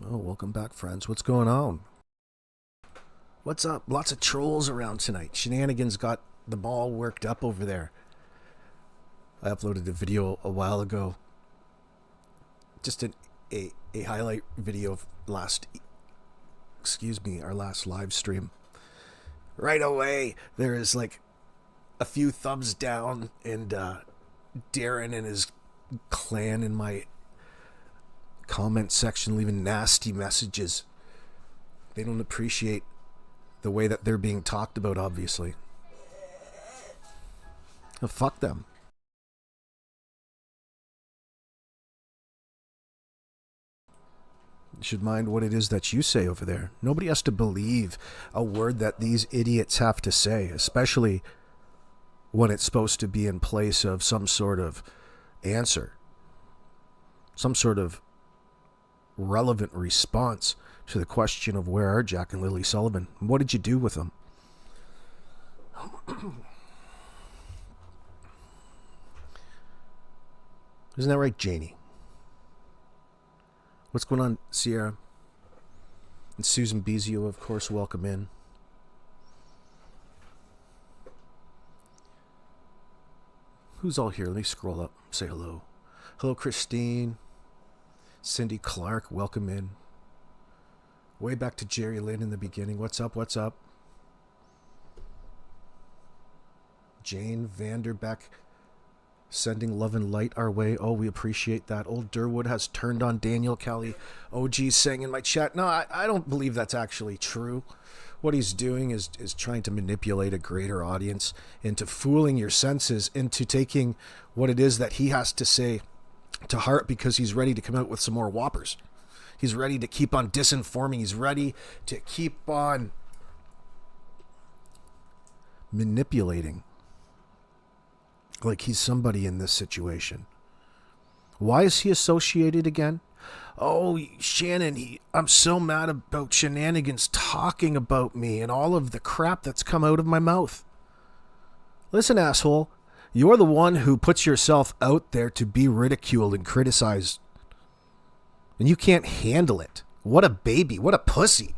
Oh, welcome back, friends. What's going on? What's up? Lots of trolls around tonight. Shenanigans got them all worked up over there. I uploaded a video a while ago. Just a highlight video of our last live stream. Right away, there is like a few thumbs down, and Darren and his clan in my comment section leaving nasty messages. They don't appreciate the way that they're being talked about, obviously. Oh, fuck them. You should mind what it is that you say over there. Nobody has to believe a word that these idiots have to say, especially when it's supposed to be in place of some sort of answer, some sort of relevant response to the question of where are Jack and Lily Sullivan? What did you do with them? Isn't that right, Janie? What's going on, Sierra? And Susan Bezio, of course, welcome in. Who's all here? Let me scroll up, say hello. Hello, Christine. Cindy Clark, welcome in. Way back to Jerry Lynn in the beginning. What's up? What's up? Jane Vanderbeck sending love and light our way. Oh, we appreciate that. Old Derwood has turned on Daniel Kelly. OG's saying in my chat, no, I don't believe that's actually true. What he's doing is trying to manipulate a greater audience into fooling your senses, into taking what it is that he has to say to heart, because he's ready to come out with some more whoppers. He's ready to keep on disinforming. He's ready to keep on manipulating like he's somebody in this situation. Why is he associated again? Oh, Shannon, I'm so mad about Shenanigans talking about me and all of the crap that's come out of my mouth. Listen, asshole, you're the one who puts yourself out there to be ridiculed and criticized. And you can't handle it. What a baby. What a pussy.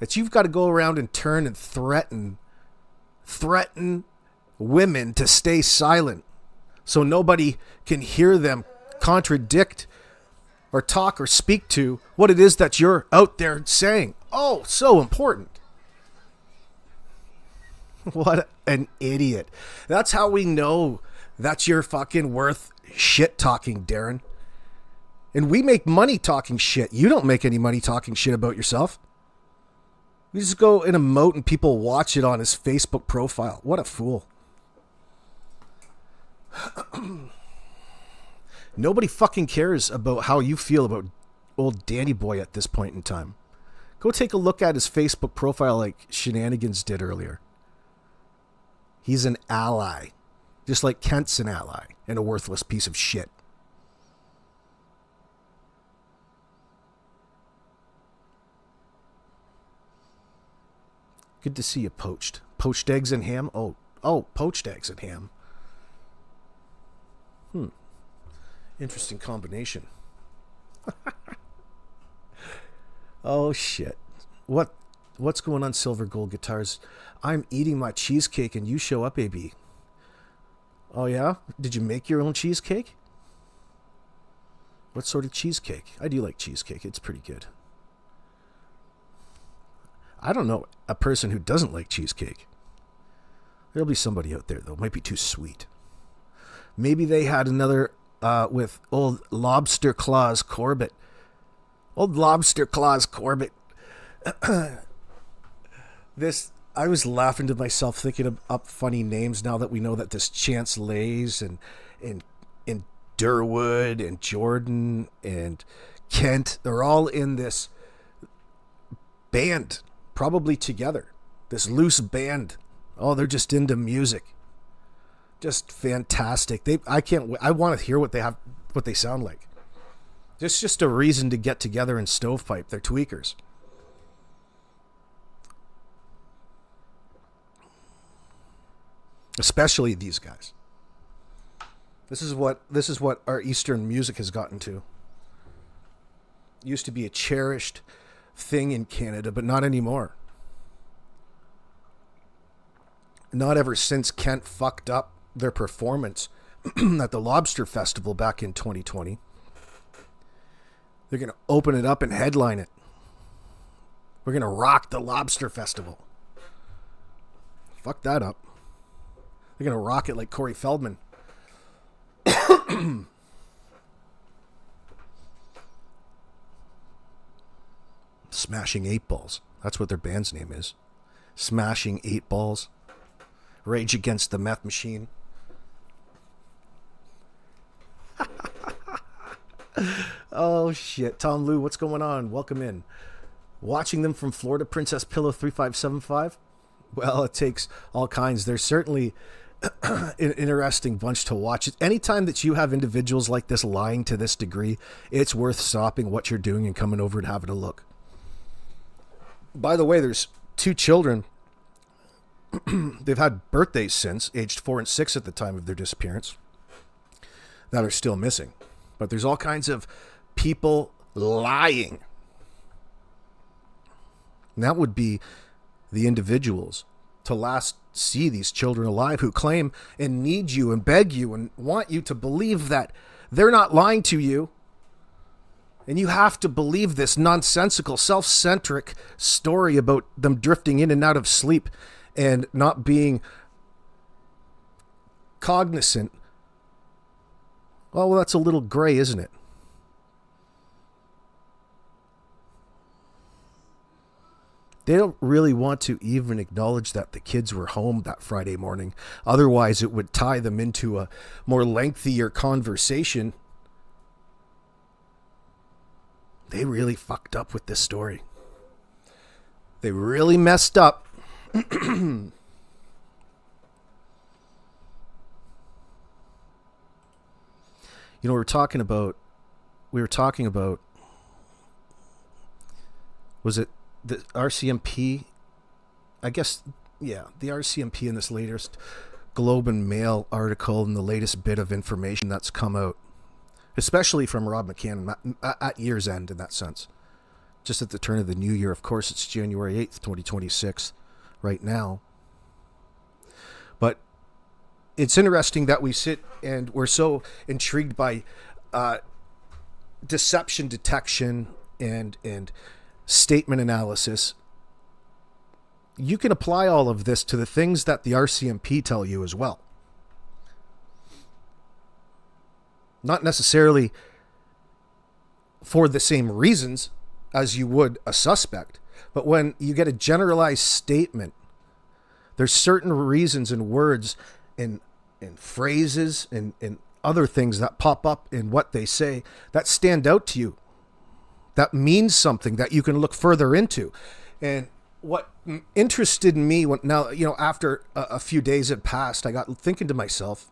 That you've got to go around and turn and threaten women to stay silent so nobody can hear them contradict or talk or speak to what it is that you're out there saying. Oh, so important. What an idiot. That's how we know that you're fucking worth shit talking, Darren. And we make money talking shit. You don't make any money talking shit about yourself. You just go and emote and people watch it on his Facebook profile. What a fool. Nobody fucking cares about how you feel about old Danny Boy at this point in time. Go take a look at his Facebook profile like Shenanigans did earlier. He's an ally. Just like Kent's an ally and a worthless piece of shit. Good to see you, Poached. Poached eggs and ham? Oh, poached eggs and ham. Interesting combination. Oh, shit. What's going on, Silver Gold Guitars? I'm eating my cheesecake and you show up, AB. Oh, yeah? Did you make your own cheesecake? What sort of cheesecake? I do like cheesecake. It's pretty good. I don't know a person who doesn't like cheesecake. There'll be somebody out there, though. Might be too sweet. Maybe they had another with old Lobster Claws Corbett. Old Lobster Claws Corbett. I was laughing to myself thinking up funny names now that we know that this Chance Lays and Derwood and Jordan and Kent, they're all in this band, probably together. This loose band. Oh, they're just into music. Just fantastic. I want to hear what they sound like. Just a reason to get together and stovepipe. They're tweakers. Especially these guys. This is what our Eastern music has gotten to. Used to be a cherished thing in Canada, but not anymore. Not ever since Kent fucked up their performance at the Lobster Festival back in 2020. They're going to open it up and headline it. We're going to rock the Lobster Festival. Fuck that up. They're going to rock it like Corey Feldman. Smashing 8 Balls. That's what their band's name is. Smashing 8 Balls. Rage Against the Meth Machine. Oh shit. Tom Lou, what's going on? Welcome in. Watching them from Florida, Princess Pillow 3575. Well, it takes all kinds. There's certainly an interesting bunch to watch. Anytime that you have individuals like this lying to this degree, it's worth stopping what you're doing and coming over and having a look. By the way, there's 2 children. They've had birthdays since, aged 4 and 6 at the time of their disappearance, that are still missing. But there's all kinds of people lying. And that would be the individuals to last see these children alive who claim and need you and beg you and want you to believe that they're not lying to you. And you have to believe this nonsensical, self-centric story about them drifting in and out of sleep and not being cognizant. Well, that's a little gray, isn't it? They don't really want to even acknowledge that the kids were home that Friday morning. Otherwise, it would tie them into a more lengthier conversation. They really fucked up with this story. They really messed up. You know, we were talking about, was it the RCMP? I guess, yeah, the RCMP in this latest Globe and Mail article and the latest bit of information that's come out, especially from Rob McCann at year's end in that sense. Just at the turn of the new year. Of course, it's January 8th, 2026 right now. But it's interesting that we sit and we're so intrigued by deception detection and statement analysis. You can apply all of this to the things that the RCMP tell you as well. Not necessarily for the same reasons as you would a suspect, but when you get a generalized statement, there's certain reasons and words and phrases and other things that pop up in what they say that stand out to you, that means something that you can look further into. And what interested me now, after a few days had passed, I got thinking to myself,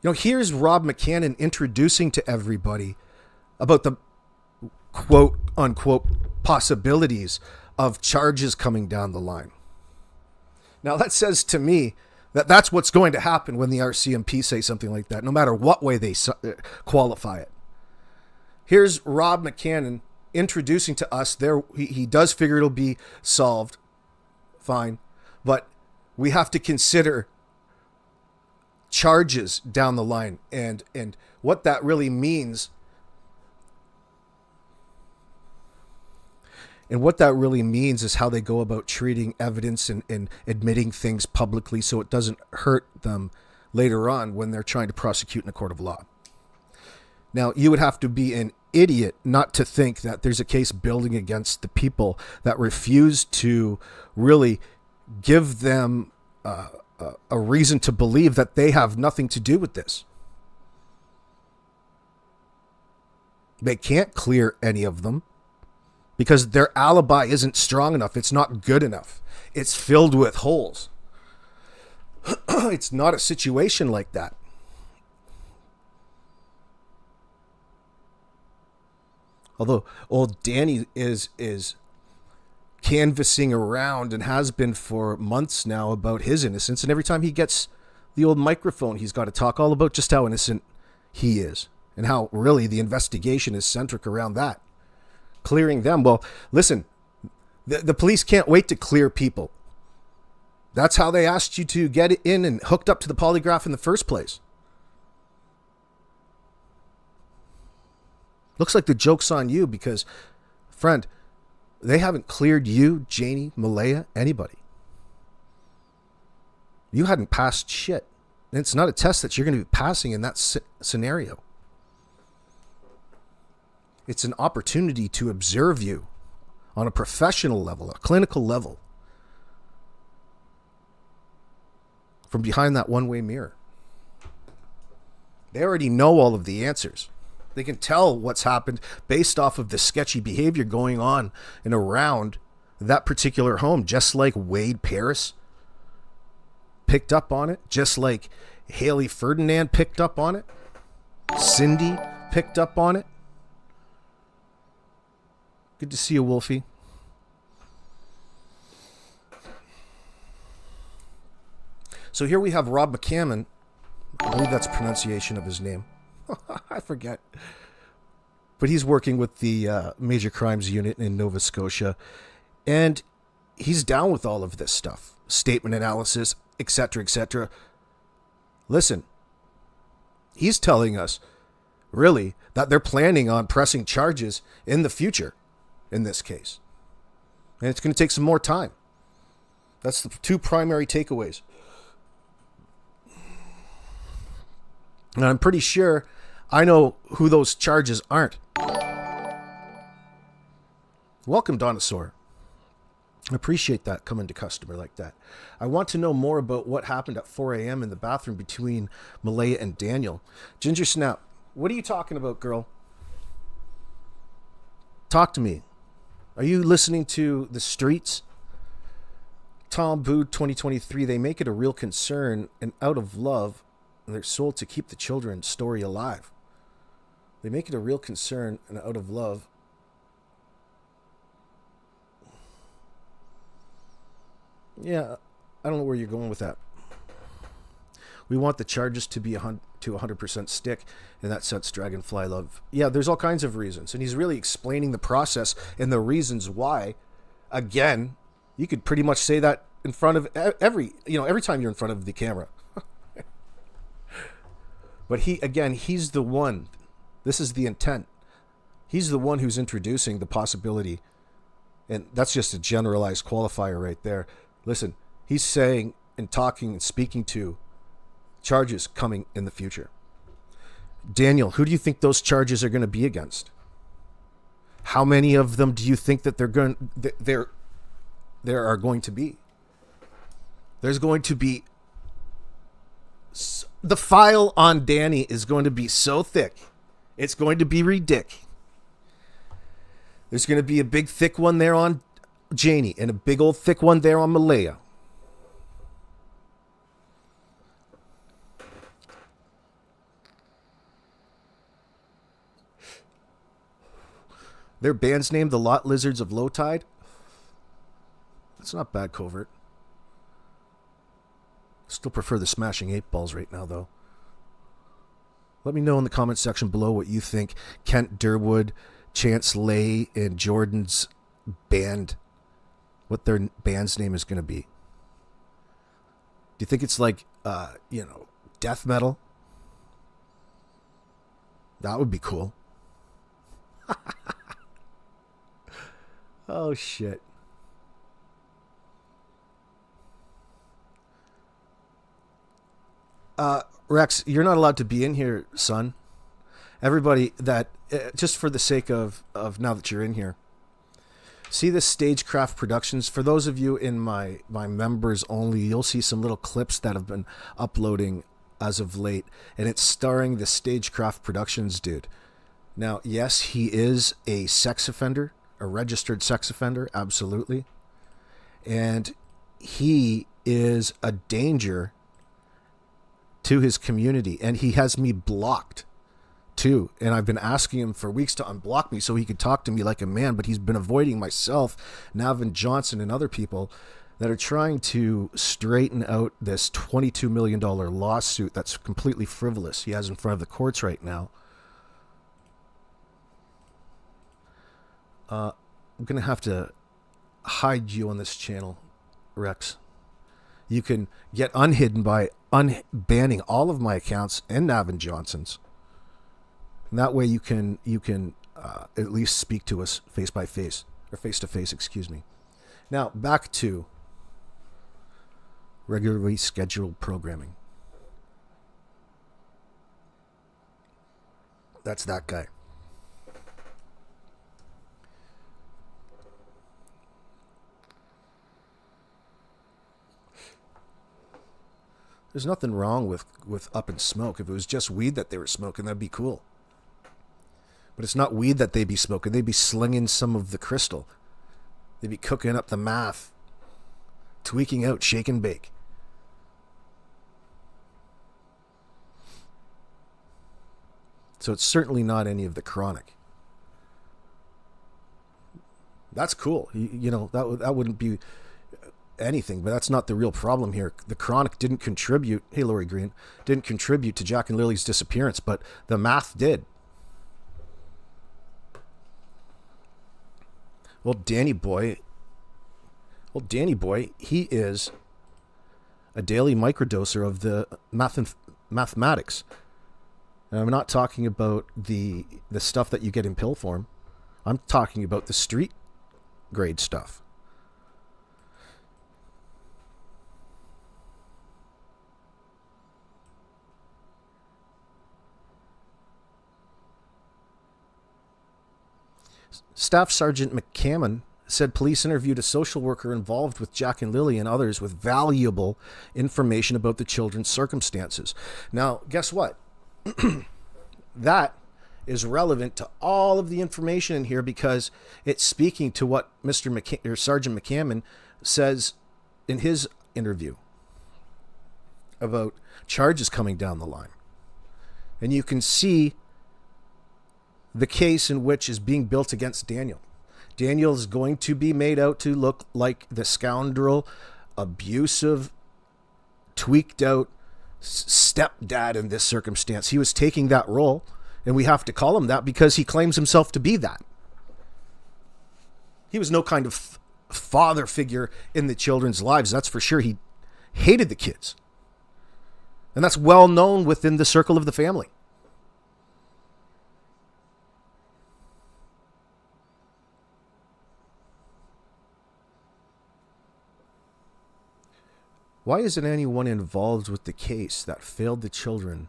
here's Rob McCann introducing to everybody about the quote unquote possibilities of charges coming down the line. Now that says to me that that's what's going to happen when the RCMP say something like that, no matter what way they qualify it. Here's Rob McCann introducing to us he does figure it'll be solved. Fine. But we have to consider charges down the line and what that really means. And what that really means is how they go about treating evidence and admitting things publicly so it doesn't hurt them later on when they're trying to prosecute in a court of law. Now, you would have to be an idiot not to think that there's a case building against the people that refuse to really give them a reason to believe that they have nothing to do with this. They can't clear any of them because their alibi isn't strong enough. It's not good enough. It's filled with holes. It's not a situation like that. Although old Danny is canvassing around and has been for months now about his innocence. And every time he gets the old microphone, he's got to talk all about just how innocent he is and how really the investigation is centric around that. clearing them. Well, listen, the police can't wait to clear people. That's how they asked you to get in and hooked up to the polygraph in the first place. Looks like the joke's on you because, friend, they haven't cleared you, Janie, Malaya, anybody. You hadn't passed shit. And it's not a test that you're going to be passing in that scenario. It's an opportunity to observe you on a professional level, a clinical level, from behind that one-way mirror. They already know all of the answers. They can tell what's happened based off of the sketchy behavior going on and around that particular home, just like Wade Paris picked up on it, just like Haley Ferdinand picked up on it, Cindy picked up on it. Good to see you, Wolfie. So here we have Rob McCammon. I believe that's pronunciation of his name. I forget. But he's working with the Major Crimes Unit in Nova Scotia. And he's down with all of this stuff. Statement analysis, etc., etc. Listen, he's telling us, really, that they're planning on pressing charges in the future in this case. And it's going to take some more time. That's the two primary takeaways. And I'm pretty sure I know who those charges aren't. Welcome, Dinosaur. I appreciate that coming to customer like that. I want to know more about what happened at 4 a.m. in the bathroom between Malaya and Daniel. Ginger Snap, what are you talking about, girl? Talk to me. Are you listening to the streets? Tom Boo 2023, they make it a real concern and out of love, they're sold to keep the children's story alive. They make it a real concern and out of love. Yeah, I don't know where you're going with that. We want the charges to be 100% stick, and that sets Dragonfly Love. Yeah, there's all kinds of reasons, and he's really explaining the process and the reasons why. Again, you could pretty much say that in front of every time you're in front of the camera. But he's the one. This is the intent. He's the one who's introducing the possibility, and that's just a generalized qualifier right there. Listen, he's saying and talking and speaking to charges coming in the future. Daniel, who do you think those charges are going to be against? How many of them do you think that there are going to be? There's going to be. The file on Danny is going to be so thick. It's going to be ridiculous. There's going to be a big thick one there on Janie and a big old thick one there on Malaya. Their band's name, the Lot Lizards of Low Tide. That's not bad, Covert. Still prefer the Smashing 8 Balls right now, though. Let me know in the comment section below what you think Kent Derwood, Chance Lay, and Jordan's band, what their band's name is going to be. Do you think it's like, death metal? That would be cool. Oh, shit. Rex, you're not allowed to be in here, son. Everybody that, just for the sake of now that you're in here, see this Stagecraft Productions. For those of you in my members only, you'll see some little clips that have been uploading as of late, and it's starring the Stagecraft Productions dude. Now, yes, he is a sex offender, a registered sex offender, absolutely. And he is a danger to his community, and he has me blocked too, and I've been asking him for weeks to unblock me so he could talk to me like a man, but he's been avoiding myself, Navin Johnson, and other people that are trying to straighten out this $22 million lawsuit that's completely frivolous he has in front of the courts right now. I'm going to have to hide you on this channel, Rex. You can get unhidden by banning all of my accounts and Navin Johnson's. And that way you can at least speak to us face by face, or face to face, excuse me. Now, back to regularly scheduled programming. That's that guy. There's nothing wrong with up in smoke. If it was just weed that they were smoking, that'd be cool. But it's not weed that they'd be smoking. They'd be slinging some of the crystal. They'd be cooking up the math, tweaking out, shake and bake. So it's certainly not any of the chronic. That's cool. You know, that wouldn't be anything, but that's not the real problem here. The chronic didn't contribute, hey Lori Green, didn't contribute to Jack and Lily's disappearance, but the math did. Well, Danny boy, he is a daily microdoser of the mathematics. And I'm not talking about the stuff that you get in pill form. I'm talking about the street grade stuff. Staff Sergeant McCammon said police interviewed a social worker involved with Jack and Lily and others with valuable information about the children's circumstances. Now, guess what? That is relevant to all of the information in here because it's speaking to what Sergeant McCammon says in his interview about charges coming down the line. And you can see the case in which is being built against Daniel. Daniel is going to be made out to look like the scoundrel, abusive, tweaked out stepdad in this circumstance. He was taking that role, and we have to call him that because he claims himself to be that. He was no kind of father figure in the children's lives, that's for sure. He hated the kids. And that's well known within the circle of the family. Why isn't anyone involved with the case that failed the children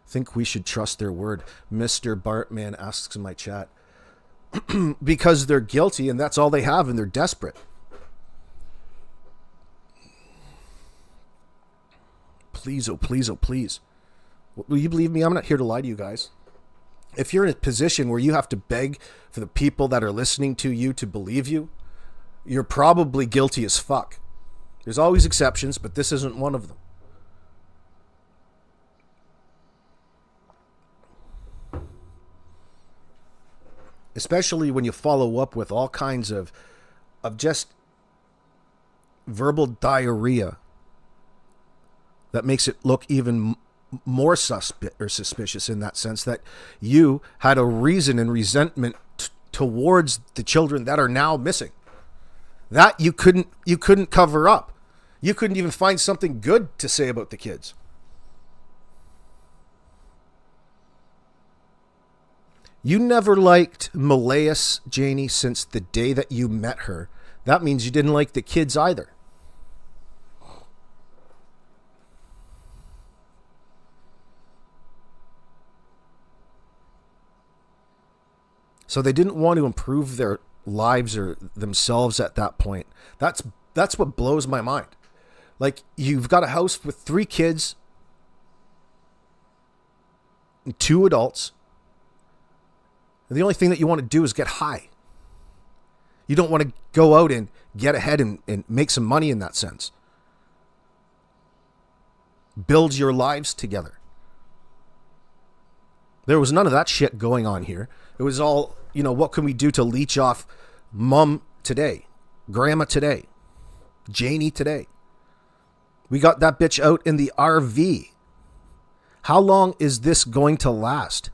think we should trust their word? Mr. Bartman asks in my chat. Because they're guilty and that's all they have and they're desperate. Please, oh please, oh please. Will you believe me? I'm not here to lie to you guys. If you're in a position where you have to beg for the people that are listening to you to believe you, you're probably guilty as fuck. There's always exceptions, but this isn't one of them. Especially when you follow up with all kinds of just verbal diarrhea that makes it look even more suspicious in that sense that you had a reason and resentment towards the children that are now missing. That you couldn't cover up. You couldn't even find something good to say about the kids. You never liked Malaya, Janie, since the day that you met her. That means you didn't like the kids either. So they didn't want to improve their lives or themselves at that point. That's what blows my mind. Like, you've got a house with 3 kids and 2 adults. And the only thing that you want to do is get high. You don't want to go out and get ahead and make some money in that sense. Build your lives together. There was none of that shit going on here. It was all, what can we do to leech off mom today, grandma today, Janie today. We got that bitch out in the RV. How long is this going to last?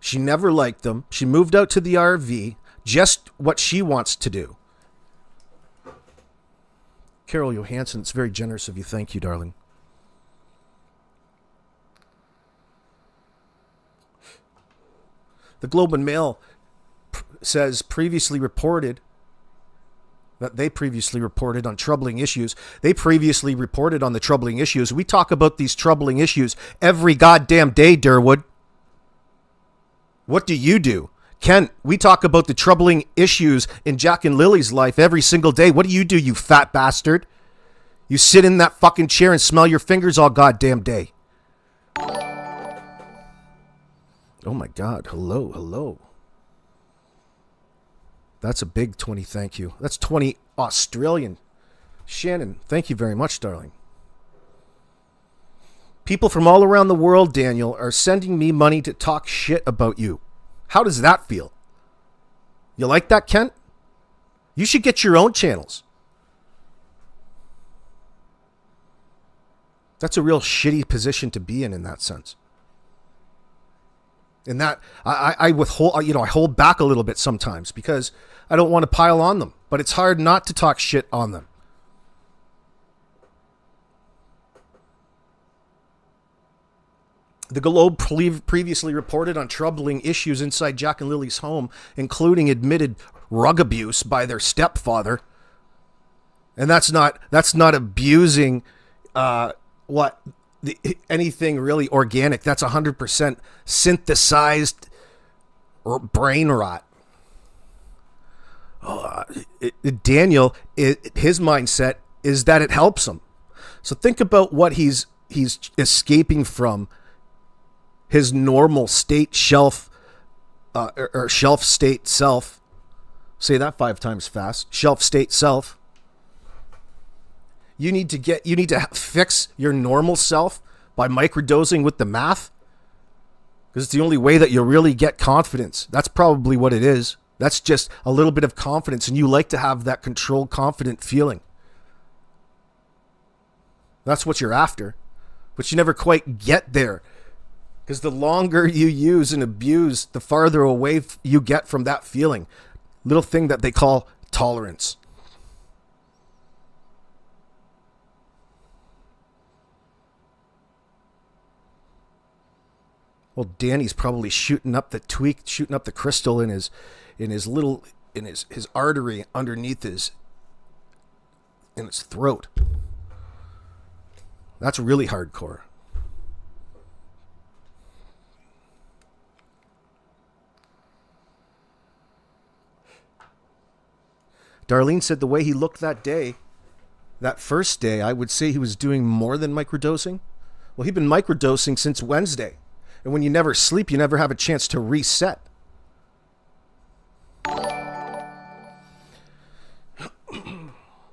She never liked them. She moved out to the RV, just what she wants to do. Carol Johansson, it's very generous of you. Thank you, darling. The Globe and Mail says previously reported that they previously reported on troubling issues. They previously reported on the troubling issues. We talk about these troubling issues every goddamn day, Derwood. What do you do? Ken, we talk about the troubling issues in Jack and Lily's life every single day. What do, you fat bastard? You sit in that fucking chair and smell your fingers all goddamn day. Oh my God. Hello. That's a big 20, thank you. That's 20 Australian. Shannon, thank you very much, darling. People from all around the world, Daniel, are sending me money to talk shit about you. How does that feel? You like that, Kent? You should get your own channels. That's a real shitty position to be in that sense. In that, I withhold, I hold back a little bit sometimes because I don't want to pile on them. But it's hard not to talk shit on them. The Globe previously reported on troubling issues inside Jack and Lily's home, including admitted rug abuse by their stepfather. And that's not abusing anything really organic. That's 100% synthesized brain rot. Daniel, his mindset is that it helps him. So think about what he's escaping from. His normal state shelf state self. Say that 5 times fast. Shelf state self. You need to fix your normal self by microdosing with the math. Because it's the only way that you'll really get confidence. That's probably what it is. That's just a little bit of confidence, and you like to have that controlled, confident feeling. That's what you're after. But you never quite get there. Because the longer you use and abuse, the farther away you get from that feeling. Little thing that they call tolerance. Well, Danny's probably shooting up the crystal in his artery underneath his throat. That's really hardcore. Darlene said the way he looked that day, that first day, I would say he was doing more than microdosing. Well, he'd been microdosing since Wednesday. And when you never sleep, you never have a chance to reset.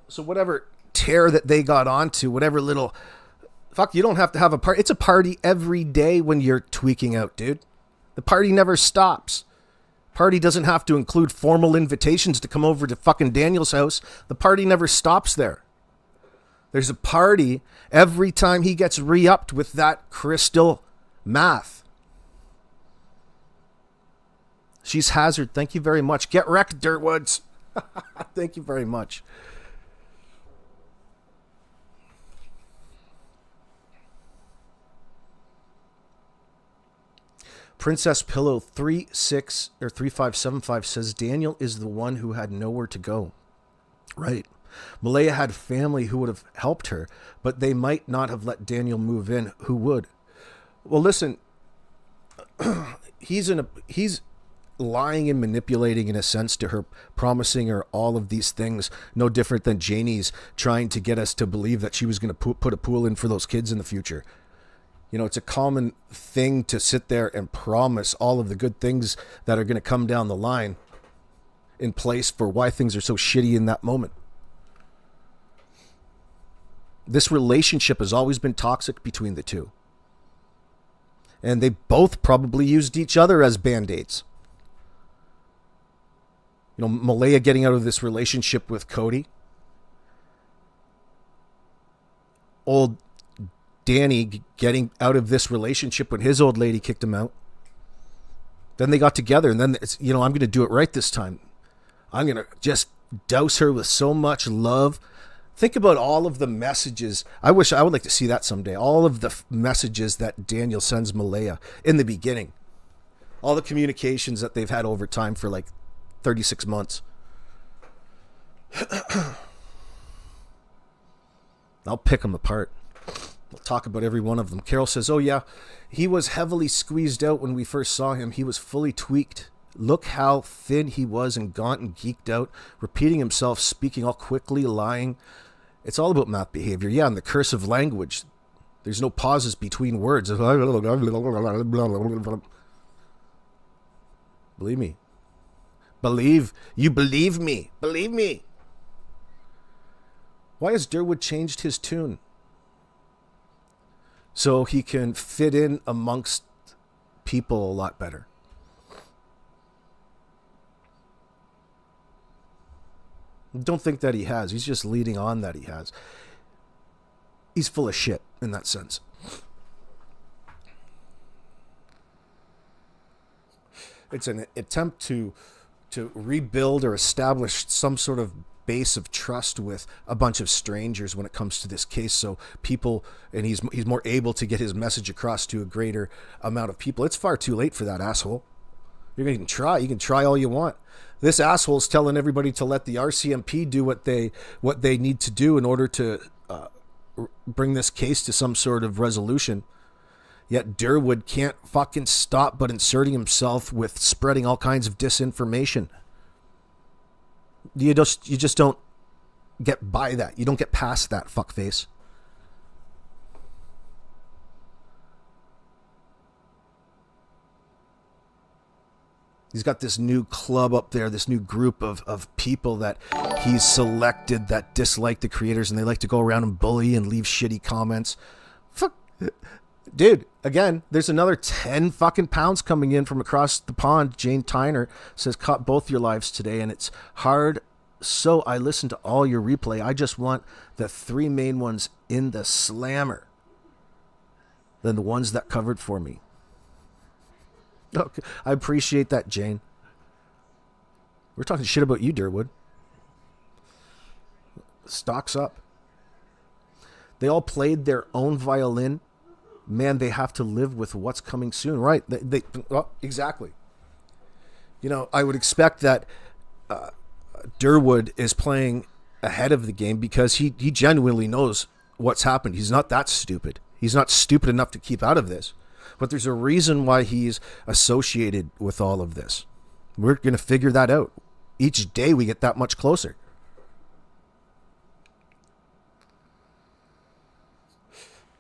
So whatever tear that they got onto, whatever little... Fuck, you don't have to have a party. It's a party every day when you're tweaking out, dude. The party never stops. Party doesn't have to include formal invitations to come over to fucking Daniel's house. The party never stops there. There's a party every time he gets re-upped with that crystal math. She's Hazard. Thank you very much. Get wrecked, Dirtwoods. Thank you very much. Princess Pillow 3575 says Daniel is the one who had nowhere to go. Right. Malaya had family who would have helped her, but they might not have let Daniel move in. Who would? Well, listen, he's lying and manipulating in a sense to her, promising her all of these things, no different than Janie's trying to get us to believe that she was going to put a pool in for those kids in the future. You know, it's a common thing to sit there and promise all of the good things that are going to come down the line in place for why things are so shitty in that moment. This relationship has always been toxic between the two. And they both probably used each other as band-aids. You know, Malaya getting out of this relationship with Cody. Old Danny getting out of this relationship when his old lady kicked him out. Then they got together, and then it's, I'm going to do it right this time. I'm going to just douse her with so much love. Think about all of the messages. I would like to see that someday. All of the messages that Daniel sends Malaya in the beginning. All the communications that they've had over time for like 36 months. I'll pick them apart. We'll talk about every one of them. Carol says, oh yeah, he was heavily squeezed out when we first saw him. He was fully tweaked. Look how thin he was and gaunt and geeked out, repeating himself, speaking all quickly, lying. It's all about math behavior. Yeah, and the cursive language. There's no pauses between words. Believe me. You believe me. Believe me. Why has Derwood changed his tune? So he can fit in amongst people a lot better. Don't think that he has. He's just leading on that he has. He's full of shit in that sense. It's an attempt to rebuild or establish some sort of base of trust with a bunch of strangers when it comes to this case, so people, and he's more able to get his message across to a greater amount of people. It's far too late for that asshole. You can try all you want. This asshole's telling everybody to let the RCMP do what they need to do in order to bring this case to some sort of resolution. Yet Derwood can't fucking stop but inserting himself with spreading all kinds of disinformation. You just don't get by that. You don't get past that, fuckface. He's got this new club up there, this new group of people that he's selected that dislike the creators, and they like to go around and bully and leave shitty comments. Fuck. Dude, again, there's another 10 fucking pounds coming in from across the pond. Jane Tyner says, caught both your lives today, and it's hard. So I listened to all your replay. I just want the 3 main ones in the slammer than the ones that covered for me. Okay. I appreciate that, Jane. We're talking shit about you, Derwood. Stocks up. They all played their own violin. Man, they have to live with what's coming soon. Right. Exactly. I would expect that Derwood is playing ahead of the game because he genuinely knows what's happened. He's not that stupid. He's not stupid enough to keep out of this. But there's a reason why he's associated with all of this. We're going to figure that out. Each day we get that much closer.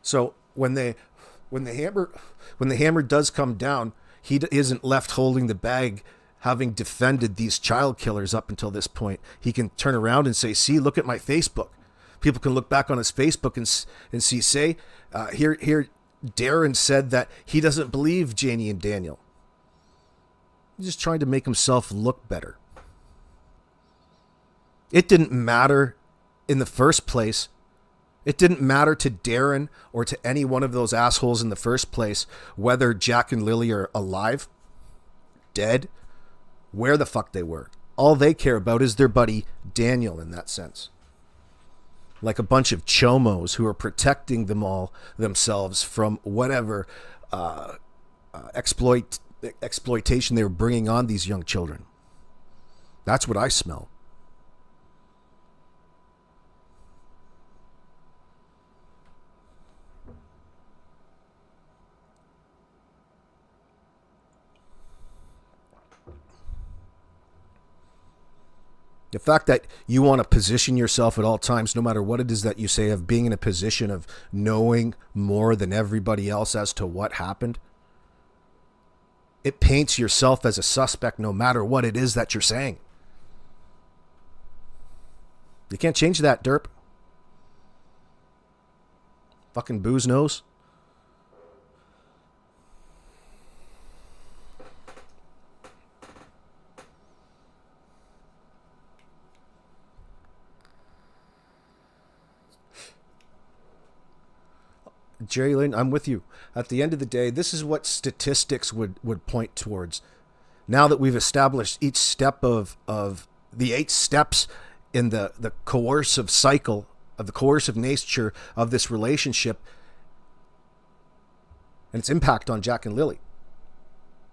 So when the hammer does come down, he isn't left holding the bag, having defended these child killers up until this point. He can turn around and say, see, look at my Facebook. People can look back on his Facebook and see, here Darren said that he doesn't believe Janie and Daniel. He's just trying to make himself look better. It didn't matter in the first place. It didn't matter to Darren or to any one of those assholes in the first place whether Jack and Lily are alive, dead, where the fuck they were. All they care about is their buddy Daniel in that sense. Like a bunch of chomos who are protecting themselves from whatever exploitation they were bringing on these young children. That's what I smell. The fact that you want to position yourself at all times, no matter what it is that you say, of being in a position of knowing more than everybody else as to what happened, it paints yourself as a suspect no matter what it is that you're saying. You can't change that, derp. Fucking booze nose. Jerry Lynn, I'm with you. At the end of the day, this is what statistics would point towards. Now that we've established each step of the 8 steps in the coercive cycle of the coercive nature of this relationship and its impact on Jack and Lily.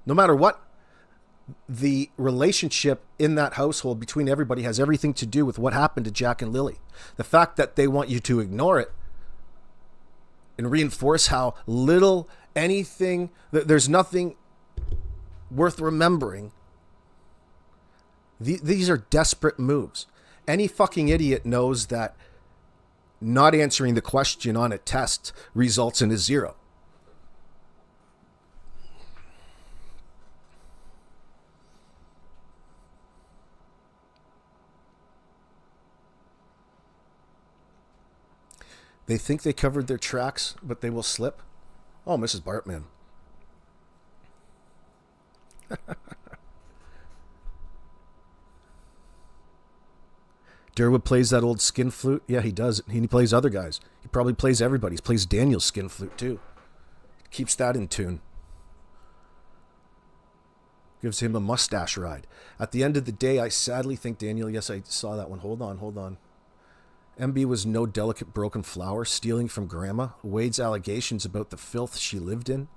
No matter what, the relationship in that household between everybody has everything to do with what happened to Jack and Lily. The fact that they want you to ignore it and reinforce how little anything, there's nothing worth remembering. These are desperate moves. Any fucking idiot knows that not answering the question on a test results in a 0. They think they covered their tracks, but they will slip. Oh, Mrs. Bartman. Derwood plays that old skin flute. Yeah, he does. He plays other guys. He probably plays everybody. He plays Daniel's skin flute, too. Keeps that in tune. Gives him a mustache ride. At the end of the day, I sadly think Daniel... Yes, I saw that one. Hold on. MB was no delicate broken flower, stealing from grandma. Wade's allegations about the filth she lived in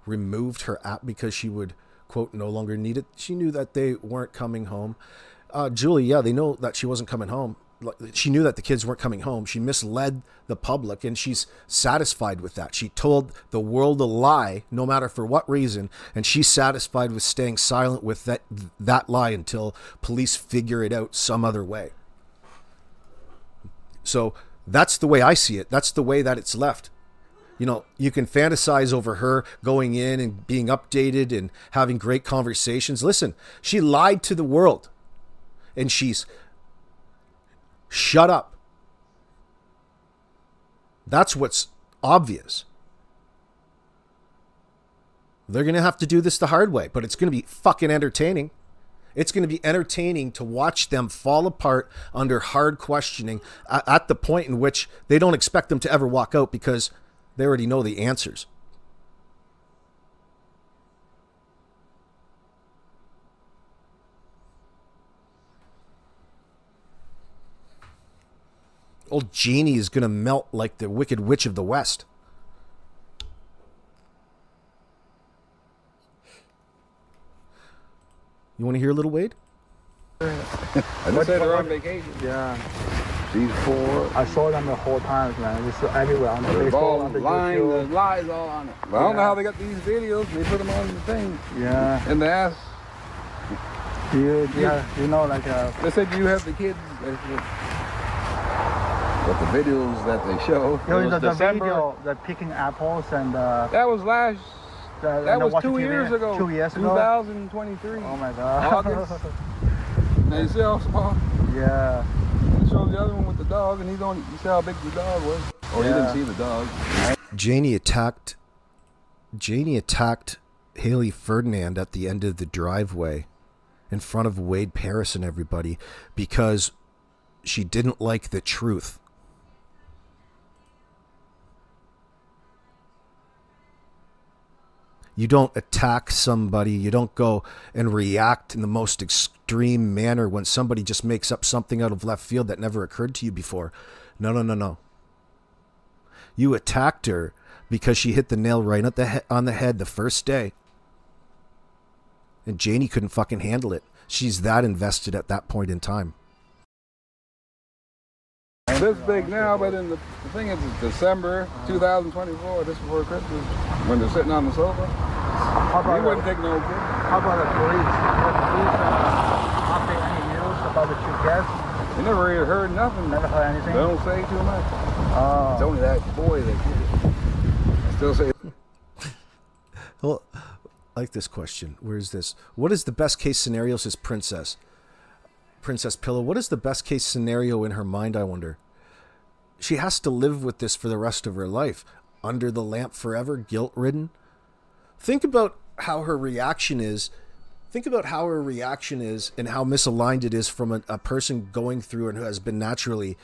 removed her app because she would, quote, no longer need it. She knew that they weren't coming home. Julie, yeah, they know that she wasn't coming home. She knew that the kids weren't coming home. She misled the public, and she's satisfied with that. She told the world a lie, no matter for what reason, and she's satisfied with staying silent with that lie until police figure it out some other way. So that's the way I see it. That's the way that it's left. You know, you can fantasize over her going in and being updated and having great conversations. Listen, she lied to the world, and she's shut up. That's what's obvious. They're going to have to do this the hard way, but it's going to be fucking entertaining. It's going to be entertaining to watch them fall apart under hard questioning at the point in which they don't expect them to ever walk out because they already know the answers. Old Janie is going to melt like the Wicked Witch of the West. You want to hear a little Wade? I just said they're on vacation. Yeah. These 4. I saw them the whole time, man. It's everywhere on the They're Facebook, all on the lying, YouTube. the lies all on it. But I don't know how they got these videos. They put them on the thing. Yeah. And they asked. You know, like They said you have the kids. But the videos that they show. there was the December. video, the picking apples and That was last. That was 2 years ago. 2 years ago. 2023. Oh my God. August. Now you see how small? Yeah. They showed the other one with the dog, and you see how big the dog was. Or you didn't see the dog. Janie attacked Haley Ferdinand at the end of the driveway in front of Wade Paris and everybody because she didn't like the truth. You don't attack somebody. You don't go and react in the most extreme manner when somebody just makes up something out of left field that never occurred to you before. No. You attacked her because she hit the nail right on the head the first day. And Janie couldn't fucking handle it. She's that invested at that point in time. This big now, but the thing is, it's December 2024, this before Christmas, when they're sitting on the sofa. You wouldn't take no kid. How about the police? The police update any news about the 2 deaths? You never really heard nothing. Never heard anything? They don't say too much. Oh. It's only that boy that did it. I still say. Well, I like this question. Where is this? What is the best case scenario, says Princess Pillow? What is the best case scenario in her mind, I wonder? She has to live with this for the rest of her life. Under the lamp forever, guilt-ridden. Think about how her reaction is. Think about how her reaction is and how misaligned it is from a person going through and who has been naturally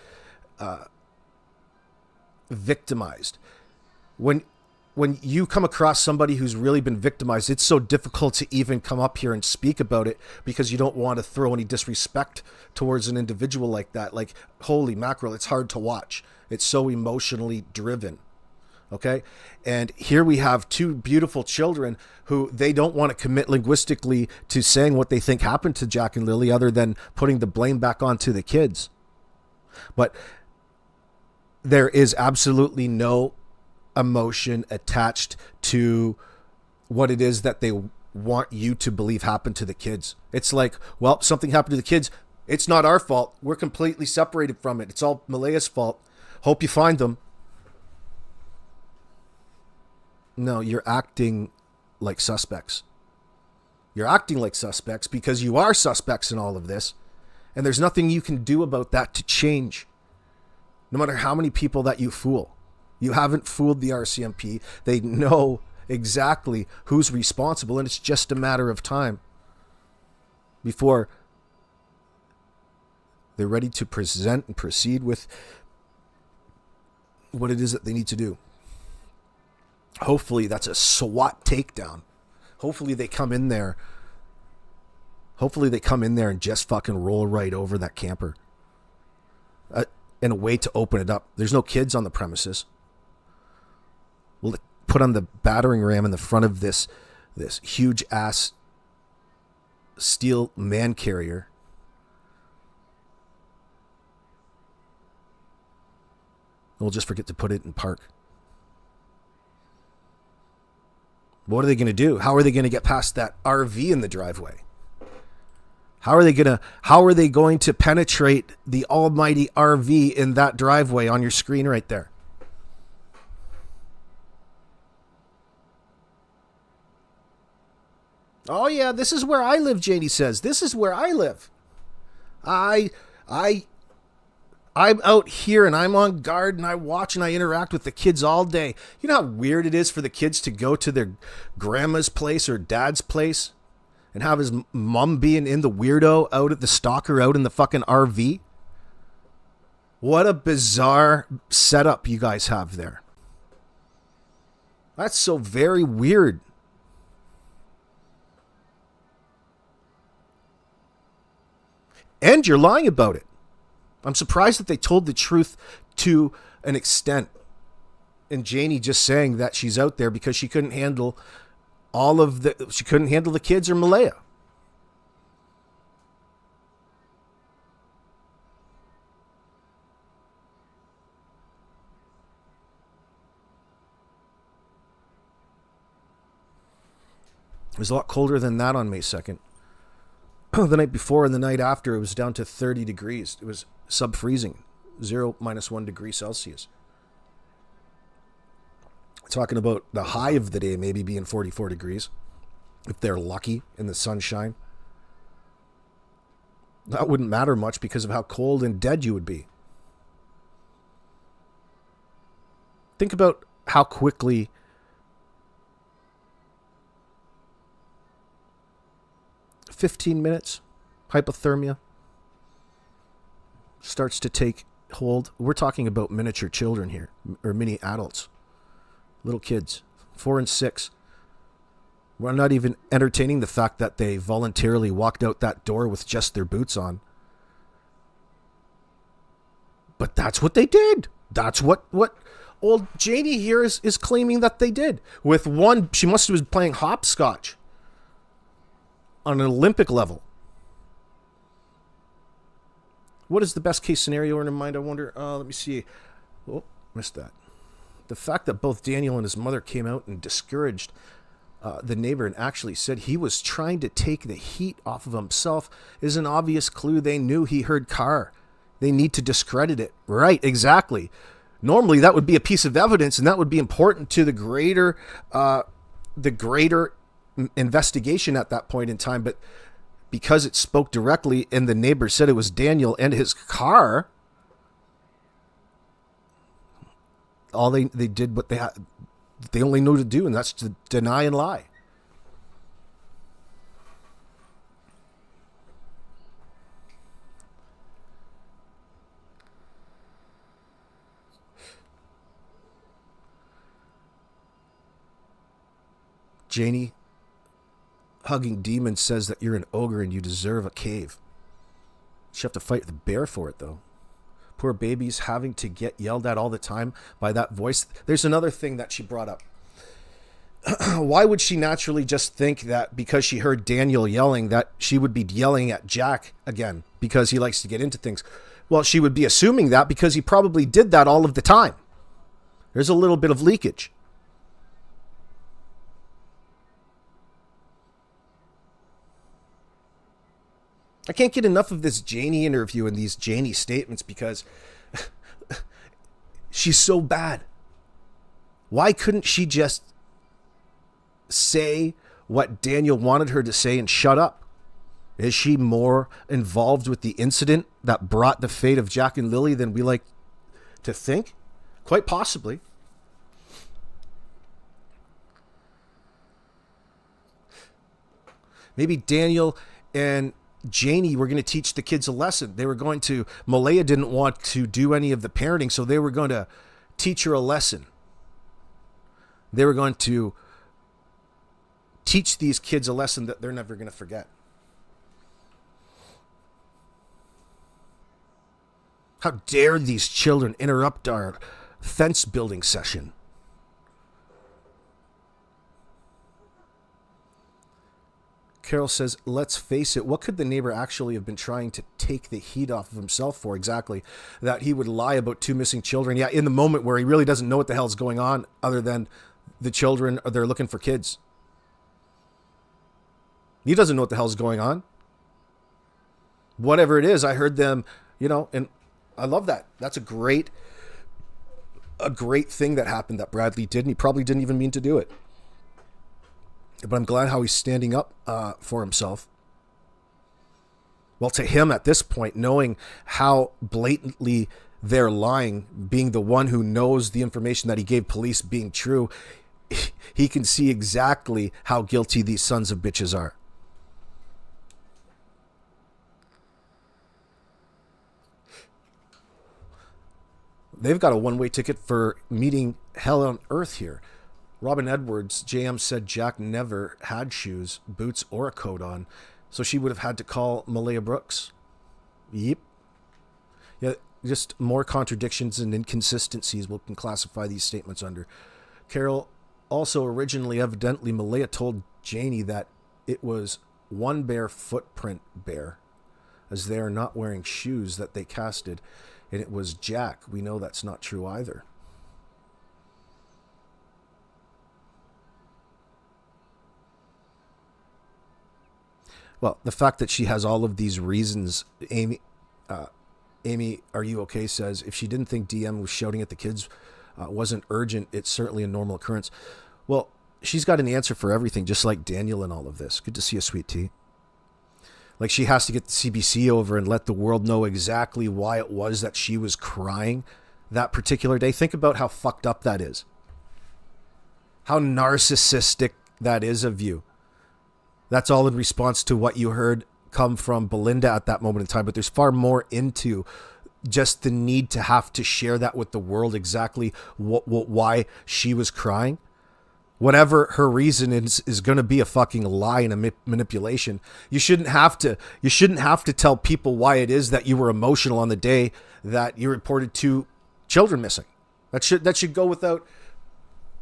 victimized. When when you come across somebody who's really been victimized, it's so difficult to even come up here and speak about it because you don't want to throw any disrespect towards an individual like that. Like, holy mackerel, it's hard to watch. It's so emotionally driven. Okay? And here we have two beautiful children who they don't want to commit linguistically to saying what they think happened to Jack and Lily other than putting the blame back onto the kids. But there is absolutely no emotion attached to what it is that they want you to believe happened to the kids. It's like, well, something happened to the kids. It's not our fault. We're completely separated from it. It's all Malaya's fault. Hope you find them. No, you're acting like suspects. You're acting like suspects because you are suspects in all of this. And there's nothing you can do about that to change. No matter how many people that you fool. You haven't fooled the RCMP. They know exactly who's responsible, and it's just a matter of time before they're ready to present and proceed with what it is that they need to do. Hopefully that's a SWAT takedown. Hopefully they come in there. Hopefully they come in there and just fucking roll right over that camper. In a way to open it up. There's no kids on the premises. We'll put on the battering ram in the front of this huge ass steel man carrier. We'll just forget to put it in park. What are they going to do? How are they going to get past that RV in the driveway? How are they going to penetrate the almighty RV in that driveway on your screen right there? Oh yeah, this is where I live, Janie says. This is where I live. I'm out here and I'm on guard and I watch and I interact with the kids all day. You know how weird it is for the kids to go to their grandma's place or dad's place and have his mom being in the weirdo out at the stalker out in the fucking RV? What a bizarre setup you guys have there. That's so very weird. And you're lying about it. I'm surprised that they told the truth to an extent. And Janie just saying that she's out there because she couldn't handle the kids or Malaya. It was a lot colder than that on May 2nd. The night before and the night after, it was down to 30 degrees. It was sub-freezing, 0 - 1 degree Celsius. Talking about the high of the day maybe being 44 degrees, if they're lucky in the sunshine. That wouldn't matter much because of how cold and dead you would be. Think about how quickly "15 minutes, hypothermia starts to take hold." We're talking about miniature children here, or mini adults, little kids, 4 and 6. We're not even entertaining the fact that they voluntarily walked out that door with just their boots on. But that's what they did. That's what old Janie here is claiming that they did. With one, she must have been playing hopscotch on an Olympic level. What is the best case scenario in her mind, I wonder? Let me see. Oh, missed that. The fact that both Daniel and his mother came out and discouraged the neighbor and actually said he was trying to take the heat off of himself is an obvious clue. They knew he heard car. They need to discredit it. Right, exactly. Normally that would be a piece of evidence and that would be important to the greater investigation at that point in time, but because it spoke directly and the neighbor said it was Daniel and his car, all they did what they only knew to do, and that's to deny and lie. Janie, hugging demon, says that you're an ogre and you deserve a cave. She'll have to fight the bear for it, though. Poor babies having to get yelled at all the time by that voice. There's another thing that she brought up. Why would she naturally just think that because she heard Daniel yelling that she would be yelling at Jack again because he likes to get into things? Well, she would be assuming that because he probably did that all of the time. There's a little bit of leakage. I can't get enough of this Janie interview and these Janie statements because she's so bad. Why couldn't she just say what Daniel wanted her to say and shut up? Is she more involved with the incident that brought the fate of Jack and Lily than we like to think? Quite possibly. Maybe Daniel and Janie were going to teach the kids a lesson. They were going to, Malaya didn't want to do any of the parenting, so they were going to teach her a lesson. They were going to teach these kids a lesson that they're never going to forget. How dare these children interrupt our fence building session? Carol says, let's face it, what could the neighbor actually have been trying to take the heat off of himself for exactly? That he would lie about 2 missing children. Yeah, in the moment where he really doesn't know what the hell's going on other than the children, or they're looking for kids. He doesn't know what the hell's going on. Whatever it is, I heard them, and I love that. That's a great thing that happened that Bradley did, and he probably didn't even mean to do it. But I'm glad how he's standing up for himself. Well, to him at this point, knowing how blatantly they're lying, being the one who knows the information that he gave police being true, he can see exactly how guilty these sons of bitches are. They've got a one-way ticket for meeting hell on earth here. Robin Edwards, JM, said Jack never had shoes, boots, or a coat on, so she would have had to call Malaya Brooks. Yep. Yeah, just more contradictions and inconsistencies we can classify these statements under. Carol, also originally, evidently, Malaya told Janie that it was one bare footprint bear, as they are not wearing shoes that they casted, and it was Jack. We know that's not true either. Well, the fact that she has all of these reasons, Amy, are you okay, says, if she didn't think DM was shouting at the kids wasn't urgent, it's certainly a normal occurrence. Well, she's got an answer for everything, just like Daniel in all of this. Good to see you, sweet tea. Like, she has to get the CBC over and let the world know exactly why it was that she was crying that particular day. Think about how fucked up that is. How narcissistic that is of you. That's all in response to what you heard come from Belinda at that moment in time. But there's far more into just the need to have to share that with the world, exactly why she was crying. Whatever her reason is going to be a fucking lie and a manipulation. You shouldn't have to tell people why it is that you were emotional on the day that you reported 2 children missing. That should go without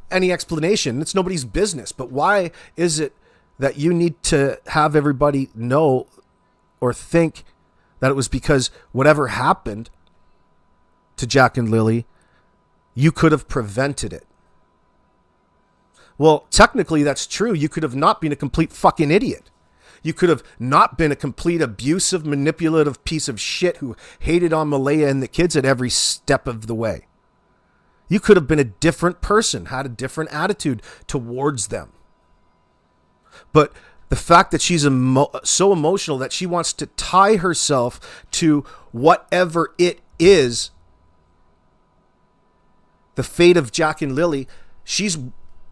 any explanation. It's nobody's business. But why is it that you need to have everybody know or think that it was because whatever happened to Jack and Lily, you could have prevented it? Well, technically that's true. You could have not been a complete fucking idiot. You could have not been a complete abusive, manipulative piece of shit who hated on Malaya and the kids at every step of the way. You could have been a different person, had a different attitude towards them. But the fact that she's so emotional that she wants to tie herself to whatever it is, the fate of Jack and Lily,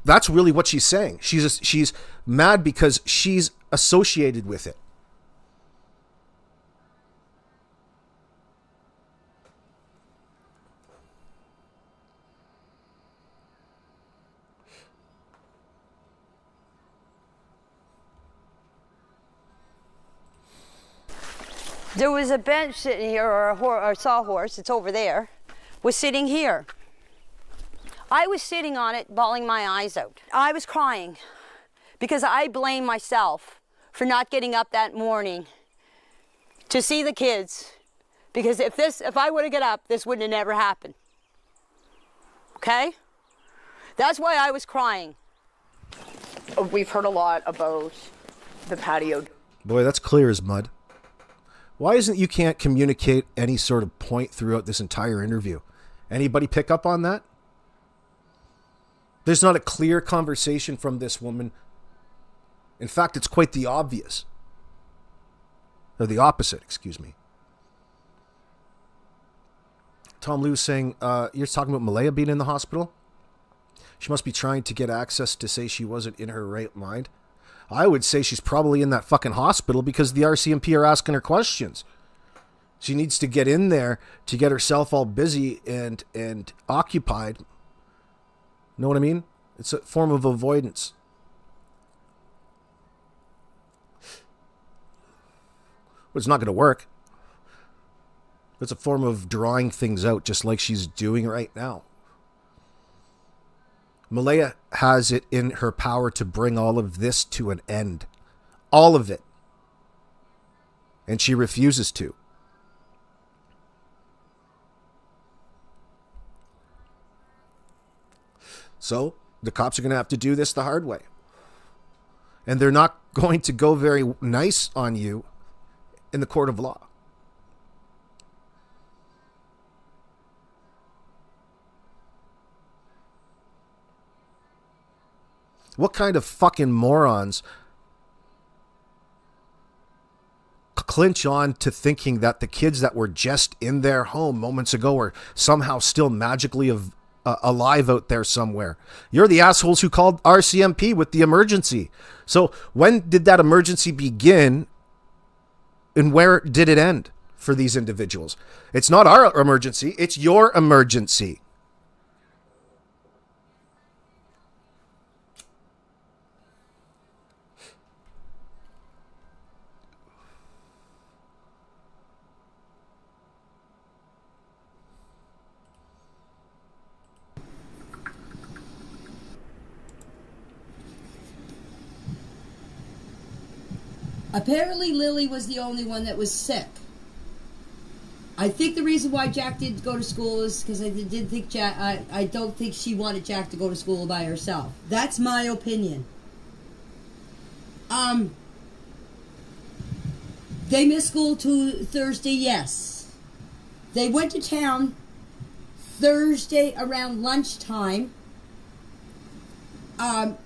that's really what she's saying. She's mad because she's associated with it. There was a bench sitting here, or a sawhorse, it's over there, was sitting here. I was sitting on it, bawling my eyes out. I was crying because I blame myself for not getting up that morning to see the kids. Because if I would have got up, this wouldn't have never happened. Okay? That's why I was crying. We've heard a lot about the patio. Boy, that's clear as mud. Why isn't you can't communicate any sort of point throughout this entire interview? Anybody pick up on that? There's not a clear conversation from this woman. In fact, it's quite the obvious. Or the opposite, excuse me. Tom Liu was saying, you're talking about Malaya being in the hospital? She must be trying to get access to say she wasn't in her right mind. I would say she's probably in that fucking hospital because the RCMP are asking her questions. She needs to get in there to get herself all busy and occupied. Know what I mean? It's a form of avoidance. But it's not going to work. It's a form of drawing things out just like she's doing right now. Malaya has it in her power to bring all of this to an end. All of it. And she refuses to. So the cops are going to have to do this the hard way. And they're not going to go very nice on you in the court of law. What kind of fucking morons clinch on to thinking that the kids that were just in their home moments ago are somehow still magically alive out there somewhere? You're the assholes who called RCMP with the emergency. So when did that emergency begin and where did it end for these individuals? It's not our emergency. It's your emergency. Apparently Lily was the only one that was sick. I think the reason why Jack didn't go to school is because I didn't think I don't think she wanted Jack to go to school by herself. That's my opinion. They missed school to Thursday, yes. They went to town Thursday around lunchtime. I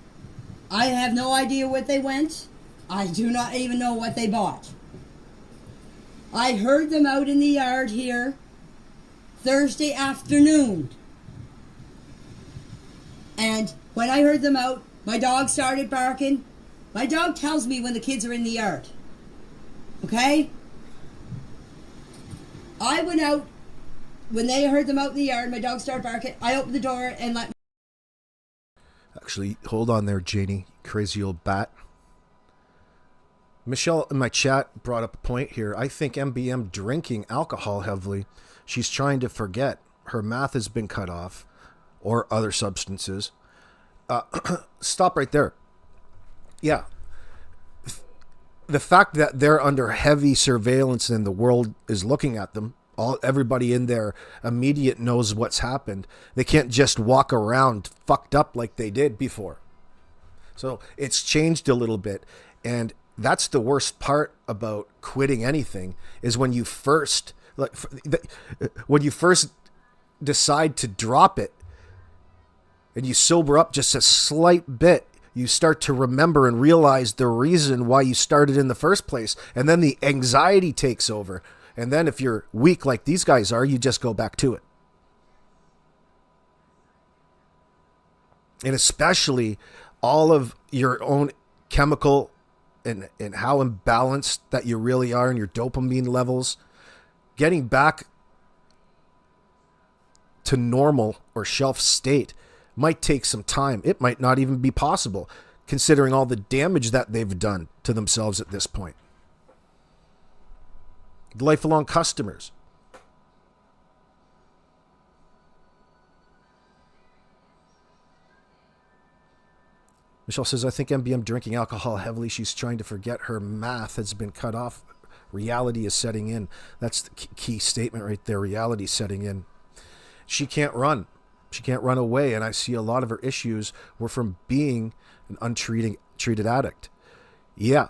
have no idea where they went. I do not even know what they bought. I heard them out in the yard here Thursday afternoon. And when I heard them out, my dog started barking. My dog tells me when the kids are in the yard. Okay? I went out. When they heard them out in the yard, my dog started barking. I opened the door and let... Actually, hold on there, Janie. Crazy old bat. Michelle in my chat brought up a point here. I think MBM drinking alcohol heavily. She's trying to forget. Her math has been cut off. Or other substances. Stop right there. Yeah. The fact that they're under heavy surveillance and the world is looking at them. Everybody in their immediate knows what's happened. They can't just walk around fucked up like they did before. So it's changed a little bit. And that's the worst part about quitting anything is when you first decide to drop it and you sober up just a slight bit, you start to remember and realize the reason why you started in the first place. And then the anxiety takes over. And then if you're weak like these guys are, you just go back to it. And especially all of your own chemical and how imbalanced that you really are in your dopamine levels, getting back to normal or shelf state might take some time. It might not even be possible, considering all the damage that they've done to themselves at this point. lifelong customers. Michelle says, I think MBM drinking alcohol heavily. She's trying to forget her math has been cut off. Reality is setting in. That's the key statement right there. Reality setting in. She can't run. She can't run away. And I see a lot of her issues were from being an treated addict. Yeah.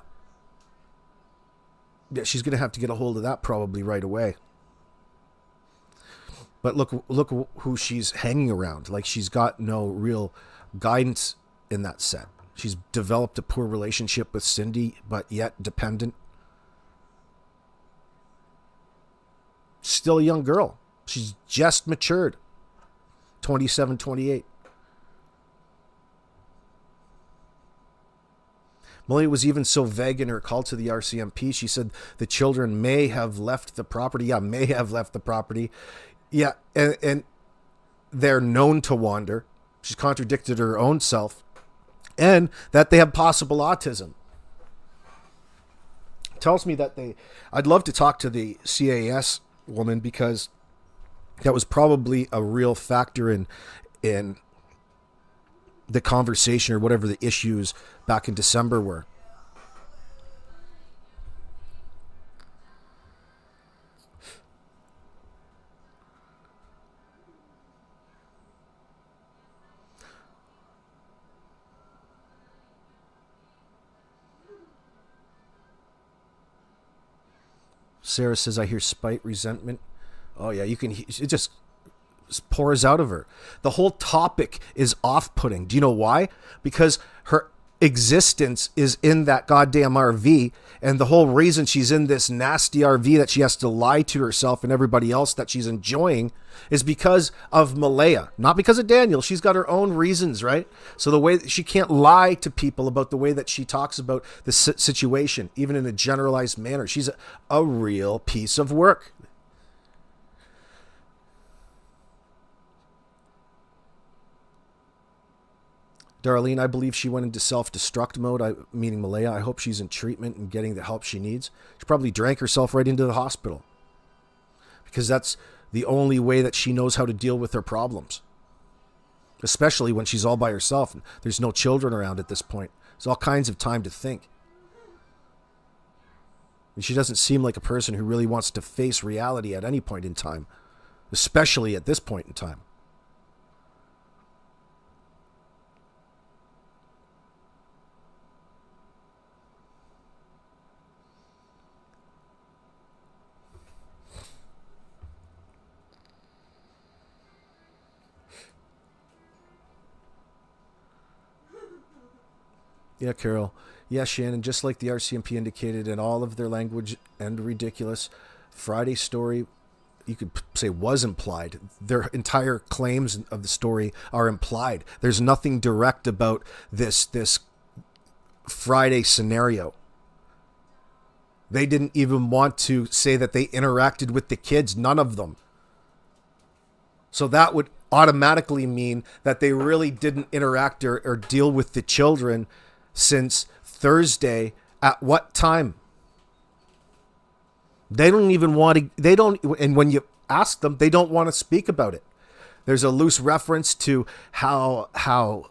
She's going to have to get a hold of that probably right away. But look who she's hanging around. Like, she's got no real guidance in that set. She's developed a poor relationship with Cindy, but yet dependent. Still a young girl. She's just matured. 27, 28. Malaya was even so vague in her call to the RCMP. She said the children may have left the property. Yeah, may have left the property. Yeah, and they're known to wander. She's contradicted her own self. And that they have possible autism. Tells me that I'd love to talk to the CAS woman, because that was probably a real factor in the conversation or whatever the issues back in December were. Sarah says, I hear spite, resentment. Oh, yeah, you can. It just pours out of her. The whole topic is off-putting. Do you know why? Because her existence is in that goddamn RV, and the whole reason she's in this nasty RV that she has to lie to herself and everybody else that she's enjoying is because of Malaya, not because of Daniel. She's got her own reasons, right? So the way she can't lie to people about the way that she talks about the situation, even in a generalized manner. She's a real piece of work. Darlene, I believe she went into self-destruct mode, meaning Malaya. I hope she's in treatment and getting the help she needs. She probably drank herself right into the hospital, because that's the only way that she knows how to deal with her problems, especially when she's all by herself and there's no children around at this point. There's all kinds of time to think. And she doesn't seem like a person who really wants to face reality at any point in time, especially at this point in time. Yeah, Carol. Yeah, Shannon, just like the RCMP indicated in all of their language and ridiculous, Friday's story, you could say, was implied. Their entire claims of the story are implied. There's nothing direct about this Friday scenario. They didn't even want to say that they interacted with the kids, none of them. So that would automatically mean that they really didn't interact or deal with the children since Thursday. At what time? They don't even want to, and when you ask them, they don't want to speak about it. There's a loose reference to how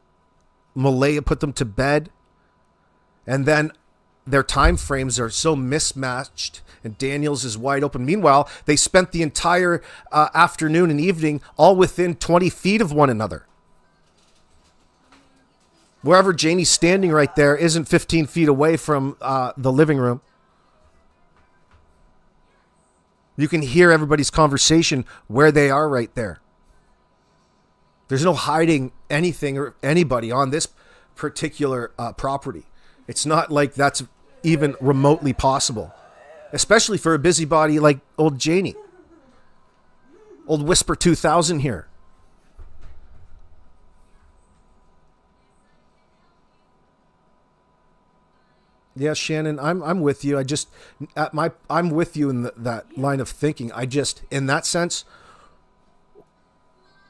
Malaya put them to bed, and then their time frames are so mismatched, and Daniel's is wide open. Meanwhile, they spent the entire afternoon and evening all within 20 feet of one another. Wherever Janie's standing right there isn't 15 feet away from the living room. You can hear everybody's conversation where they are right there. There's no hiding anything or anybody on this particular property. It's not like that's even remotely possible, especially for a busybody like old Janie. Old Whisper 2000 here. Yeah, Shannon, I'm with you. I'm with you in that line of thinking. I just, in that sense,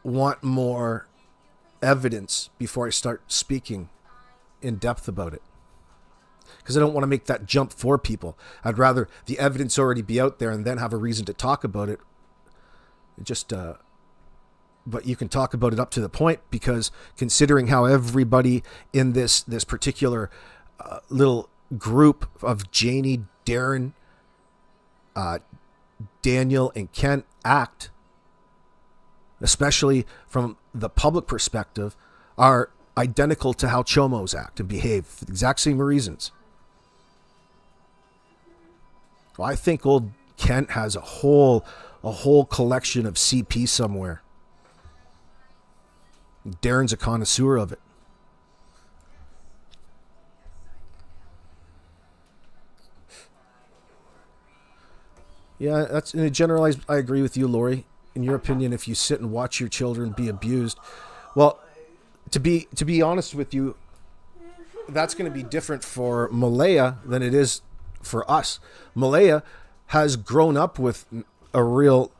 want more evidence before I start speaking in depth about it. because I don't want to make that jump for people. I'd rather the evidence already be out there and then have a reason to talk about it. But you can talk about it up to the point, because considering how everybody in this particular little group of Janie, Darren, Daniel, and Kent act, especially from the public perspective, are identical to how Chomos act and behave for the exact same reasons. Well, I think old Kent has a whole collection of CP somewhere. Darren's a connoisseur of it. Yeah, that's in a generalized. I agree with you, Lori. In your opinion, if you sit and watch your children be abused, well, to be honest with you, that's going to be different for Malaya than it is for us. Malaya has grown up with a real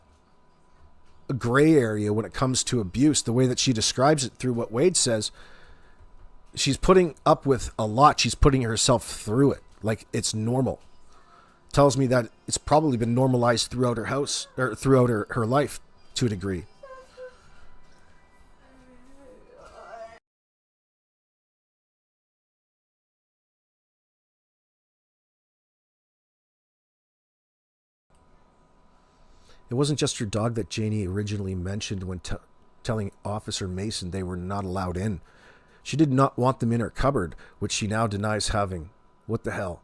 gray area when it comes to abuse. The way that she describes it through what Wade says, she's putting up with a lot. She's putting herself through it like it's normal. Tells me that it's probably been normalized throughout her house, or throughout her life to a degree. It wasn't just her dog that Janie originally mentioned when telling Officer Mason they were not allowed in. She did not want them in her cupboard, which she now denies having. What the hell?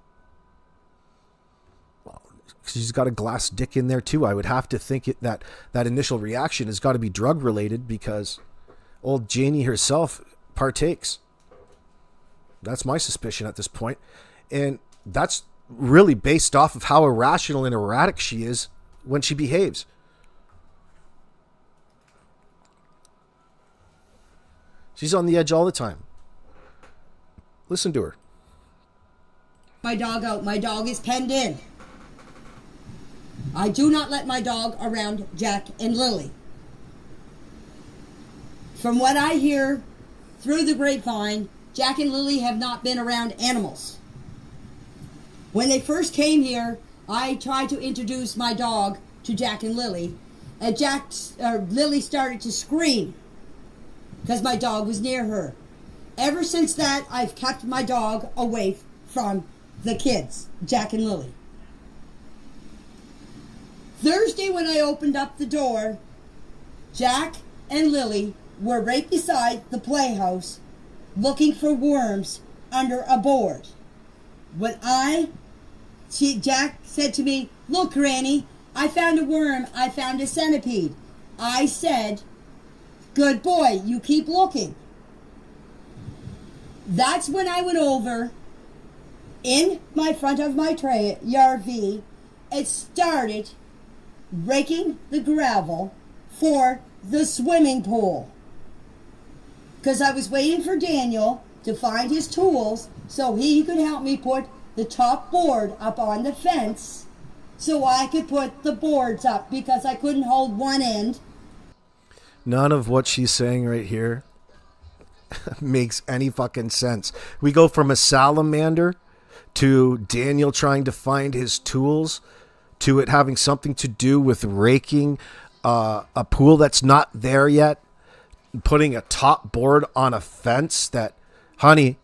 Well, she's got a glass dick in there too. I would have to think that initial reaction has got to be drug related, because old Janie herself partakes. That's my suspicion at this point. And that's really based off of how irrational and erratic she is when she behaves. She's on the edge all the time. Listen to her. My dog out. My dog is penned in. I do not let my dog around Jack and Lily. From what I hear through the grapevine, Jack and Lily have not been around animals. When they first came here, I tried to introduce my dog to Jack and Lily, and Lily started to scream because my dog was near her. Ever since that, I've kept my dog away from the kids, Jack and Lily. Thursday, when I opened up the door, Jack and Lily were right beside the playhouse looking for worms under a board. Jack said to me, "Look, Granny, I found a worm. I found a centipede." I said, "Good boy, you keep looking." That's when I went over in my front of my RV and started raking the gravel for the swimming pool. Because I was waiting for Daniel to find his tools so he could help me put the top board up on the fence so I could put the boards up, because I couldn't hold one end. None of what she's saying right here makes any fucking sense. We go from a salamander to Daniel trying to find his tools to it having something to do with raking a pool that's not there yet, putting a top board on a fence that, honey,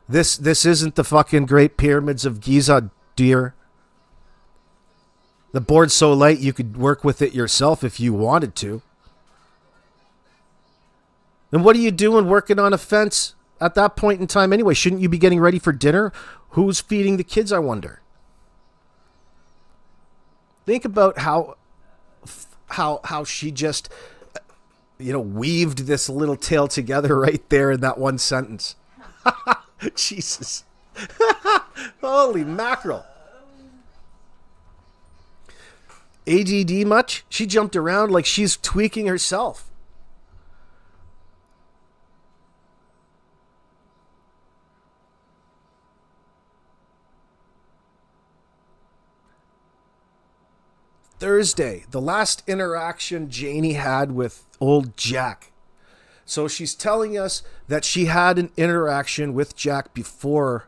this isn't the fucking Great Pyramids of Giza, dear. The board's so light you could work with it yourself if you wanted to. And what are you doing working on a fence at that point in time anyway? Shouldn't you be getting ready for dinner? Who's feeding the kids, I wonder? Think about how she just, weaved this little tale together right there in that one sentence. Jesus. Holy mackerel. ADD much? She jumped around like she's tweaking herself. Thursday, the last interaction Janie had with old Jack. So she's telling us that she had an interaction with Jack before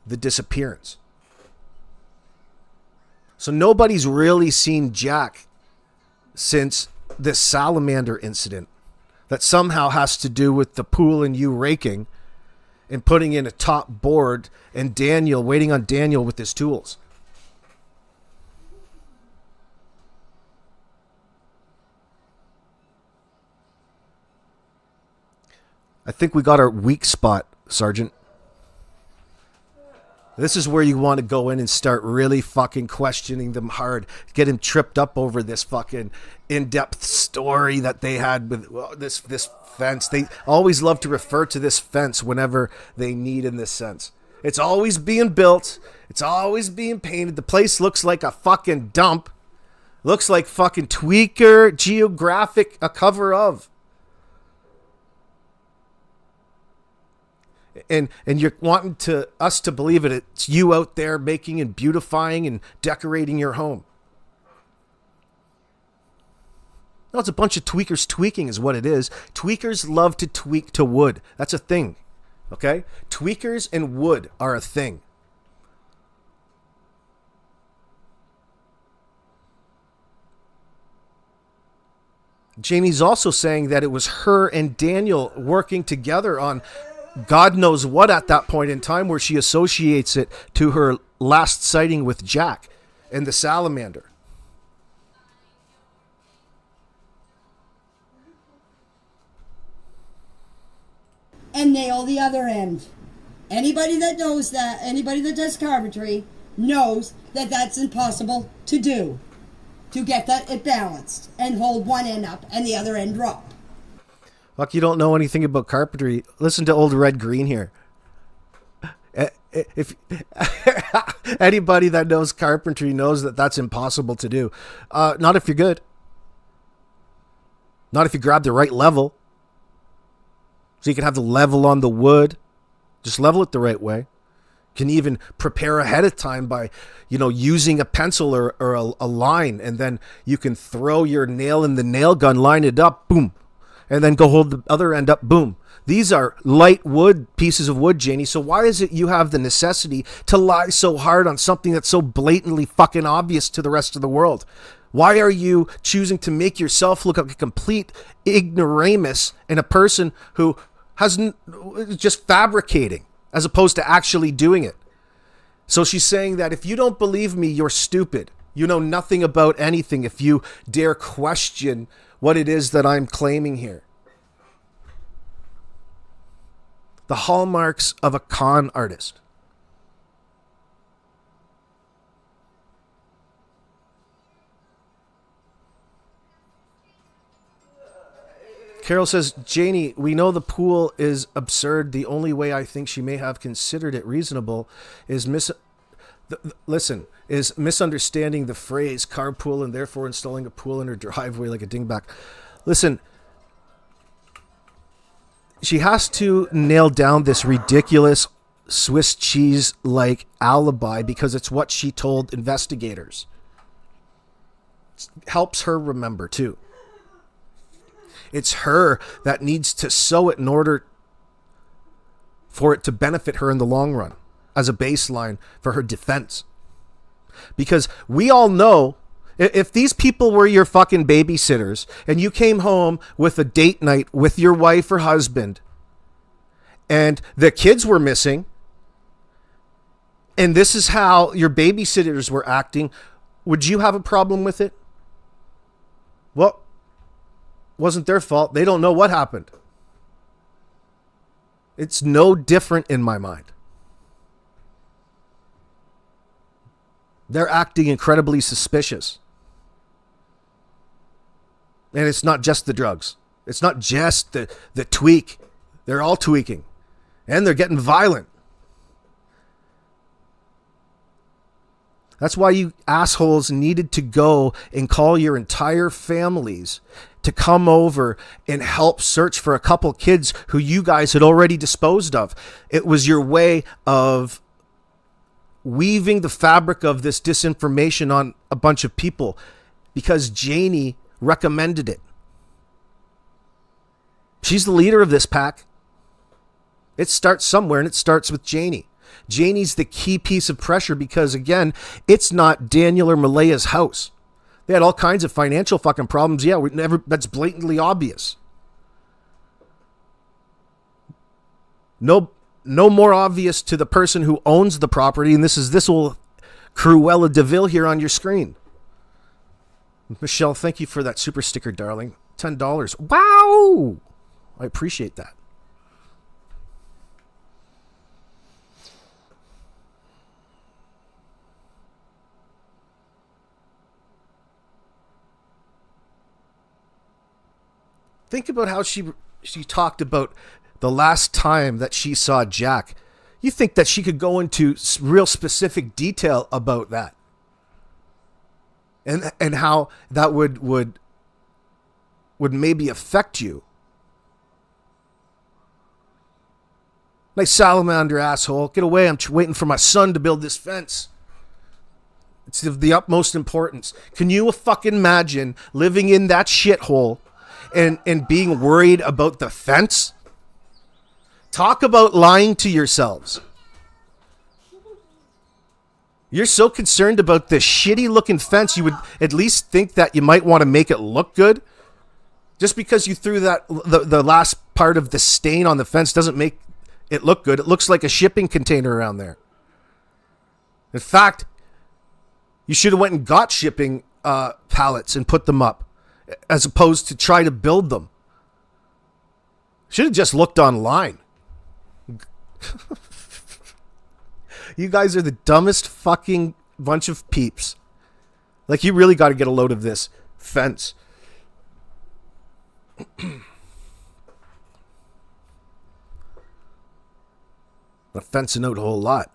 the disappearance. So nobody's really seen Jack since this salamander incident that somehow has to do with the pool and you raking and putting in a top board and Daniel waiting on Daniel with his tools. I think we got our weak spot, Sergeant. This is where you want to go in and start really fucking questioning them hard. Get him tripped up over this fucking in-depth story that they had with this fence. They always love to refer to this fence whenever they need in this sense. It's always being built. It's always being painted. The place looks like a fucking dump. Looks like fucking Tweaker Geographic, a cover of. And you're wanting us to believe it's you out there making and beautifying and decorating your home. No, it's a bunch of tweakers tweaking is what it is. Tweakers love to tweak to wood. That's a thing. Okay? Tweakers and wood are a thing. Janie's also saying that it was her and Daniel working together on God knows what at that point in time, where she associates it to her last sighting with Jack and the salamander. And nail the other end. Anybody that knows that, anybody that does carpentry knows that that's impossible to do. To get that it balanced and hold one end up and the other end drop. Fuck, you don't know anything about carpentry. Listen to old Red Green here. If anybody that knows carpentry knows that that's impossible to do. Not if you're good. Not if you grab the right level. So you can have the level on the wood. Just level it the right way. Can even prepare ahead of time by, using a pencil or a line, and then you can throw your nail in the nail gun, line it up, boom, and then go hold the other end up, boom. These are light wood, pieces of wood, Janie. So why is it you have the necessity to lie so hard on something that's so blatantly fucking obvious to the rest of the world? Why are you choosing to make yourself look like a complete ignoramus and a person who has just fabricating as opposed to actually doing it? So she's saying that if you don't believe me, you're stupid. You know nothing about anything if you dare question what it is that I'm claiming here. The hallmarks of a con artist. Carol says, Janie, we know the pool is absurd. The only way I think she may have considered it reasonable is misunderstanding the phrase carpool and therefore installing a pool in her driveway like a dingback. Listen, she has to nail down this ridiculous Swiss cheese-like alibi because it's what she told investigators. It helps her remember, too. It's her that needs to sew it in order for it to benefit her in the long run as a baseline for her defense. Because we all know if these people were your fucking babysitters and you came home with a date night with your wife or husband and the kids were missing and this is how your babysitters were acting, would you have a problem with it? Well, wasn't their fault. They don't know what happened. It's no different in my mind. They're acting incredibly suspicious. And it's not just the drugs. It's not just the tweak. They're all tweaking. And they're getting violent. That's why you assholes needed to go and call your entire families to come over and help search for a couple kids who you guys had already disposed of. It was your way of weaving the fabric of this disinformation on a bunch of people because Janie recommended it. She's the leader of this pack. It starts somewhere and it starts with Janie. Janie's the key piece of pressure because, again, it's not Daniel or Malaya's house. They had all kinds of financial fucking problems. Yeah, that's blatantly obvious. No more obvious to the person who owns the property, and this will Cruella DeVille here on your screen. Michelle, thank you for that super sticker, darling. $10. Wow! I appreciate that. Think about how she talked about the last time that she saw Jack. You think that she could go into real specific detail about that, and how that would maybe affect you. Nice salamander, asshole. Get away. I'm waiting for my son to build this fence. It's of the utmost importance. Can you fucking imagine living in that shithole and being worried about the fence? Talk about lying to yourselves. You're so concerned about this shitty looking fence, you would at least think that you might want to make it look good. Just because you threw the last part of the stain on the fence doesn't make it look good. It looks like a shipping container around there. In fact, you should have went and got shipping pallets and put them up, as opposed to try to build them. Should have just looked online. You guys are the dumbest fucking bunch of peeps. Like, you really got to get a load of this fence. I'm fencing out a whole lot.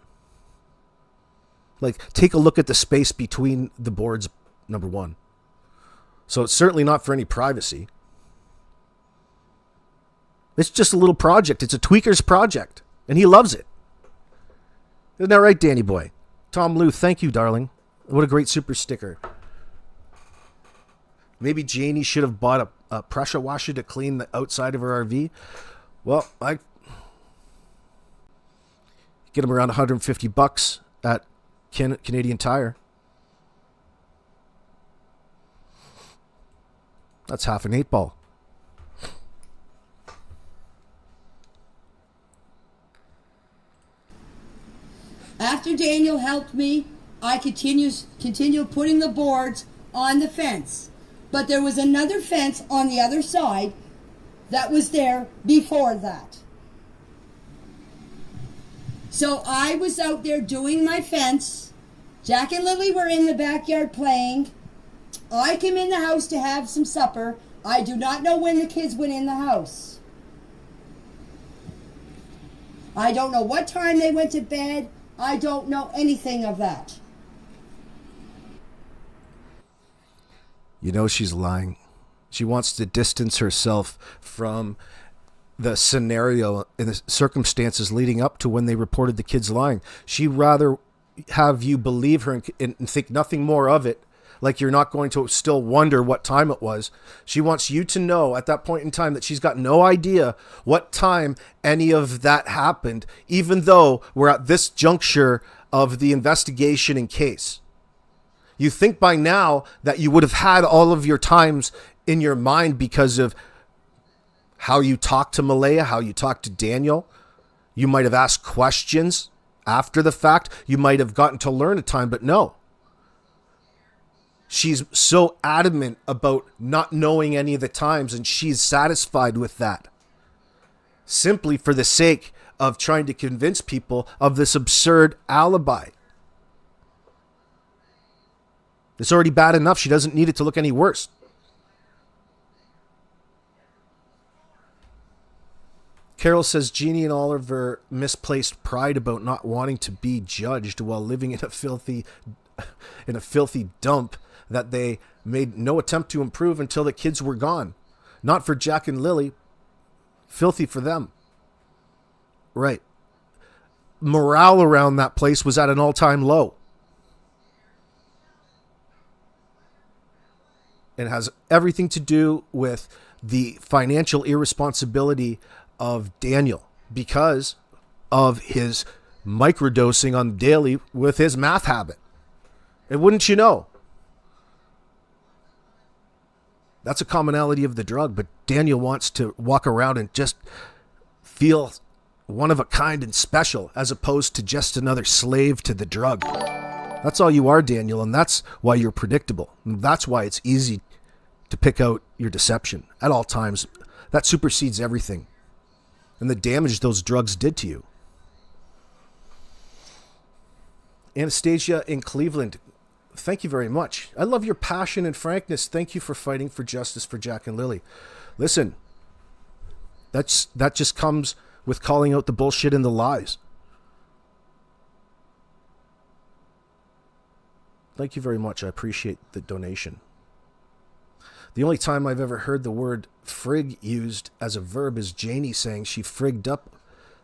Like, take a look at the space between the boards, number one. So it's certainly not for any privacy. It's just a little project. It's a tweaker's project. And he loves it. Isn't that right, Danny boy? Tom Lou, thank you, darling. What a great super sticker. Maybe Janie should have bought a pressure washer to clean the outside of her RV. Well, I get him around $150 at Canadian Tire. That's half an 8-ball. After Daniel helped me, I continued putting the boards on the fence. But there was another fence on the other side that was there before that. So I was out there doing my fence. Jack and Lily were in the backyard playing. I came in the house to have some supper. I do not know when the kids went in the house. I don't know what time they went to bed. I don't know anything of that. You know she's lying. She wants to distance herself from the scenario and the circumstances leading up to when they reported the kids lying. She'd rather have you believe her and think nothing more of it, like you're not going to still wonder what time it was. She wants you to know at that point in time that she's got no idea what time any of that happened, even though we're at this juncture of the investigation and case. You think by now that you would have had all of your times in your mind because of how you talked to Malaya, how you talked to Daniel. You might have asked questions after the fact. You might have gotten to learn a time, but no. She's so adamant about not knowing any of the times, and she's satisfied with that. Simply for the sake of trying to convince people of this absurd alibi. It's already bad enough. She doesn't need it to look any worse. Carol says Jeannie and Oliver misplaced pride about not wanting to be judged while living in a filthy dump that they made no attempt to improve until the kids were gone. Not for Jack and Lily. Filthy for them. Right. Morale around that place was at an all-time low. It has everything to do with the financial irresponsibility of Daniel because of his microdosing on daily with his math habit. And wouldn't you know? That's a commonality of the drug, but Daniel wants to walk around and just feel one of a kind and special, as opposed to just another slave to the drug. That's all you are, Daniel, and that's why you're predictable. And that's why it's easy to pick out your deception at all times. That supersedes everything. And the damage those drugs did to you. Anastasia in Cleveland, thank you very much. I love your passion and frankness. Thank you for fighting for justice for Jack and Lily. Listen, that just comes with calling out the bullshit and the lies. Thank you very much. I appreciate the donation. The only time I've ever heard the word frig used as a verb is Janie saying she frigged up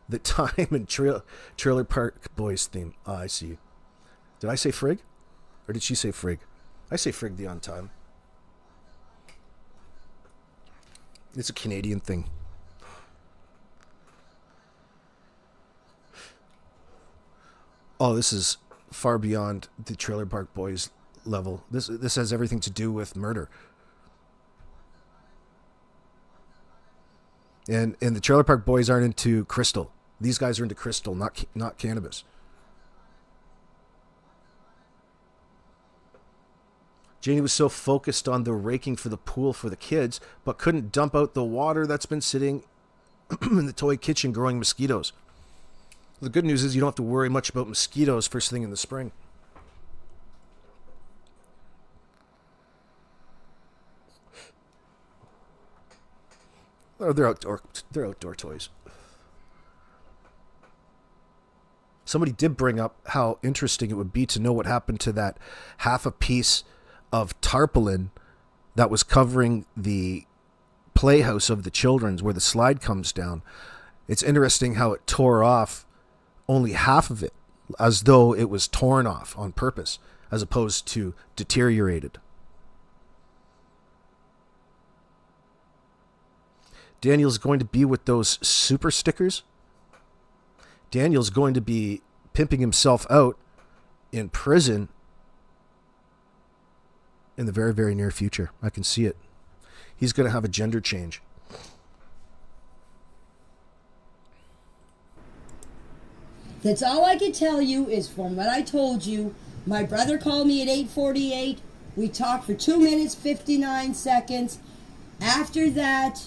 the time in Trailer Park Boys theme. Ah, I see. Did I say frig? Or did she say frig? I say frig the on time. It's a Canadian thing. Oh, this is far beyond the Trailer Park Boys level. This has everything to do with murder. And the Trailer Park Boys aren't into crystal. These guys are into crystal, not cannabis. Janie was so focused on the raking for the pool for the kids, but couldn't dump out the water that's been sitting in the toy kitchen growing mosquitoes. The good news is you don't have to worry much about mosquitoes first thing in the spring. Oh, they're outdoor toys. Somebody did bring up how interesting it would be to know what happened to that half a piece of tarpaulin that was covering the playhouse of the children's where the slide comes down. It's interesting how it tore off only half of it, as though it was torn off on purpose, as opposed to deteriorated. Daniel's going to be with those super stickers. Daniel's going to be pimping himself out in prison in the very, very near future. I can see it. He's going to have a gender change. That's all I can tell you is from what I told you. My brother called me at 8:48. We talked for 2 minutes, 59 seconds. After that,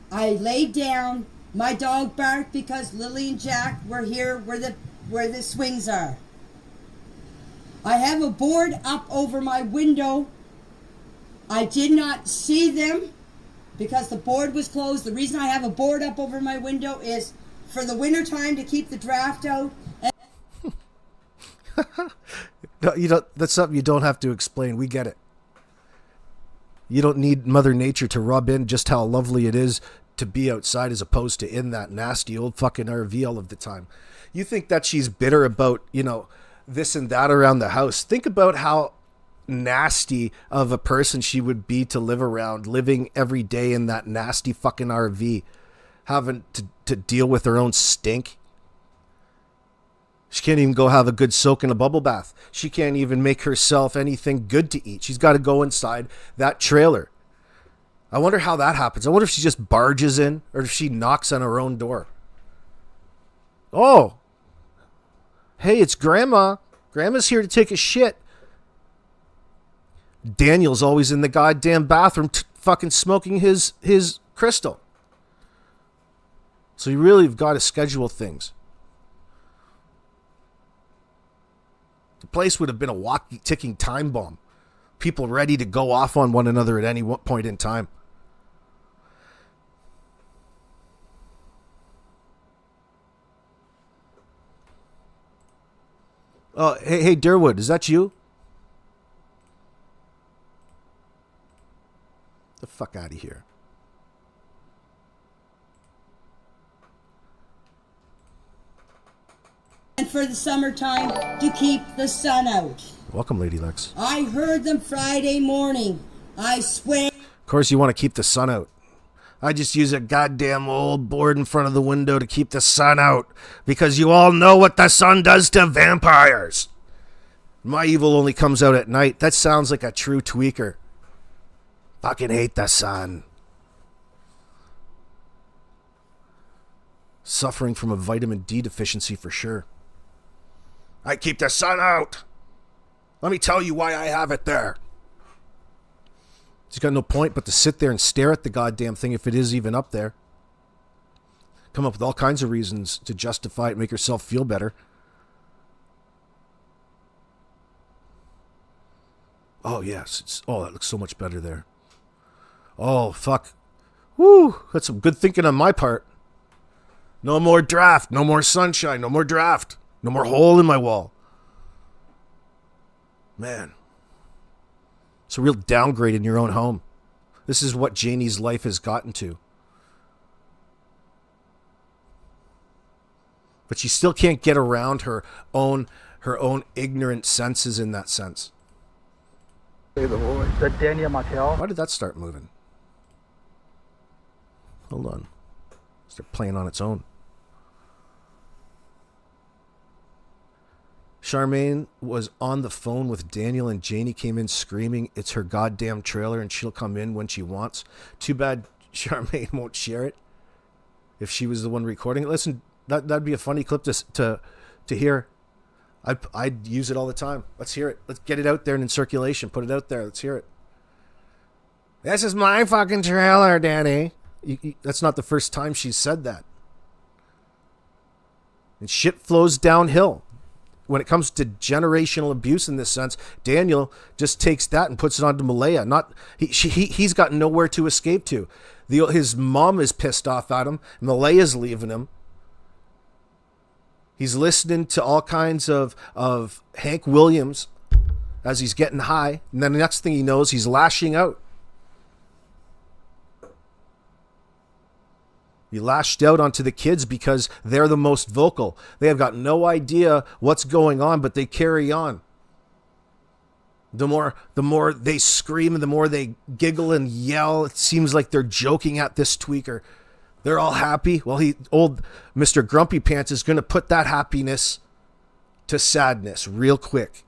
I laid down. My dog barked because Lily and Jack were here where the swings are. I have a board up over my window. I did not see them because the board was closed. The reason I have a board up over my window is for the winter time to keep the draft out. No, you don't. That's something you don't have to explain. We get it. You don't need Mother Nature to rub in just how lovely it is to be outside as opposed to in that nasty old fucking RV all of the time. You think that she's bitter about, this and that around the house. Think about how nasty of a person she would be to live around, living every day in that nasty fucking RV, having to deal with her own stink. She can't even go have a good soak in a bubble bath. She can't even make herself anything good to eat. She's got to go inside that trailer. I wonder how that happens. I wonder if she just barges in or if she knocks on her own door. Oh, hey, it's Grandma. Grandma's here to take a shit. Daniel's always in the goddamn bathroom fucking smoking his crystal. So you really have got to schedule things. The place would have been a walking, ticking time bomb. People ready to go off on one another at any point in time. Oh, hey, Derwood, is that you? The fuck out of here. And for the summertime, to keep the sun out. Welcome, Lady Lex. I heard them Friday morning. I swear. Of course, you want to keep the sun out. I just use a goddamn old board in front of the window to keep the sun out, because you all know what the sun does to vampires. My evil only comes out at night. That sounds like a true tweaker. Fucking hate the sun. Suffering from a vitamin D deficiency for sure. I keep the sun out. Let me tell you why I have it there. He's got no point but to sit there and stare at the goddamn thing if it is even up there. Come up with all kinds of reasons to justify it, make yourself feel better. Oh, yes. That looks so much better there. Oh, fuck. Woo, that's some good thinking on my part. No more draft, no more sunshine, no more draft, no more hole in my wall. Man. It's a real downgrade in your own home. This is what Janie's life has gotten to. But she still can't get around her own ignorant senses in that sense. Say the voice. The Daniel Mattel. Why did that start moving? Hold on. Start playing on its own. Charmaine was on the phone with Daniel and Janie came in screaming, it's her goddamn trailer and she'll come in when she wants. Too bad Charmaine won't share it if she was the one recording it. Listen, that'd be a funny clip to hear. I'd use it all the time. Let's hear it. Let's get it out there and in circulation. Put it out there. Let's hear it. This is my fucking trailer, Danny. That's not the first time she's said that. And shit flows downhill. When it comes to generational abuse in this sense, Daniel just takes that and puts it onto Malaya. He's got nowhere to escape to. His mom is pissed off at him. Malaya's leaving him. He's listening to all kinds of Hank Williams as he's getting high. And then the next thing he knows, he's lashing out. He lashed out onto the kids because they're the most vocal. They have got no idea what's going on, but they carry on. The more they scream and the more they giggle and yell, it seems like they're joking at this tweaker. They're all happy. Well, old Mr. Grumpy Pants is going to put that happiness to sadness real quick.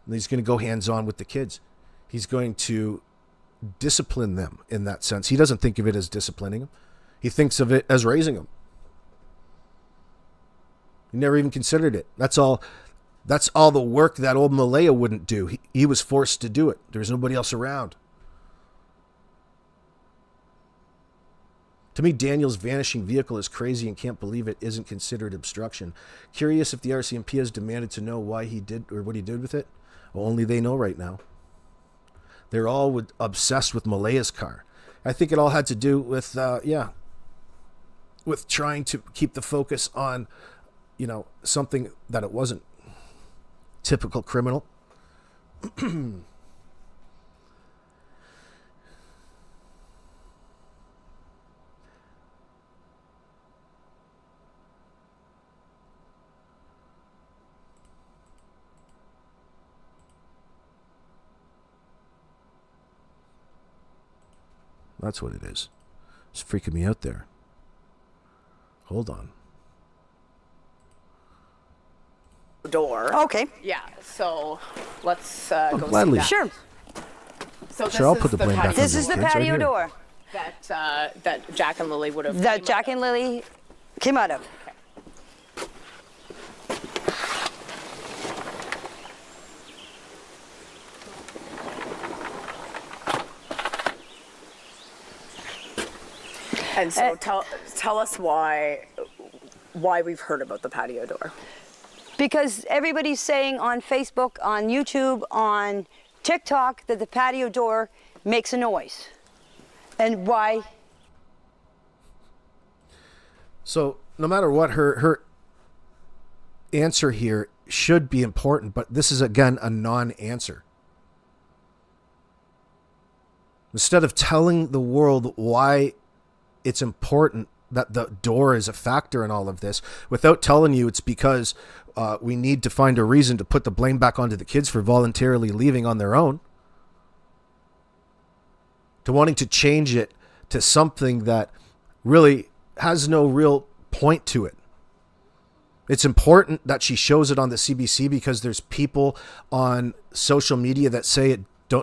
And he's going to go hands-on with the kids. He's going to discipline them in that sense. He doesn't think of it as disciplining them. He thinks of it as raising them. He never even considered it. That's all the work that old Malaya wouldn't do. He was forced to do it. There was nobody else around. To me, Daniel's vanishing vehicle is crazy and can't believe it isn't considered obstruction. Curious if the RCMP has demanded to know why he did or what he did with it. Well, only they know right now. They're all obsessed with Malaya's car. I think it all had to do with, with trying to keep the focus on, something that it wasn't. Typical criminal. That's what it is. It's freaking me out there. Hold on. Door. Okay. Yeah, so let's go gladly. see that. Sure. So Sure, I'll put the blame back on This you is the kids right patio here. door that Jack and Lily would have. that Jack and Lily came out of. And so tell us why we've heard about the patio door. Because everybody's saying on Facebook, on YouTube, on TikTok that the patio door makes a noise. And why? So no matter what, her answer here should be important, but this is again a non-answer. Instead of telling the world why it's important that the door is a factor in all of this, without telling you it's because we need to find a reason to put the blame back onto the kids for voluntarily leaving on their own. to wanting to change it to something that really has no real point to it. It's important that she shows it on the CBC because there's people on social media that say it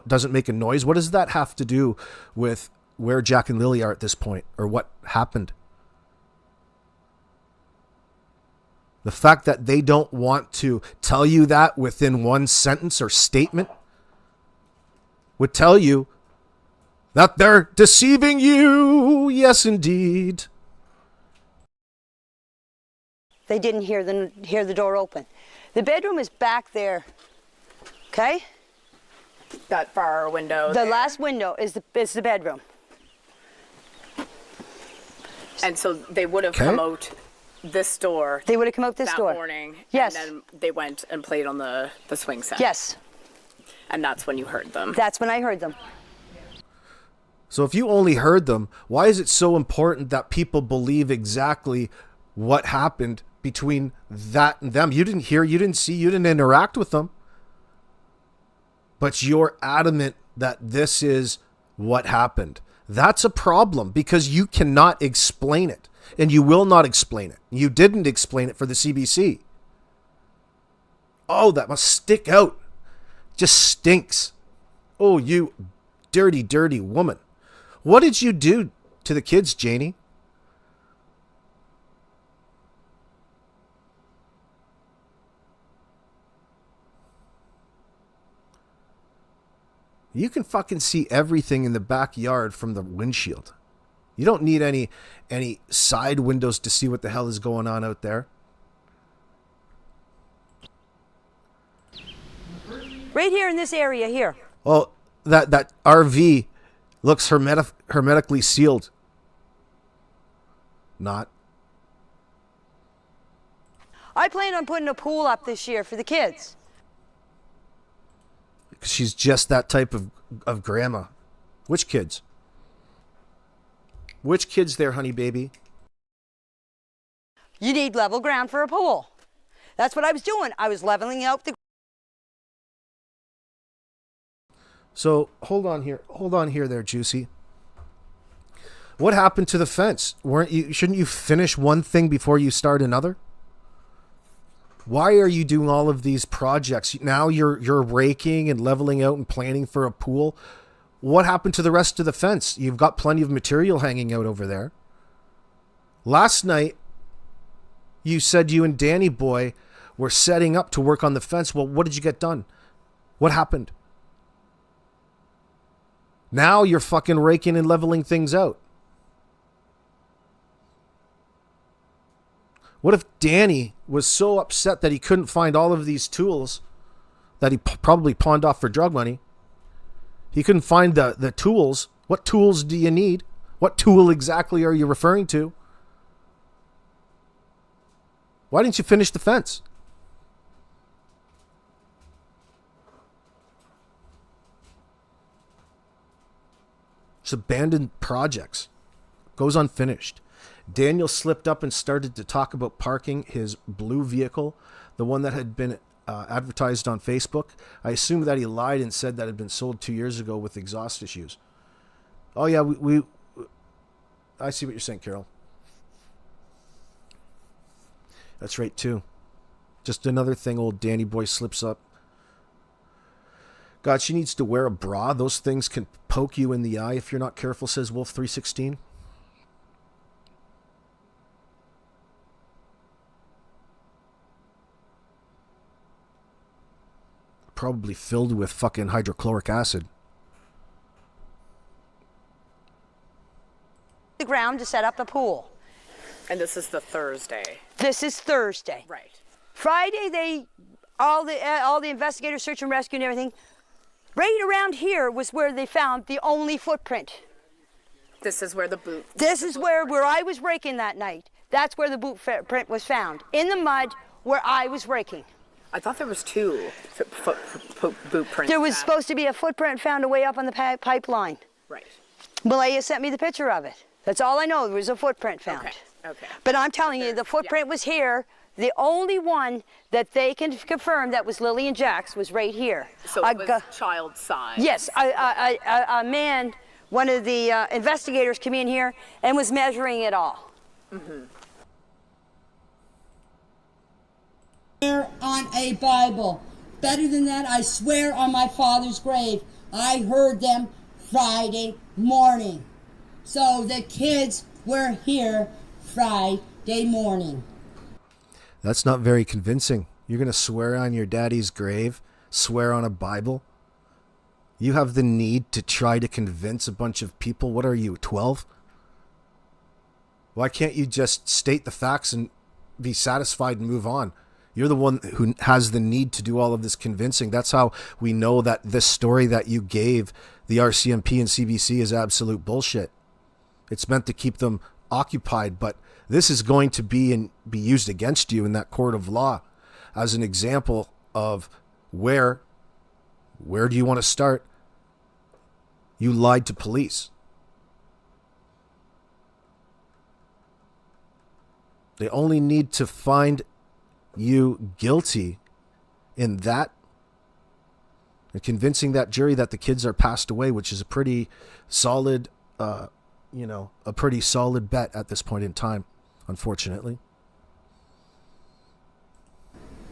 doesn't make a noise. What does that have to do with where Jack and Lily are at this point, or what happened? The fact that they don't want to tell you that within one sentence or statement would tell you that they're deceiving you. Yes, indeed. They didn't hear the door open. The bedroom is back there. Okay? That far window. The last window is the bedroom. And so they would have come out this door. They would have come out this that door. Morning. Yes. And then they went and played on the swing set. Yes. And that's when you heard them. That's when I heard them. So if you only heard them, why is it so important that people believe exactly what happened between that and them? You didn't hear, you didn't see, you didn't interact with them. But you're adamant that this is what happened. That's a problem because you cannot explain it. And you will not explain it. You didn't explain it for the CBC. Oh, that must stick out. Just stinks. Oh, you dirty, dirty woman. What did you do to the kids, Janie? You can fucking see everything in the backyard from the windshield. You don't need any side windows to see what the hell is going on out there. Right here in this area here. Well, that RV looks hermetically sealed. Not. I plan on putting a pool up this year for the kids. She's just that type of grandma. Which kids? Which kids there, honey baby? You need level ground for a pool. That's what I was doing. I was leveling out the... So, hold on here there, Juicy. What happened to the fence? Shouldn't you finish one thing before you start another? Why are you doing all of these projects? Now you're raking and leveling out and planning for a pool. What happened to the rest of the fence? You've got plenty of material hanging out over there. Last night, you said you and Danny boy were setting up to work on the fence. Well, what did you get done? What happened? Now you're fucking raking and leveling things out. What if Danny was so upset that he couldn't find all of these tools that he probably pawned off for drug money? He couldn't find the tools. What tools do you need? What tool exactly are you referring to? Why didn't you finish the fence? It's abandoned projects. Goes unfinished. Daniel slipped up and started to talk about parking his blue vehicle, the one that had been advertised on Facebook. I assume that he lied and said that it had been sold 2 years ago with exhaust issues. Oh yeah, I see what you're saying, Carol. That's right too. Just another thing old Danny boy slips up. God, she needs to wear a bra. Those things can poke you in the eye if you're not careful, says Wolf 316. Probably filled with fucking hydrochloric acid. The ground to set up a pool. And this is the Thursday. This is Thursday. Right. Friday, all the investigators, search and rescue and everything. Right around here was where they found the only footprint. This is where the boot. This is where I was raking that night. That's where the boot print was found. In the mud where I was raking. I thought there was two boot prints. There was supposed to be a footprint found away up on the pipeline. Right. Malaya sent me the picture of it. That's all I know. There was a footprint found. Okay. But I'm telling you, the footprint was here. The only one that they can confirm that was Lily and Jack's was right here. So it was child size. Yes, a man one of the investigators came in here and was measuring it all. Swear on a Bible. Better than that, I swear on my father's grave. I heard them Friday morning. So the kids were here Friday morning. That's not very convincing. You're going to swear on your daddy's grave, swear on a Bible? You have the need to try to convince a bunch of people. What are you, 12? Why can't you just state the facts and be satisfied and move on? You're the one who has the need to do all of this convincing. That's how we know that this story that you gave the RCMP and CBC is absolute bullshit. It's meant to keep them occupied, but this is going to be used against you in that court of law as an example of where do you want to start? You lied to police. They only need to find you guilty in that and convincing that jury that the kids are passed away, which is a pretty solid, a pretty solid bet at this point in time, unfortunately.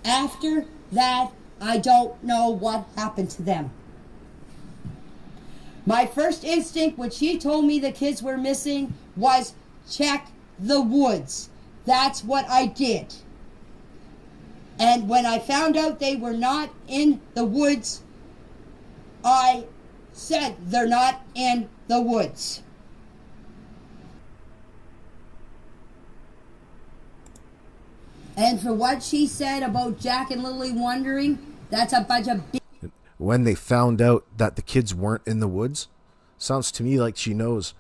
After that, I don't know what happened to them. My first instinct, when she told me the kids were missing, was check the woods. That's what I did. And when I found out they were not in the woods, I said they're not in the woods. And for what she said about Jack and Lily wandering, that's a bunch of When they found out that the kids weren't in the woods, sounds to me like she knows.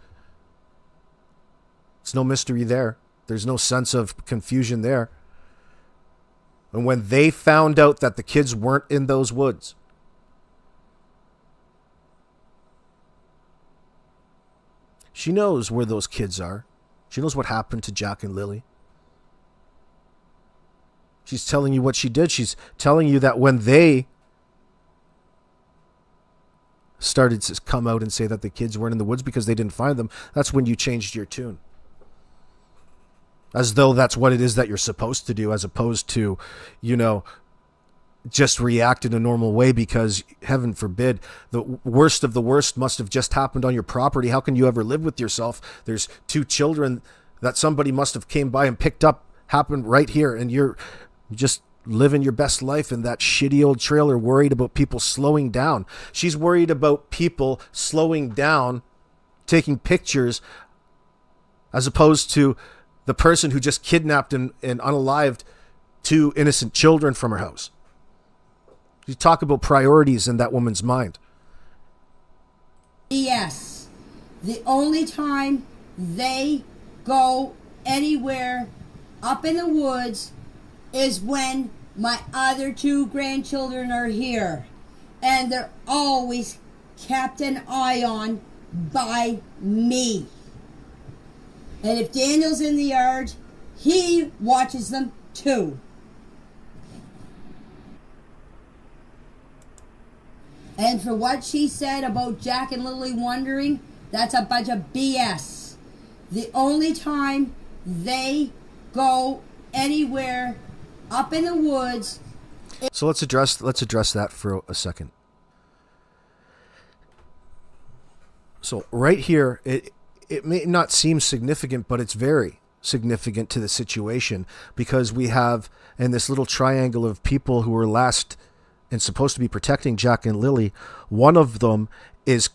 It's no mystery there. There's no sense of confusion there. And when they found out that the kids weren't in those woods, she knows where those kids are. She knows what happened to Jack and Lily. She's telling you what she did. She's telling you that when they started to come out and say that the kids weren't in the woods because they didn't find them, that's when you changed your tune. As though that's what it is that you're supposed to do, as opposed to, just react in a normal way because, heaven forbid, the worst of the worst must have just happened on your property. How can you ever live with yourself? There's 2 children that somebody must have came by and picked up, happened right here, and you're just living your best life in that shitty old trailer, worried about people slowing down. She's worried about people slowing down, taking pictures, as opposed to the person who just kidnapped and unalived 2 innocent children from her house. You talk about priorities in that woman's mind. Yes. The only time they go anywhere up in the woods is when my other 2 grandchildren are here. And they're always kept an eye on by me. And if Daniel's in the yard, he watches them too. And for what she said about Jack and Lily wandering, that's a bunch of BS. The only time they go anywhere up in the woods. So let's address that for a second. So right here, it may not seem significant, but it's very significant to the situation, because we have in this little triangle of people who were last and supposed to be protecting Jack and Lily, one of them is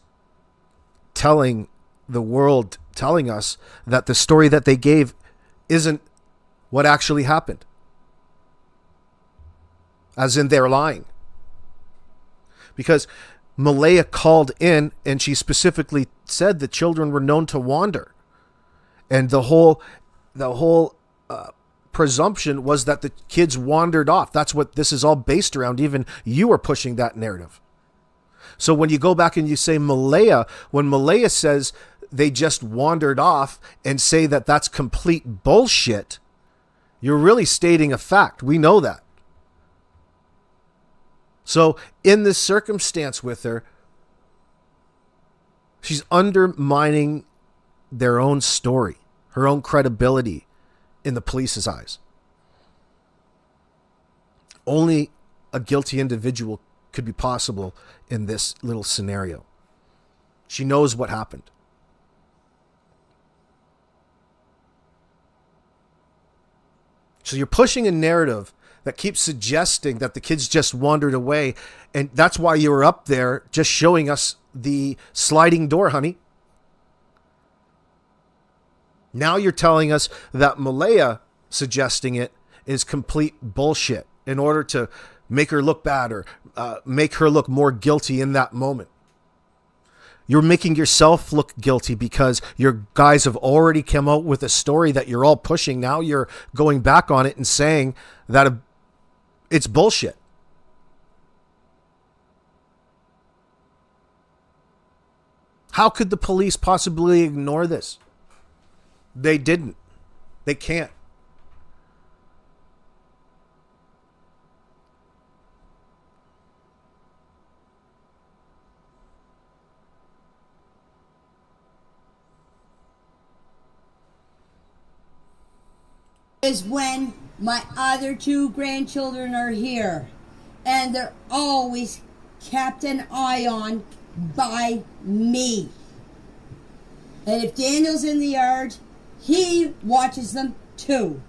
telling the world, telling us that the story that they gave isn't what actually happened. As in, they're lying. Because Malaya called in and she specifically said the children were known to wander. And the whole presumption was that the kids wandered off. That's what this is all based around. Even you are pushing that narrative. So when you go back and you say Malaya, when Malaya says they just wandered off and say that that's complete bullshit, you're really stating a fact. We know that. So in this circumstance with her, She's undermining their own story, her own credibility in the police's eyes. Only a guilty individual could be possible in this little scenario. She knows what happened. So you're pushing a narrative that keeps suggesting that the kids just wandered away, and that's why you were up there just showing us the sliding door, honey. Now you're telling us that Malaya suggesting it is complete bullshit in order to make her look bad or make her look more guilty in that moment. You're making yourself look guilty because your guys have already come out with a story that you're all pushing. Now you're going back on it and saying that it's bullshit. How could the police possibly ignore this? They didn't. They can't. Is when my other two grandchildren are here, and they're always kept an eye on by me. And if Daniel's in the yard, he watches them too.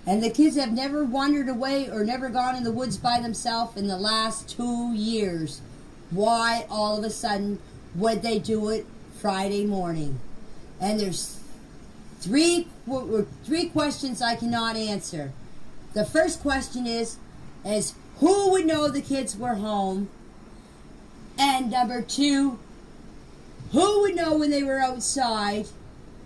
And the kids have never wandered away or never gone in the woods by themselves in the last 2 years. Why all of a sudden would they do it Friday morning? And there's three questions I cannot answer. The first question is who would know the kids were home? And number two, who would know when they were outside?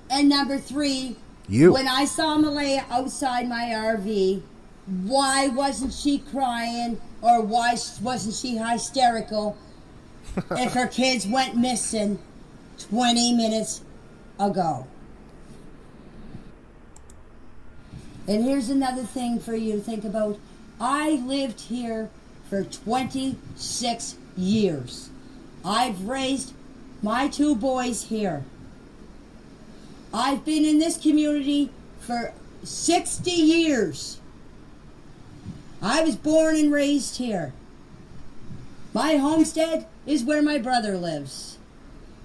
And number three, you. When I saw Malaya outside my RV, why wasn't she crying or why wasn't she hysterical if her kids went missing 20 minutes ago? And here's another thing for you to think about. I lived here for 26 years. I've raised my two boys here. I've been in this community for 60 years. I was born and raised here. My homestead is where my brother lives.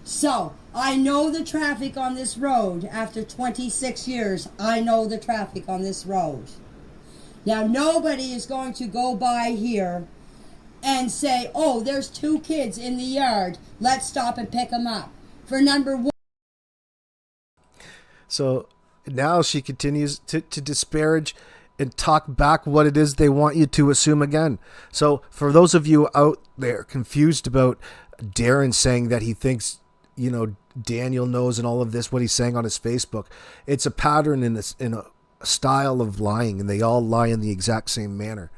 So, I know the traffic on this road. After 26 years, I know the traffic on this road. Now, nobody is going to go by here and say, oh, there's two kids in the yard. Let's stop and pick them up. For number one. So now she continues to disparage and talk back what it is they want you to assume again. So for those of you out there confused about Darren saying that he thinks, you know, Daniel knows and all of this, what he's saying on his Facebook, it's a pattern in a style of lying, and they all lie in the exact same manner.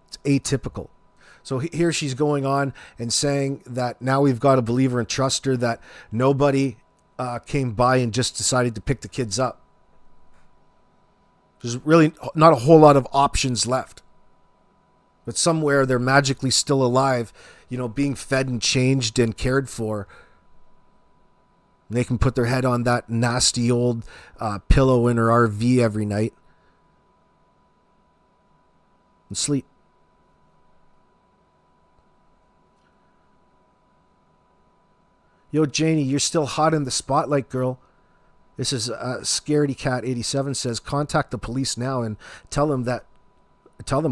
It's atypical. So here she's going on and saying that now we've got to believe her and trust her, that nobody came by and just decided to pick the kids up. There's really not a whole lot of options left. But somewhere they're magically still alive, you know, being fed and changed and cared for. And they can put their head on that nasty old pillow in her RV every night and sleep. Yo, Janie, you're still hot in the spotlight, girl. This is Scaredy Cat 87 says, contact the police now and tell them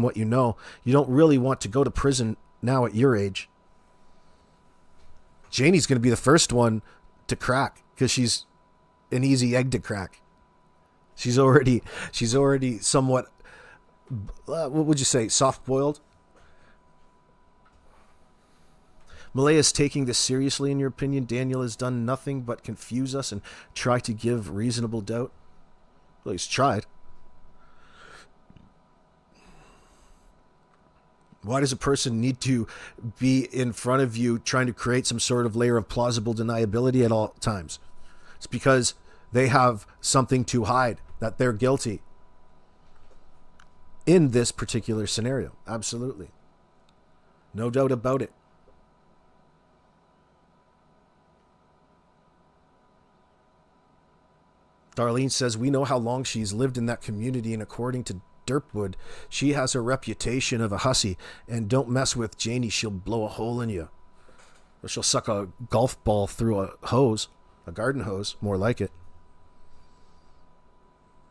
what you know. You don't really want to go to prison now at your age. Janie's going to be the first one to crack because she's an easy egg to crack. She's already somewhat, what would you say, soft-boiled? Malaya's taking this seriously, in your opinion? Daniel has done nothing but confuse us and try to give reasonable doubt. Well, he's tried. Why does a person need to be in front of you trying to create some sort of layer of plausible deniability at all times? It's because they have something to hide, that they're guilty. In this particular scenario, absolutely. No doubt about it. Darlene says, we know how long she's lived in that community, and according to Derwood, she has a reputation of a hussy, and don't mess with Janie, she'll blow a hole in you. Or she'll suck a golf ball through a hose, a garden hose, more like it.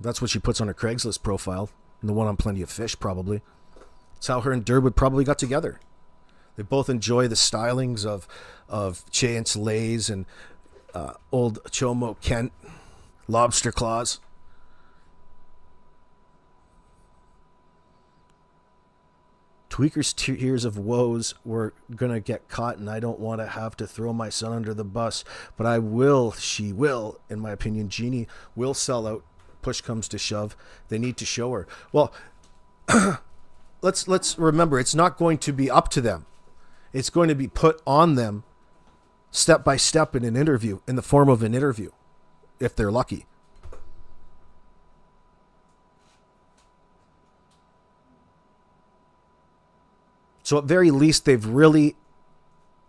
That's what she puts on her Craigslist profile, and the one on Plenty of Fish, probably. It's how her and Derwood probably got together. They both enjoy the stylings of Chance Lays and old Chomo Kent, lobster claws. Tweaker's tears of woes were going to get caught, and I don't want to have to throw my son under the bus, but I will, she will, in my opinion. Janie will sell out. Push comes to shove. They need to show her. Well, let's remember, it's not going to be up to them. It's going to be put on them step by step in an interview, in the form of an interview, if they're lucky. So at very least, they've really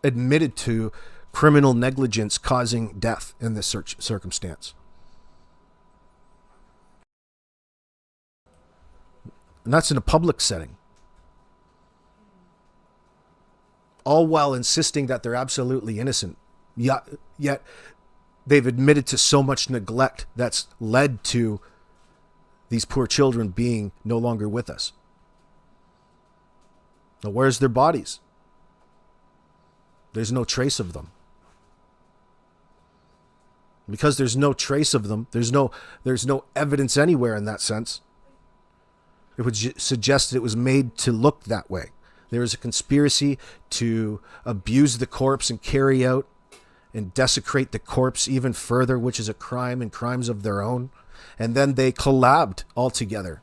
admitted to criminal negligence causing death in this circumstance. And that's in a public setting. All while insisting that they're absolutely innocent. Yet they've admitted to so much neglect that's led to these poor children being no longer with us. Now, where's their bodies? There's no trace of them. Because there's no trace of them, there's no evidence anywhere in that sense. It would suggest that it was made to look that way. There is a conspiracy to abuse the corpse and carry out and desecrate the corpse even further, which is a crime and crimes of their own. And then they collabed all together.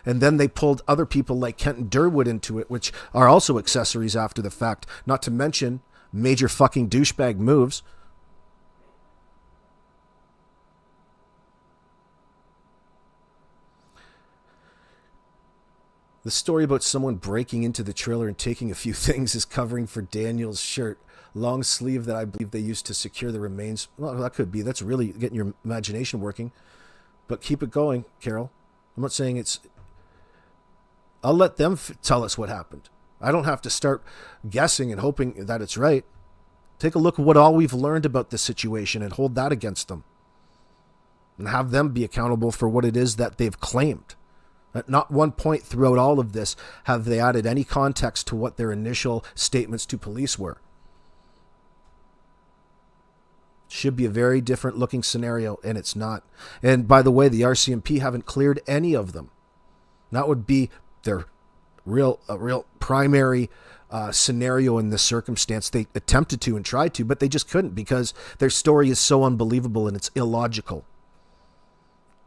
And then they pulled other people like Kent and Derwood into it, which are also accessories after the fact, not to mention major fucking douchebag moves. The story about someone breaking into the trailer and taking a few things is covering for Daniel's shirt. Long sleeve that I believe they used to secure the remains. Well, that could be. That's really getting your imagination working. But keep it going, Carol. I'm not saying it's... I'll let them tell us what happened. I don't have to start guessing and hoping that it's right. Take a look at what all we've learned about this situation and hold that against them. And have them be accountable for what it is that they've claimed. At not one point throughout all of this have they added any context to what their initial statements to police were. Should be a very different looking scenario, and it's not. And by the way, the RCMP haven't cleared any of them. That would be their real primary scenario in this circumstance. They attempted to and tried to, but they just couldn't because their story is so unbelievable and it's illogical.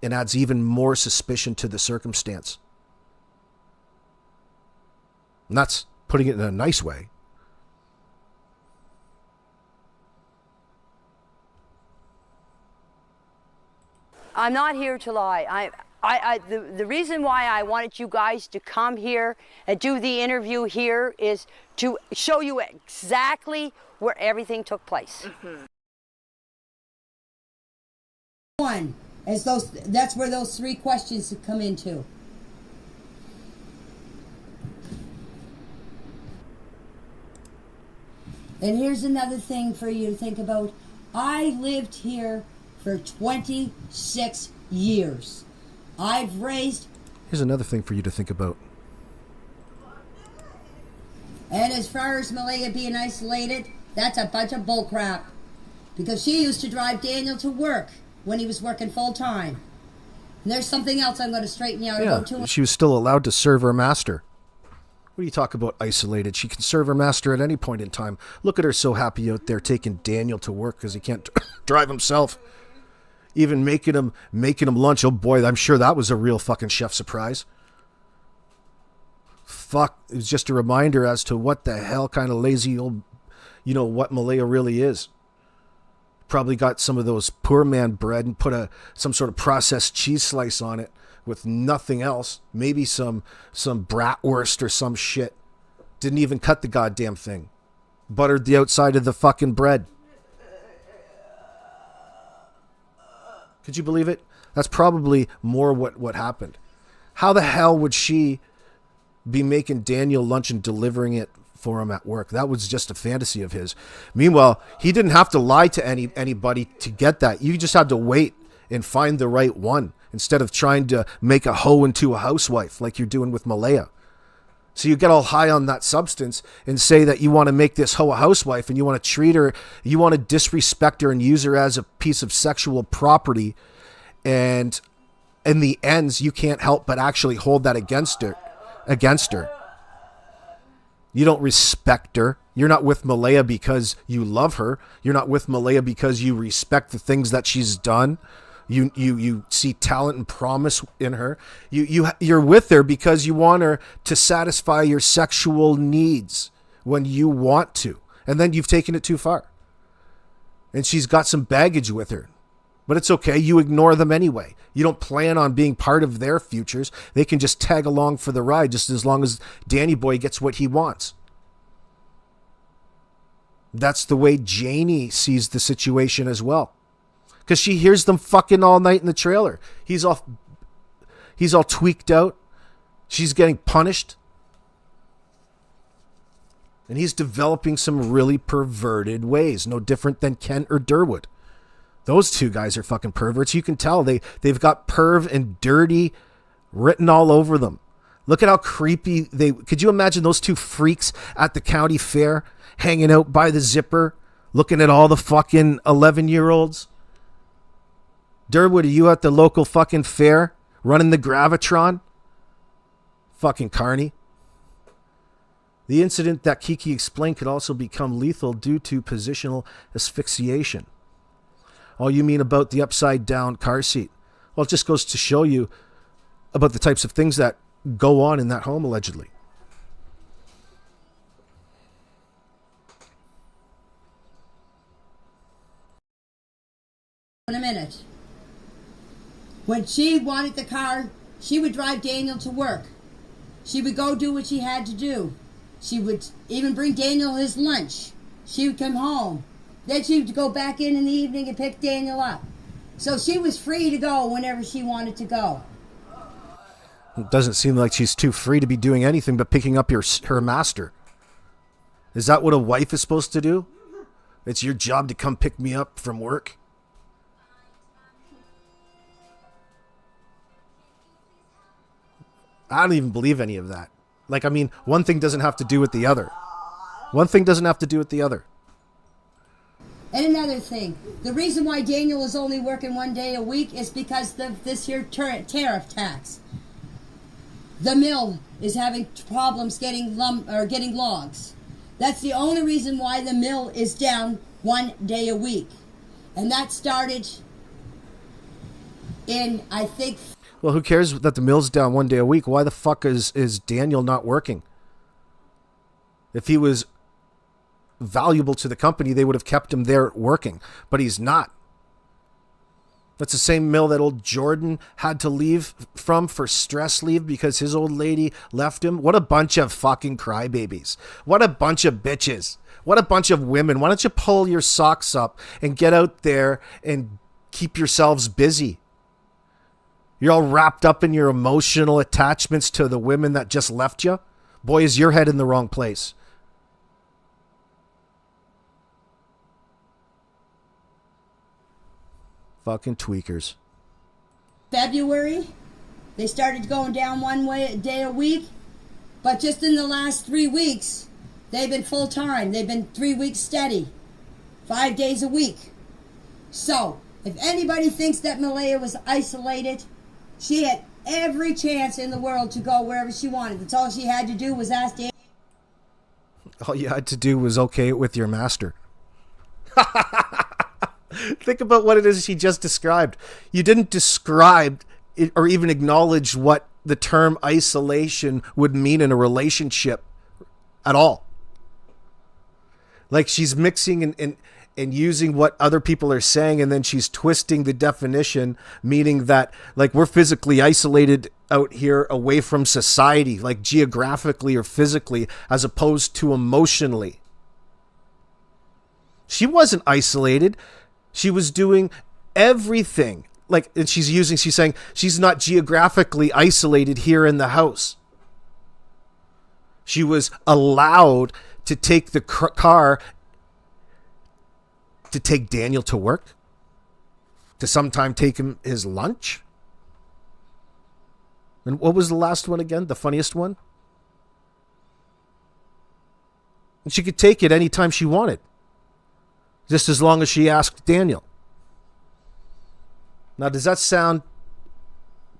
It adds even more suspicion to the circumstance. And that's putting it in a nice way. I'm not here to lie. The reason why I wanted you guys to come here and do the interview here is to show you exactly where everything took place. Mm-hmm. One, that's where those three questions come into. And here's another thing for you to think about. I lived here for 26 years. I've raised... Here's another thing for you to think about. And as far as Malaya being isolated, that's a bunch of bullcrap. Because she used to drive Daniel to work when he was working full-time. And there's something else I'm going to straighten you out about too. She was still allowed to serve her master. What do you talk about isolated? She can serve her master at any point in time. Look at her so happy out there taking Daniel to work because he can't drive himself. Even making him lunch. Oh boy, I'm sure that was a real fucking chef surprise. Fuck, it was just a reminder as to what the hell kind of lazy old, what Malaya really is. Probably got some of those poor man bread and put some sort of processed cheese slice on it with nothing else. Maybe some bratwurst or some shit. Didn't even cut the goddamn thing. Buttered the outside of the fucking bread. Could you believe it? That's probably more what happened. How the hell would she be making Daniel lunch and delivering it for him at work? That was just a fantasy of his. Meanwhile, he didn't have to lie to anybody to get that. You just had to wait and find the right one instead of trying to make a hoe into a housewife like you're doing with Malaya. So you get all high on that substance and say that you want to make this hoe a housewife and you want to treat her, you want to disrespect her and use her as a piece of sexual property. And in the ends, you can't help but actually hold that against her. You don't respect her. You're not with Malaya because you love her. You're not with Malaya because you respect the things that she's done. You see talent and promise in her. You're with her because you want her to satisfy your sexual needs when you want to. And then you've taken it too far. And she's got some baggage with her. But it's okay. You ignore them anyway. You don't plan on being part of their futures. They can just tag along for the ride just as long as Danny Boy gets what he wants. That's the way Janie sees the situation as well. Because she hears them fucking all night in the trailer. He's all tweaked out. She's getting punished. And he's developing some really perverted ways. No different than Kent or Derwood. Those two guys are fucking perverts. You can tell they've got perv and dirty written all over them. Look at how creepy could you imagine those two freaks at the county fair hanging out by the zipper, looking at all the fucking 11-year-olds? Derwood, are you at the local fucking fair running the Gravitron? Fucking carny. The incident that Kiki explained could also become lethal due to positional asphyxiation. Oh, you mean about the upside down car seat? Well, it just goes to show you about the types of things that go on in that home, allegedly. In a minute. When she wanted the car, she would drive Daniel to work. She would go do what she had to do. She would even bring Daniel his lunch. She would come home. Then she would go back in the evening and pick Daniel up. So she was free to go whenever she wanted to go. It doesn't seem like she's too free to be doing anything but picking up her master. Is that what a wife is supposed to do? It's your job to come pick me up from work? I don't even believe any of that. Like, I mean, one thing doesn't have to do with the other. One thing doesn't have to do with the other. And another thing, the reason why Daniel is only working 1 day a week is because of this here tariff tax. The mill is having problems getting logs. That's the only reason why the mill is down 1 day a week. And that started in, I think... Well, who cares that the mill's down 1 day a week? Why the fuck is Daniel not working? If he was valuable to the company, they would have kept him there working. But he's not. That's the same mill that old Jordan had to leave from for stress leave because his old lady left him. What a bunch of fucking crybabies. What a bunch of bitches. What a bunch of women. Why don't you pull your socks up and get out there and keep yourselves busy? You're all wrapped up in your emotional attachments to the women that just left you. Boy, is your head in the wrong place. Fucking tweakers. February, they started going down 1 day a week, but just in the last 3 weeks, they've been full time. They've been 3 weeks steady, 5 days a week. So, if anybody thinks that Malaya was isolated, she had every chance in the world to go wherever she wanted. That's all she had to do was ask Danny. All you had to do was okay it with your master. Think about what it is she just described. You didn't describe it or even acknowledge what the term isolation would mean in a relationship at all. Like, she's mixing and using what other people are saying, and then she's twisting the definition, meaning that, like, we're physically isolated out here away from society, like geographically or physically, as opposed to emotionally. She wasn't isolated. She was doing everything. like, and she's saying she's not geographically isolated here in the house. She was allowed to take the car to take Daniel to work, to sometime take him his lunch. And what was the last one again? The funniest one? And she could take it anytime she wanted, just as long as she asked Daniel. Now, does that sound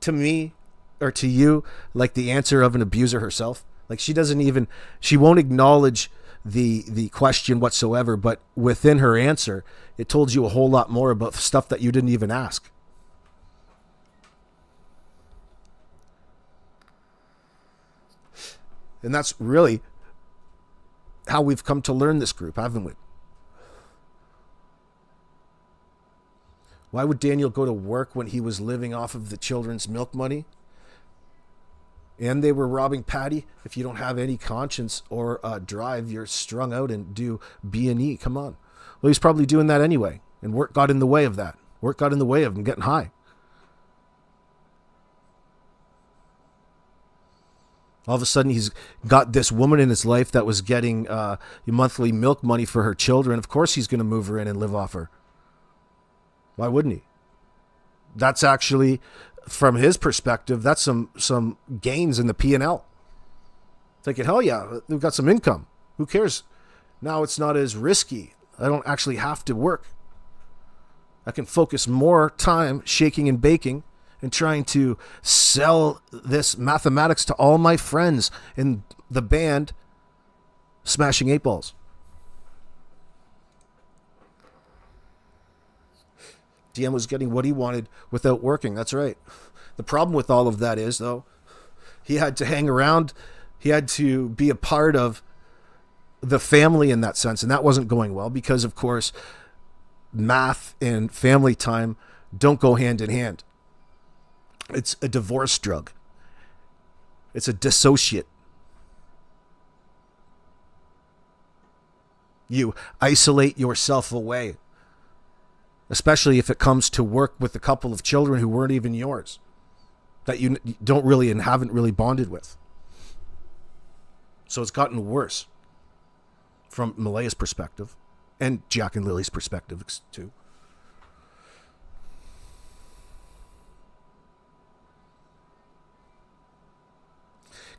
to me or to you like the answer of an abuser herself? Like, she won't acknowledge the question whatsoever, but within her answer, it told you a whole lot more about stuff that you didn't even ask. And that's really how we've come to learn this group, haven't we? Why would Daniel go to work when he was living off of the children's milk money? And they were robbing Patty? If you don't have any conscience or drive, you're strung out and do B&E. Come on. Well, he's probably doing that anyway. And work got in the way of that. Work got in the way of him getting high. All of a sudden, he's got this woman in his life that was getting monthly milk money for her children. Of course, he's going to move her in and live off her. Why wouldn't he? That's actually, from his perspective, that's some gains in the P&L. Thinking, hell yeah, we've got some income. Who cares? Now it's not as risky. I don't actually have to work. I can focus more time shaking and baking and trying to sell this mathematics to all my friends in the band Smashing 8 Balls. DM was getting what he wanted without working. That's right. The problem with all of that is, though, he had to hang around. He had to be a part of the family in that sense. And that wasn't going well because, of course, math and family time don't go hand in hand. It's a divorce drug. It's a dissociate. You isolate yourself away, especially if it comes to work with a couple of children who weren't even yours, that you don't really and haven't really bonded with. So it's gotten worse from Malaya's perspective and Jack and Lily's perspective too.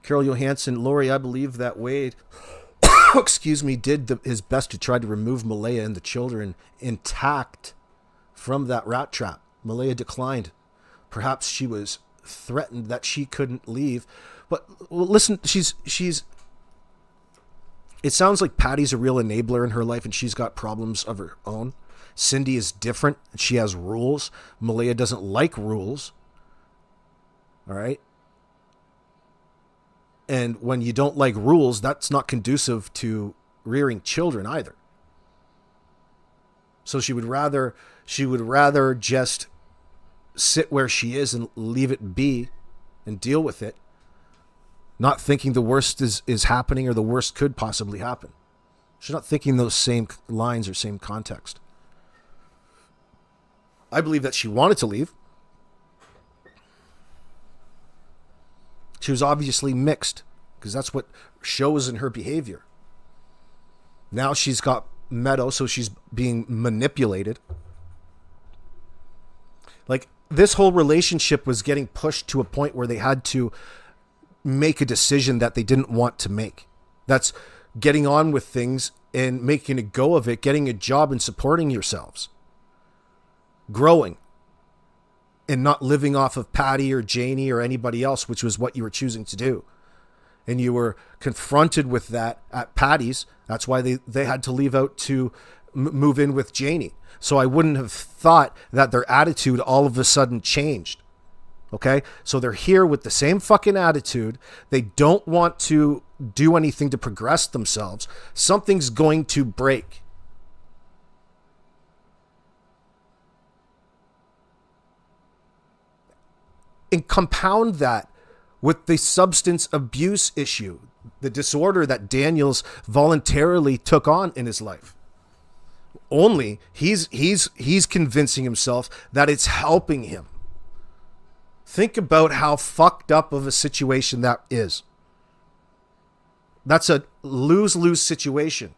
Carol Johansson, Lori, I believe that Wade, did his best to try to remove Malaya and the children intact from that rat trap. Malaya declined. Perhaps she was threatened that she couldn't leave. But listen, it sounds like Patty's a real enabler in her life and she's got problems of her own. Cindy is different. She has rules. Malaya doesn't like rules. All right. And when you don't like rules, that's not conducive to rearing children either. So she would rather just sit where she is and leave it be and deal with it, not thinking the worst is happening or the worst could possibly happen. She's not thinking those same lines or same context. I believe that she wanted to leave. She was obviously mixed because that's what shows in her behavior. Now she's got Meadow, so she's being manipulated. Like, this whole relationship was getting pushed to a point where they had to make a decision that they didn't want to make. That's getting on with things and making a go of it, getting a job and supporting yourselves. Growing. And not living off of Patty or Janie or anybody else, which was what you were choosing to do. And you were confronted with that at Patty's. That's why they had to leave out to move in with Janie. So I wouldn't have thought that their attitude all of a sudden changed. Okay? So they're here with the same fucking attitude. They don't want to do anything to progress themselves. Something's going to break. And compound that with the substance abuse issue, the disorder that Daniels voluntarily took on in his life. only he's convincing himself that it's helping him. Think about how fucked up of a situation that is. That's a lose-lose situation.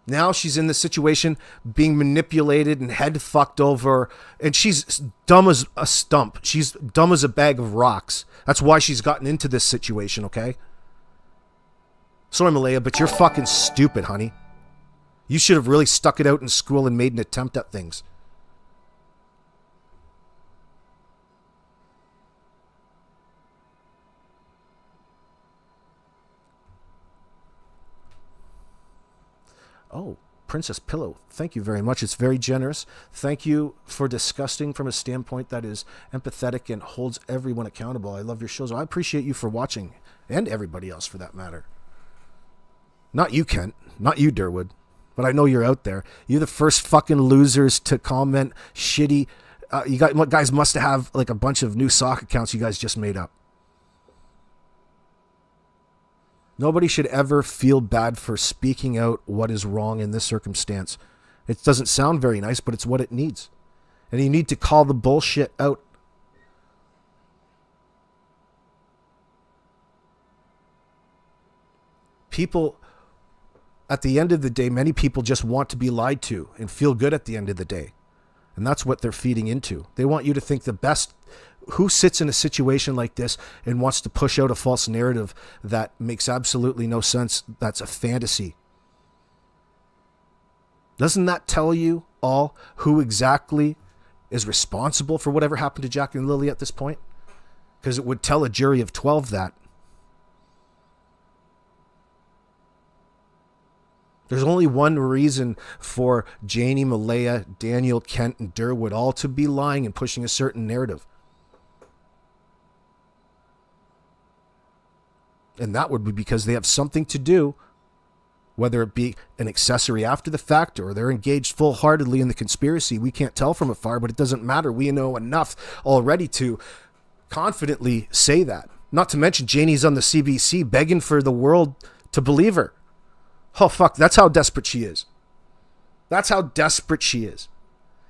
Now she's in the situation being manipulated and head fucked over, and she's dumb as a stump. She's dumb as a bag of rocks. That's why she's gotten into this situation, okay? Sorry, Malaya, but you're fucking stupid, honey. You should have really stuck it out in school and made an attempt at things. Oh, Princess Pillow, thank you very much. It's very generous. Thank you for discussing from a standpoint that is empathetic and holds everyone accountable. I love your shows. I appreciate you for watching, and everybody else for that matter. Not you, Kent. Not you, Derwood. But I know you're out there. You're the first fucking losers to comment shitty. You guys must have like a bunch of new sock accounts you guys just made up. Nobody should ever feel bad for speaking out what is wrong in this circumstance. It doesn't sound very nice, but it's what it needs. And you need to call the bullshit out. People, at the end of the day, many people just want to be lied to and feel good at the end of the day. And that's what they're feeding into. They want you to think the best. Who sits in a situation like this and wants to push out a false narrative that makes absolutely no sense? That's a fantasy. Doesn't that tell you all who exactly is responsible for whatever happened to Jack and Lily at this point? Because it would tell a jury of 12 that. There's only one reason for Janie, Malaya, Daniel, Kent, and Derwood all to be lying and pushing a certain narrative. And that would be because they have something to do, whether it be an accessory after the fact or they're engaged full-heartedly in the conspiracy. We can't tell from afar, but it doesn't matter. We know enough already to confidently say that. Not to mention Janie's on the CBC begging for the world to believe her. Oh, fuck, that's how desperate she is. That's how desperate she is.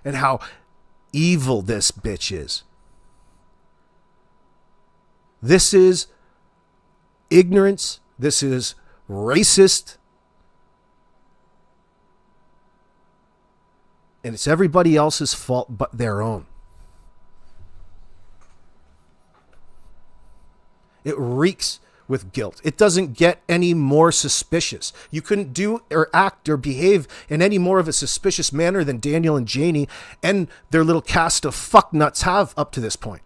And how evil this bitch is. This is ignorance. This is racist. And it's everybody else's fault but their own. It reeks with guilt. It doesn't get any more suspicious. You couldn't do or act or behave in any more of a suspicious manner than Daniel and Janie and their little cast of fucknuts have up to this point.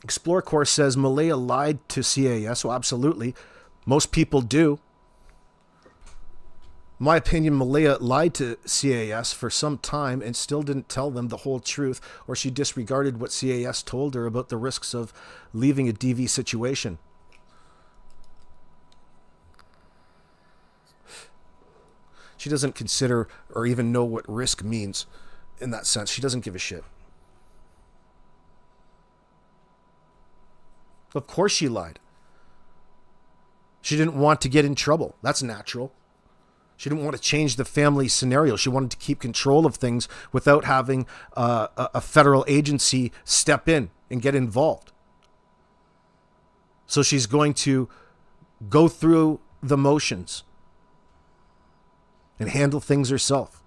Explore Course says Malaya lied to CAS. Well, absolutely. Most people do. In my opinion, Malaya lied to CAS for some time and still didn't tell them the whole truth, or she disregarded what CAS told her about the risks of leaving a DV situation. She doesn't consider or even know what risk means in that sense. She doesn't give a shit. Of course she lied. She didn't want to get in trouble. That's natural. She didn't want to change the family scenario. She wanted to keep control of things without having a federal agency step in and get involved. So she's going to go through the motions and handle things herself.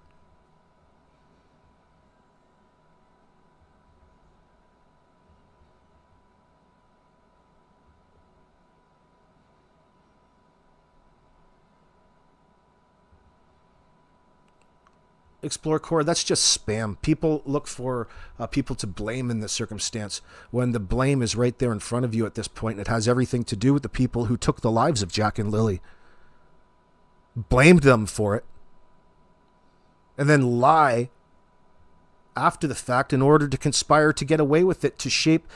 Explore Core, that's just spam. People look for people to blame in this circumstance when the blame is right there in front of you at this point, and it has everything to do with the people who took the lives of Jack and Lily. Blamed them for it. And then lie after the fact in order to conspire to get away with it, to shape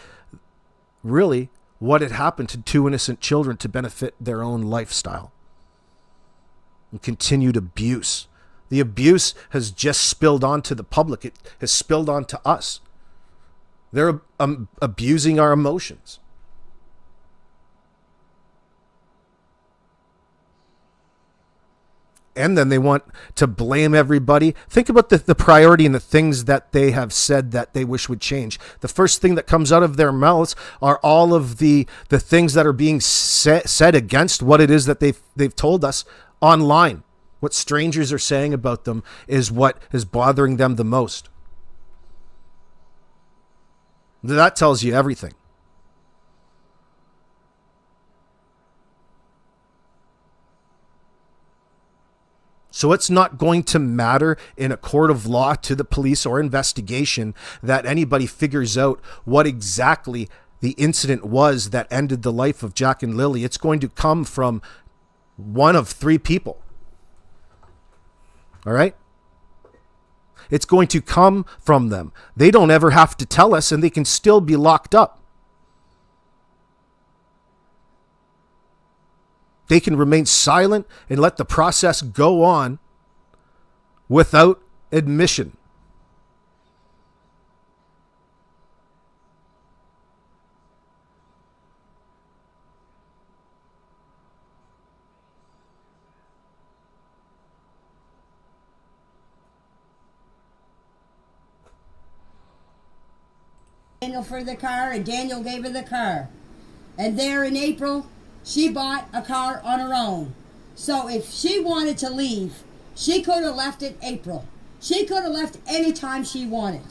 really what had happened to two innocent children to benefit their own lifestyle. And continued abuse. The abuse has just spilled onto the public. It has spilled onto us. They're abusing our emotions. And then they want to blame everybody. Think about the priority and the things that they have said that they wish would change. The first thing that comes out of their mouths are all of the things that are being said against what it is that they've told us online. What strangers are saying about them is what is bothering them the most. That tells you everything. So it's not going to matter in a court of law to the police or investigation that anybody figures out what exactly the incident was that ended the life of Jack and Lily. It's going to come from one of three people. All right? It's going to come from them. They don't ever have to tell us, and they can still be locked up. They can remain silent and let the process go on without admission. Daniel for the car, and Daniel gave her the car. And there in April, she bought a car on her own. So if she wanted to leave, she could have left in April. She could have left any time she wanted.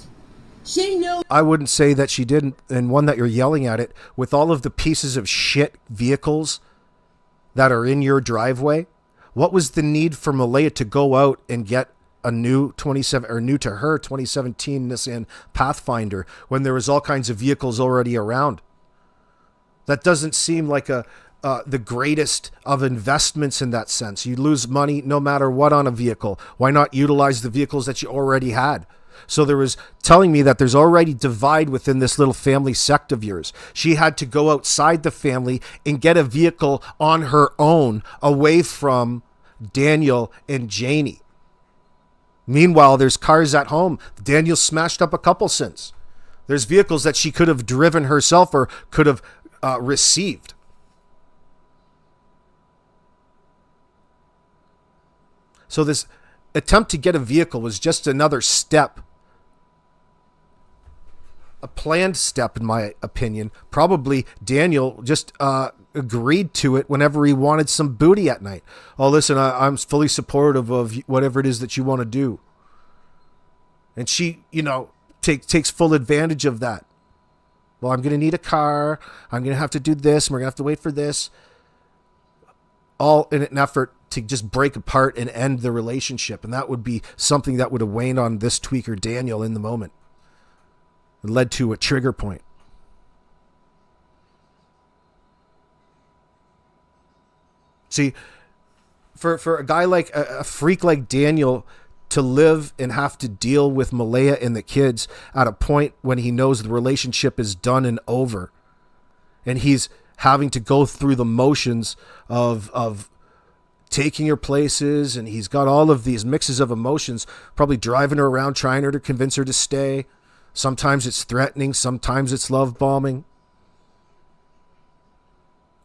She knew. I wouldn't say that she didn't. And one that you're yelling at it with all of the pieces of shit vehicles that are in your driveway. What was the need for Malaya to go out and get a new 2017 Nissan Pathfinder when there was all kinds of vehicles already around? That doesn't seem like the greatest of investments in that sense. You lose money no matter what on a vehicle. Why not utilize the vehicles that you already had? So there was telling me that there's already divide within this little family sect of yours. She had to go outside the family and get a vehicle on her own away from Daniel and Janie. Meanwhile, there's cars at home. Daniel smashed up a couple since. There's vehicles that she could have driven herself or could have received. So this attempt to get a vehicle was just another step, a planned step in my opinion. Probably Daniel just agreed to it whenever he wanted some booty at night. Oh, listen, I'm fully supportive of whatever it is that you want to do. And she, takes full advantage of that. Well, I'm going to need a car. I'm going to have to do this. And we're going to have to wait for this. All in an effort to just break apart and end the relationship. And that would be something that would have waned on this tweaker Daniel in the moment. It led to a trigger point. See, for a guy like a freak like Daniel to live and have to deal with Malaya and the kids at a point when he knows the relationship is done and over, and he's having to go through the motions of taking her places, and he's got all of these mixes of emotions, probably driving her around, trying to convince her to stay. Sometimes it's threatening, sometimes it's love bombing.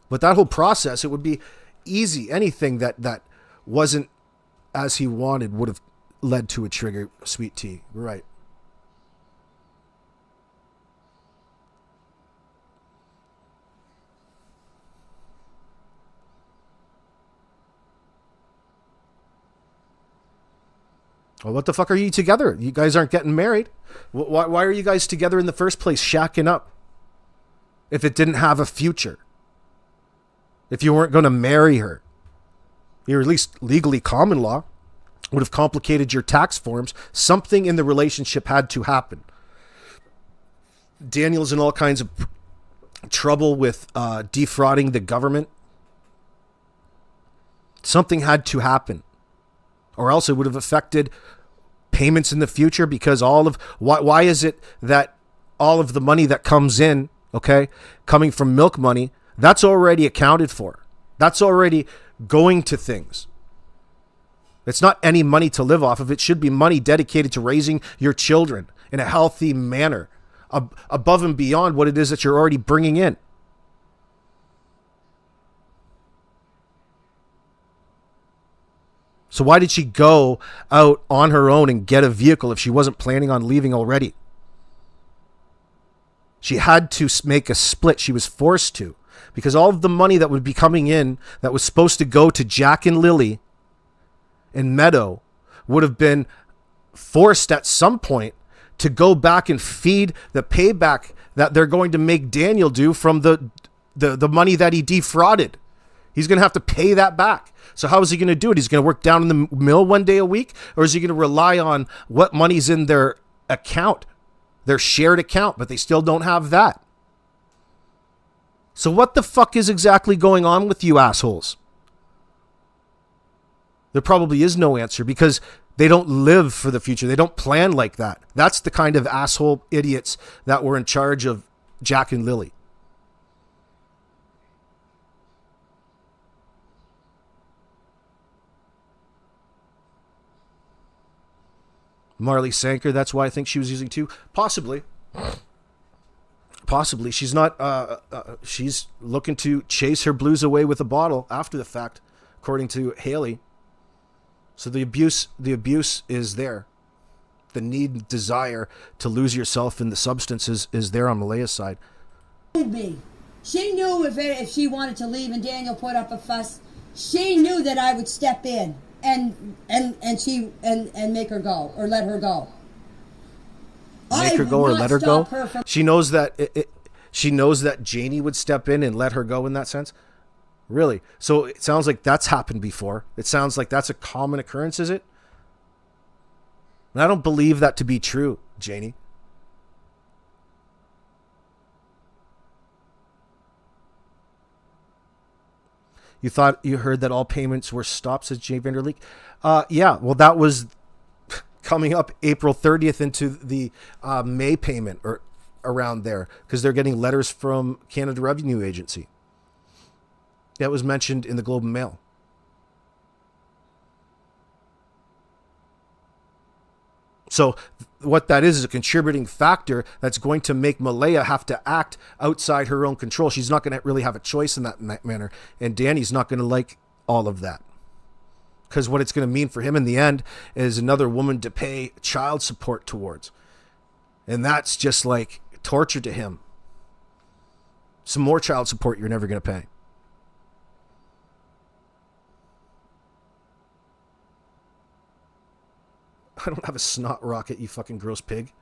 But that whole process, it would be easy. Anything that wasn't as he wanted would have led to a trigger. Sweet tea, right? Well, what the fuck are you together? You guys aren't getting married. Why are you guys together in the first place, shacking up? If it didn't have a future. If you weren't going to marry her. Or at least legally common law would have complicated your tax forms. Something in the relationship had to happen. Daniel's in all kinds of trouble with defrauding the government. Something had to happen. Or else it would have affected payments in the future, because why is it that all of the money that comes in, coming from milk money, that's already accounted for. That's already going to things. It's not any money to live off of. It should be money dedicated to raising your children in a healthy manner, above and beyond what it is that you're already bringing in. So why did she go out on her own and get a vehicle if she wasn't planning on leaving already? She had to make a split. She was forced to, because all of the money that would be coming in that was supposed to go to Jack and Lily and Meadow would have been forced at some point to go back and feed the payback that they're going to make Daniel do from the money that he defrauded. He's going to have to pay that back. So how is he going to do it? He's going to work down in the mill one day a week, or is he going to rely on what money's in their account, their shared account, but they still don't have that? So what the fuck is exactly going on with you assholes? There probably is no answer, because they don't live for the future. They don't plan like that. That's the kind of asshole idiots that were in charge of Jack and Lily. Marley Sanker, that's why I think she was using two. Possibly. Possibly. She's not, she's looking to chase her blues away with a bottle after the fact, according to Haley. So the abuse is there. The need, desire to lose yourself in the substances is there on Malaya's side. She knew if she wanted to leave and Daniel put up a fuss, she knew that I would step in and make her go or let her go. Make her go or let her go? She knows that she knows that Janie would step in and let her go in that sense? Really? So it sounds like that's happened before. It sounds like that's a common occurrence, is it? And I don't believe that to be true, Janie. You thought you heard that all payments were stopped, says Jay Vanderleek. Yeah, well, that was coming up April 30th into the May payment or around there, because they're getting letters from Canada Revenue Agency. That was mentioned in the Globe and Mail. So what that is a contributing factor that's going to make Malaya have to act outside her own control. She's not going to really have a choice in that manner. And Danny's not going to like all of that. Because what it's going to mean for him in the end is another woman to pay child support towards. And that's just like torture to him. Some more child support you're never going to pay. I don't have a snot rocket, you fucking gross pig.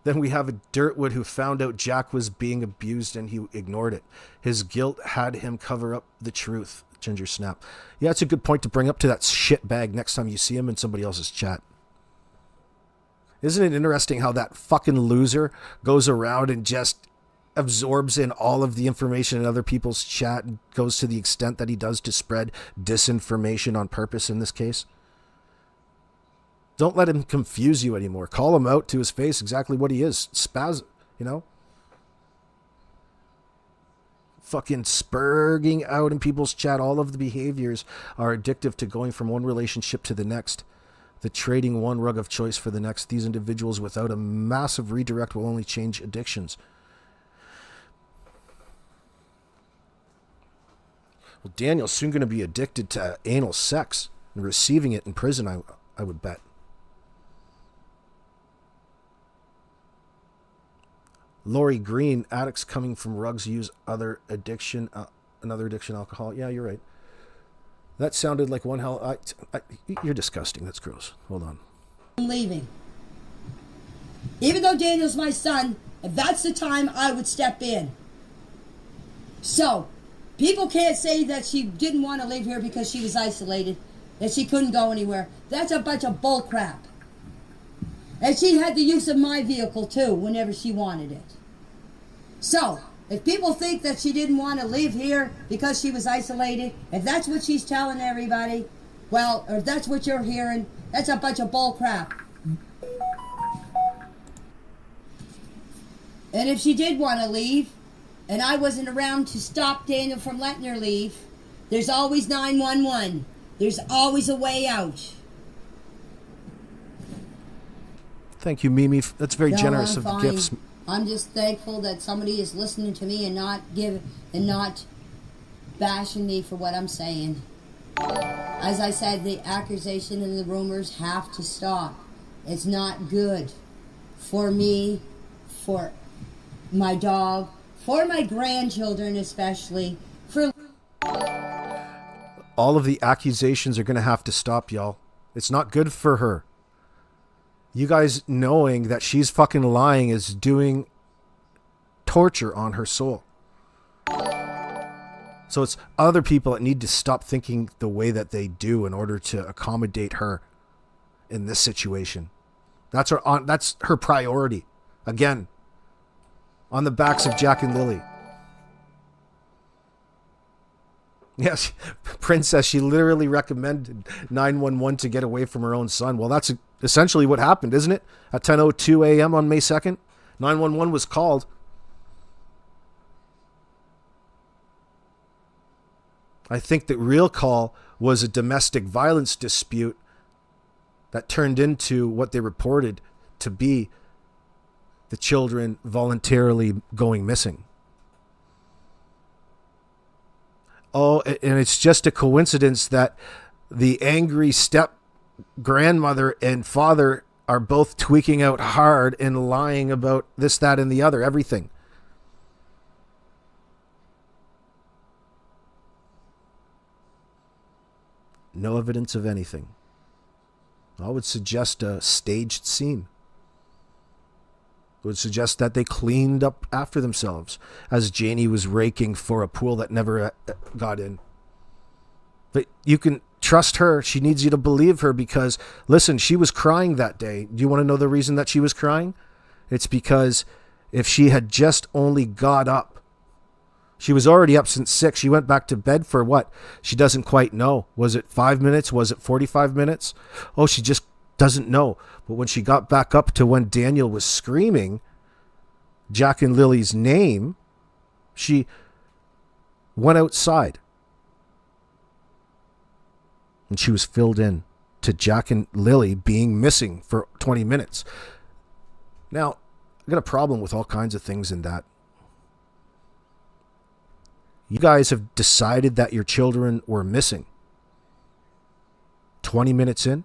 Then we have a Derwood who found out Jack was being abused and he ignored it. His guilt had him cover up the truth. Ginger Snap. Yeah, it's a good point to bring up to that shit bag next time you see him in somebody else's chat. Isn't it interesting how that fucking loser goes around and just absorbs in all of the information in other people's chat and goes to the extent that he does to spread disinformation on purpose in this case? Don't let him confuse you anymore. Call him out to his face exactly what he is. Spaz, you know? Fucking spurging out in people's chat. All of the behaviors are addictive to going from one relationship to the next. The trading one rug of choice for the next. These individuals without a massive redirect will only change addictions. Well, Daniel's soon going to be addicted to anal sex and receiving it in prison, I would bet. Lori Green, addicts coming from rugs use another addiction, alcohol. Yeah, you're right. That sounded like one hell. You're disgusting. That's gross. Hold on. I'm leaving. Even though Daniel's my son, if that's the time, I would step in. So, people can't say that she didn't want to live here because she was isolated, that she couldn't go anywhere. That's a bunch of bull crap. And she had the use of my vehicle too, whenever she wanted it. So, if people think that she didn't want to live here because she was isolated, if that's what she's telling everybody, well, or if that's what you're hearing, that's a bunch of bull crap. And if she did want to leave, and I wasn't around to stop Daniel from letting her leave, there's always 911. There's always a way out. Thank you, Mimi. That's very generous of fine. gifts. I'm just thankful that somebody is listening to me and not bashing me for what I'm saying. As I said, the accusation and the rumors have to stop. It's not good for me, for my dog, for my grandchildren especially, for... All of the accusations are going to have to stop, y'all. It's not good for her. You guys knowing that she's fucking lying is doing torture on her soul. So it's other people that need to stop thinking the way that they do in order to accommodate her in this situation. That's her priority. Again, on the backs of Jack and Lily. Yes, Princess, she literally recommended 911 to get away from her own son. Well, that's essentially what happened, isn't it? At 10:02 a.m. on May 2nd, 911 was called. I think the real call was a domestic violence dispute that turned into what they reported to be the children voluntarily going missing. Oh, and it's just a coincidence that the angry step grandmother and father are both tweaking out hard and lying about this, that, and the other, everything. No evidence of anything. I would suggest a staged scene. I would suggest that they cleaned up after themselves as Janie was raking for a pool that never got in. But you can trust her. She needs you to believe her because, listen, she was crying that day. Do you want to know the reason that she was crying? It's because if she had just only got up, she was already up since 6. She went back to bed for what? She doesn't quite know. Was it 5 minutes? Was it 45 minutes? Oh, she just doesn't know. But when she got back up to when Daniel was screaming Jack and Lily's name, she went outside. And she was filled in to Jack and Lily being missing for 20 minutes. Now, I got a problem with all kinds of things in that. You guys have decided that your children were missing. 20 minutes in?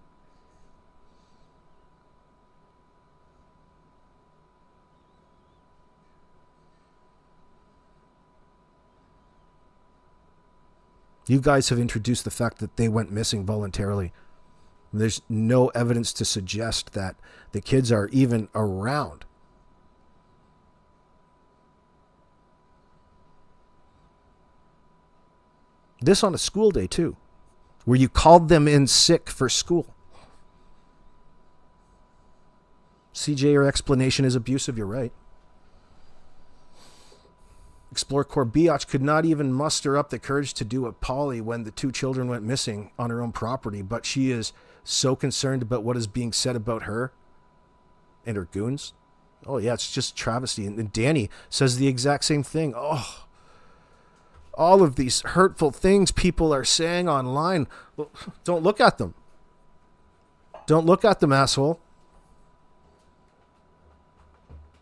You guys have introduced the fact that they went missing voluntarily. There's no evidence to suggest that the kids are even around. This on a school day, too, where you called them in sick for school. CJ, your explanation is abusive, you're right. Explorer Corbiach could not even muster up the courage to do a Polly when the 2 children went missing on her own property, but she is so concerned about what is being said about her and her goons. Oh, yeah, it's just travesty. And Danny says the exact same thing. Oh, all of these hurtful things people are saying online. Well, don't look at them. Don't look at them, asshole.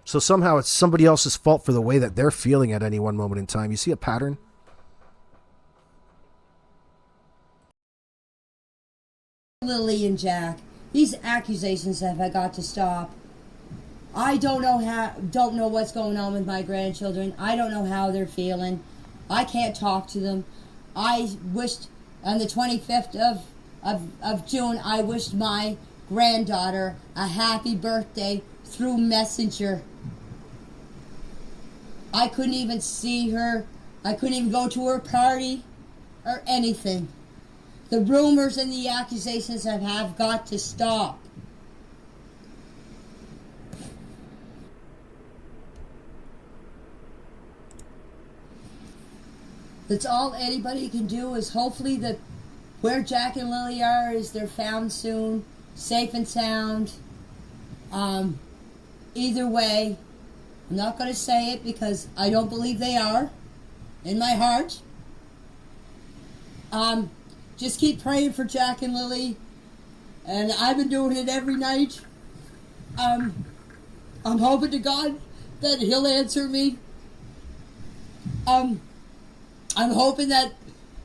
So somehow it's somebody else's fault for the way that they're feeling at any one moment in time. You see a pattern? Lily and Jack, these accusations have got to stop. I don't know what's going on with my grandchildren. I don't know how they're feeling. I can't talk to them. I wished on the 25th of June, I wished my granddaughter a happy birthday through Messenger. I couldn't even see her. I couldn't even go to her party or anything. The rumors and the accusations have got to stop. That's all anybody can do is hopefully that where Jack and Lily are is they're found soon, safe and sound. Either way, I'm not going to say it because I don't believe they are in my heart. Just keep praying for Jack and Lily, and I've been doing it every night. I'm hoping to God that he'll answer me. I'm hoping that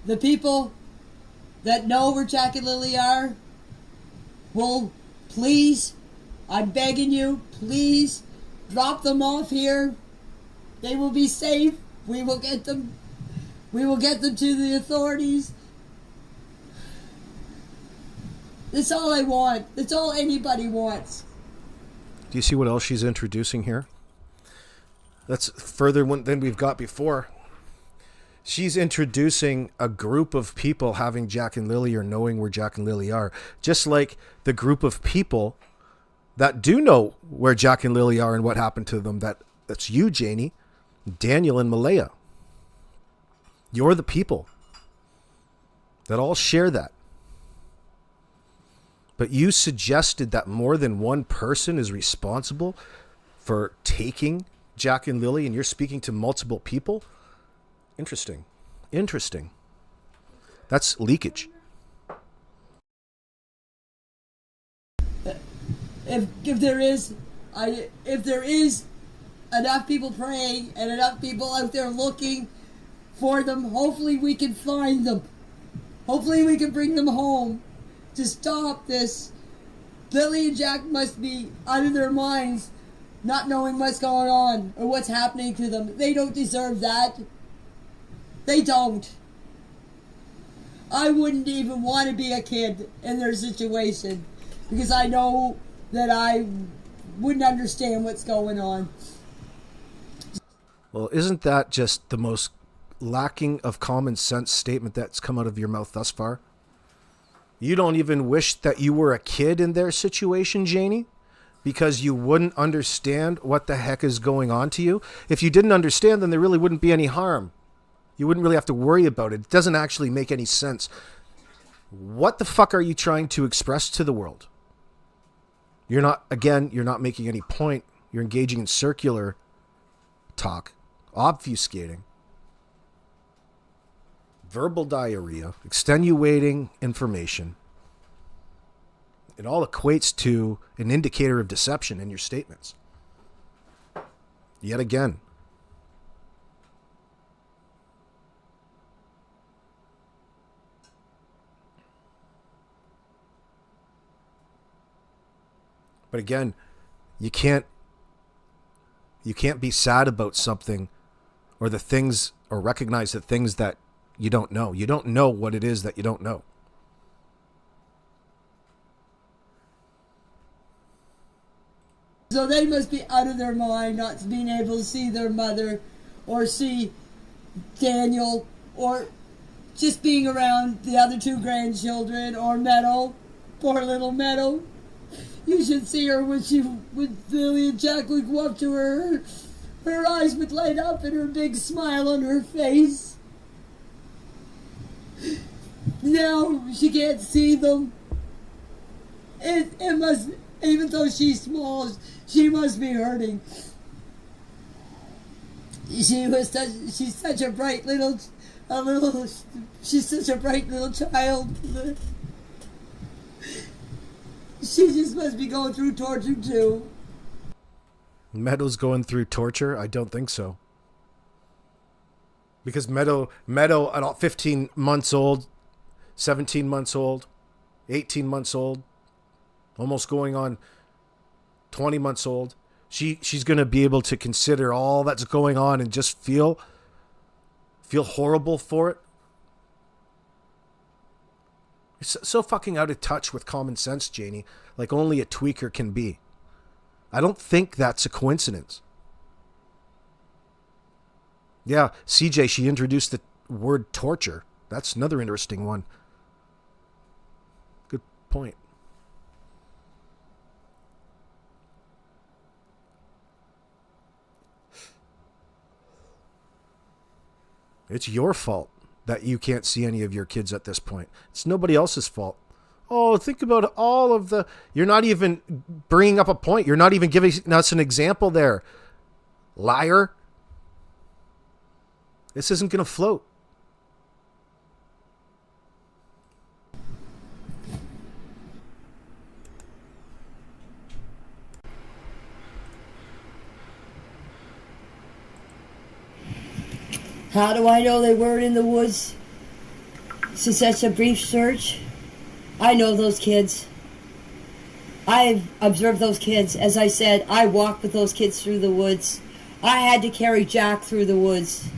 the people that know where Jack and Lily are will please, I'm begging you, please drop them off here. They will be safe. We will get them to the authorities. That's all I want. That's all anybody wants. Do you see what else she's introducing here? That's further than we've got before. She's introducing a group of people having Jack and Lily or knowing where Jack and Lily are. Just like the group of people that do know where Jack and Lily are and what happened to them. That's you, Janie, Daniel, and Malaya. You're the people that all share that. But you suggested that more than one person is responsible for taking Jack and Lily, and you're speaking to multiple people? Interesting. That's leakage. If there is enough people praying and enough people out there looking for them, hopefully we can find them. Hopefully we can bring them home to stop this. Lily and Jack must be out of their minds, not knowing what's going on or what's happening to them. They don't deserve that. They don't. I wouldn't even want to be a kid in their situation because I know that I wouldn't understand what's going on. Well, isn't that just the most lacking of common sense statement that's come out of your mouth thus far? You don't even wish that you were a kid in their situation, Janie, because you wouldn't understand what the heck is going on to you. If you didn't understand, then there really wouldn't be any harm. You wouldn't really have to worry about it. It doesn't actually make any sense. What the fuck are you trying to express to the world? You're not making any point. You're engaging in circular talk, obfuscating, verbal diarrhea, extenuating information. It all equates to an indicator of deception in your statements. Yet again. But again, you can't be sad about something or the things or recognize the things that you don't know. You don't know what it is that you don't know. So they must be out of their mind, not being able to see their mother or see Daniel or just being around the other two grandchildren or Meadow, poor little Meadow. You should see her when Lily and Jack would go up to her. Her eyes would light up and her big smile on her face. Now she can't see them. It must, even though she's small, she must be hurting. She's such a bright she's such a bright little child. She just must be going through torture too. Meadow's going through torture? I don't think so. Because Meadow at 15 months old, 17 months old, 18 months old, almost going on 20 months old, she's going to be able to consider all that's going on and just feel horrible for it. You're so fucking out of touch with common sense, Janie, like only a tweaker can be. I don't think that's a coincidence. Yeah, CJ, she introduced the word torture. That's another interesting one. Good point. It's your fault that you can't see any of your kids at this point. It's nobody else's fault. Oh, think about all of the... You're not even bringing up a point. You're not even giving us an example there. Liar. This isn't going to float. How do I know they weren't in the woods So such a brief search. I know those kids. I've observed those kids. As I said, I walked with those kids through the woods. I had to carry Jack through the woods.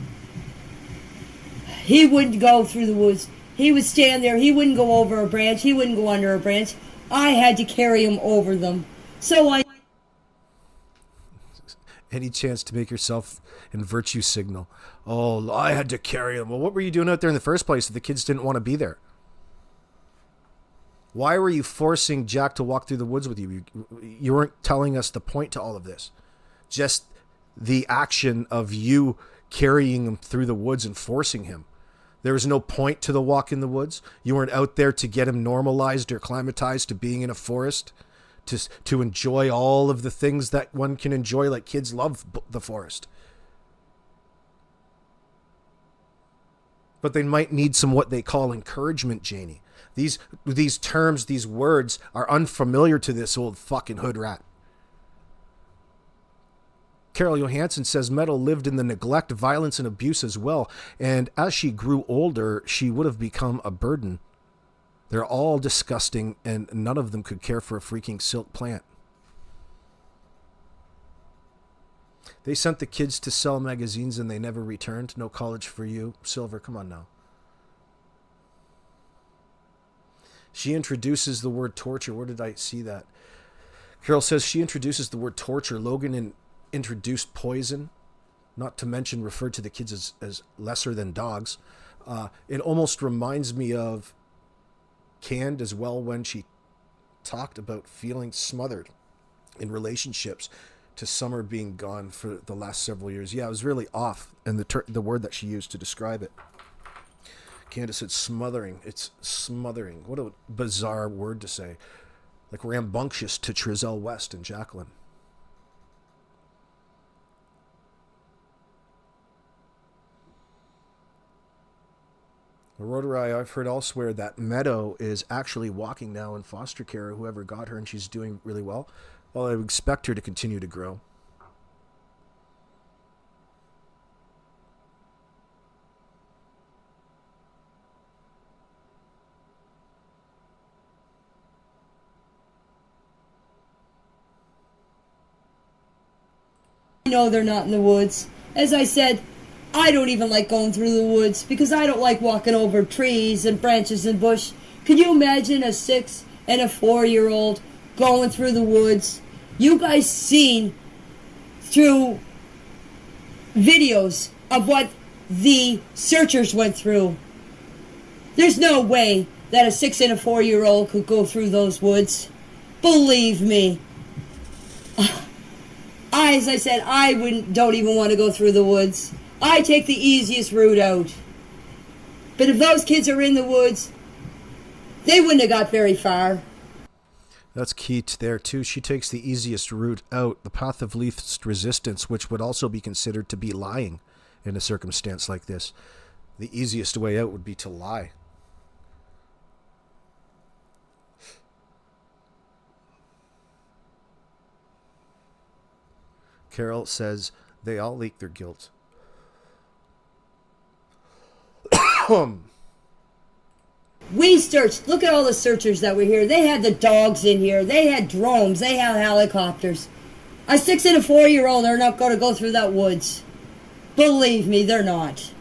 He wouldn't go through the woods. He would stand there. He wouldn't go over a branch. He wouldn't go under a branch. I had to carry him over them. So I... Any chance to make yourself in virtue signal. Oh, I had to carry him. Well, what were you doing out there in the first place if the kids didn't want to be there? Why were you forcing Jack to walk through the woods with you? You weren't telling us the point to all of this. Just the action of you carrying him through the woods and forcing him. There was no point to the walk in the woods. You weren't out there to get him normalized or acclimatized to being in a forest, to enjoy all of the things that one can enjoy, like kids love the forest. But they might need some what they call encouragement, Janie. These terms, these words are unfamiliar to this old fucking hood rat. Carol Johansson says Meadow lived in the neglect, violence, and abuse as well. And as she grew older, she would have become a burden. They're all disgusting, and none of them could care for a freaking silk plant. They sent the kids to sell magazines and they never returned. No college for you. Silver, come on now. She introduces the word torture. Where did I see that? Carol says she introduces the word torture. Logan introduced poison, not to mention referred to the kids as lesser than dogs. It almost reminds me of Canned as well when she talked about feeling smothered in relationships to Summer being gone for the last several years. Yeah, it was really off, and the word that she used to describe it. Candace said smothering. It's smothering. What a bizarre word to say. Like rambunctious to Trizelle West and Jacqueline. Rotary, I've heard elsewhere that Meadow is actually walking now in foster care, whoever got her, and she's doing really well. Well, I would expect her to continue to grow. No, they're not in the woods. As I said, I don't even like going through the woods because I don't like walking over trees and branches and bush. Can you imagine a 6 and a 4-year-old going through the woods? You guys seen through videos of what the searchers went through. There's no way that a 6 and a 4-year-old could go through those woods. Believe me. As I said, don't even want to go through the woods. I take the easiest route out. But if those kids are in the woods, they wouldn't have got very far. That's key there, too. She takes the easiest route out, the path of least resistance, which would also be considered to be lying in a circumstance like this. The easiest way out would be to lie. Carol says they all leak their guilt. We searched. Look at all the searchers that were here. They had the dogs in here. They had drones. They had helicopters. A 6 and a 4-year-old are not going to go through that woods. Believe me, they're not.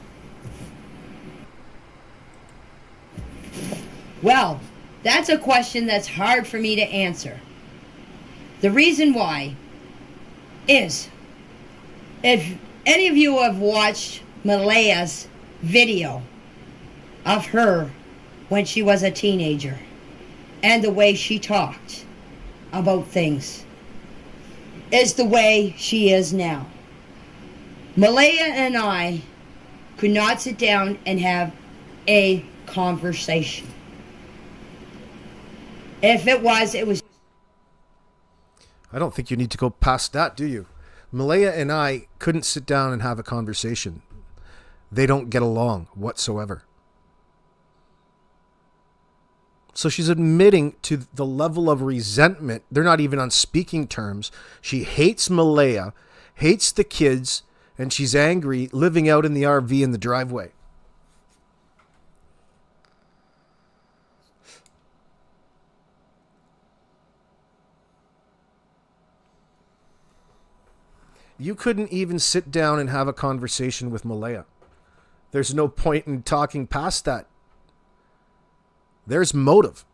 Well, that's a question that's hard for me to answer. The reason why is, if any of you have watched Malaya's video of her when she was a teenager and the way she talked about things is the way she is now. Malaya and I could not sit down and have a conversation. If it was, it was. I don't think you need to go past that, do you? Malaya and I couldn't sit down and have a conversation. They don't get along whatsoever. So she's admitting to the level of resentment. They're not even on speaking terms. She hates Malaya, hates the kids, and she's angry living out in the RV in the driveway. You couldn't even sit down and have a conversation with Malaya. There's no point in talking past that. There's motive.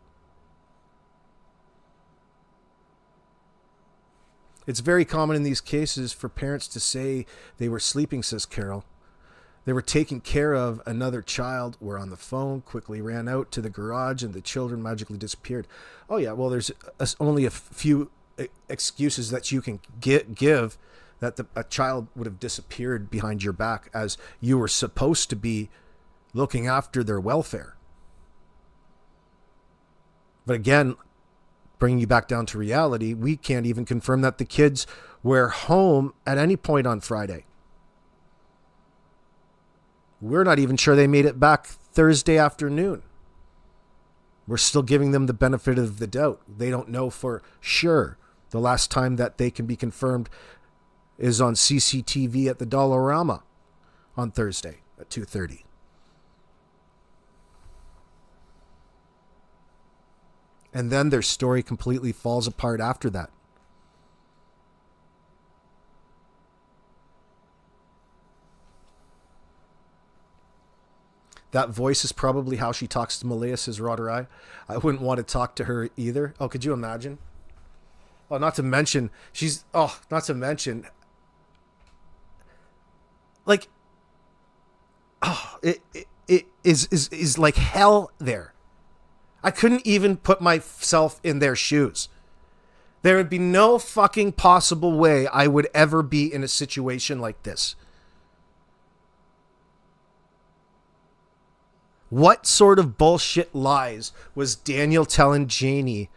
It's very common in these cases for parents to say they were sleeping, says Carol. They were taking care of another child, were on the phone, quickly ran out to the garage, and the children magically disappeared. Oh, yeah, well, there's only a few excuses that you can give that a child would have disappeared behind your back as you were supposed to be looking after their welfare. But again, bringing you back down to reality, we can't even confirm that the kids were home at any point on Friday. We're not even sure they made it back Thursday afternoon. We're still giving them the benefit of the doubt. They don't know for sure. The last time that they can be confirmed is on CCTV at the Dollarama on Thursday at 2:30. And then their story completely falls apart after that. That voice is probably how she talks to Malaya, says Roderai. I wouldn't want to talk to her either. Oh, could you imagine? Oh, not to mention, like, it is like hell there. I couldn't even put myself in their shoes. There would be no fucking possible way I would ever be in a situation like this. What sort of bullshit lies was Daniel telling Janie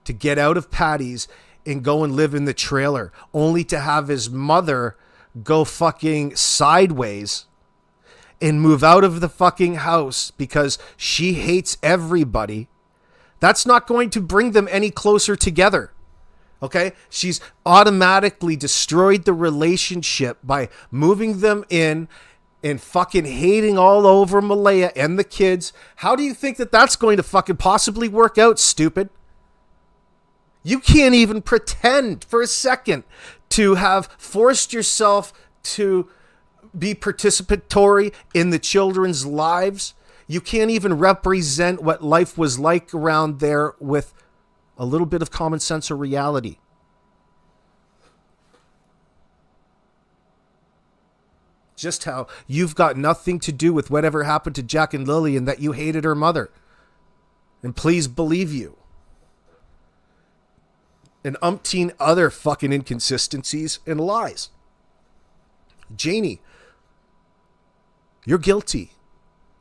to get out of Patty's and go and live in the trailer, only to have his mother go fucking sideways and move out of the fucking house because she hates everybody? That's not going to bring them any closer together. Okay? She's automatically destroyed the relationship by moving them in and fucking hating all over Malaya and the kids. How do you think that that's going to fucking possibly work out, stupid? You can't even pretend for a second to have forced yourself to be participatory in the children's lives. You can't even represent what life was like around there with a little bit of common sense or reality. Just how you've got nothing to do with whatever happened to Jack and Lily and that you hated her mother. And please believe you. And umpteen other fucking inconsistencies and lies. Janie, you're guilty.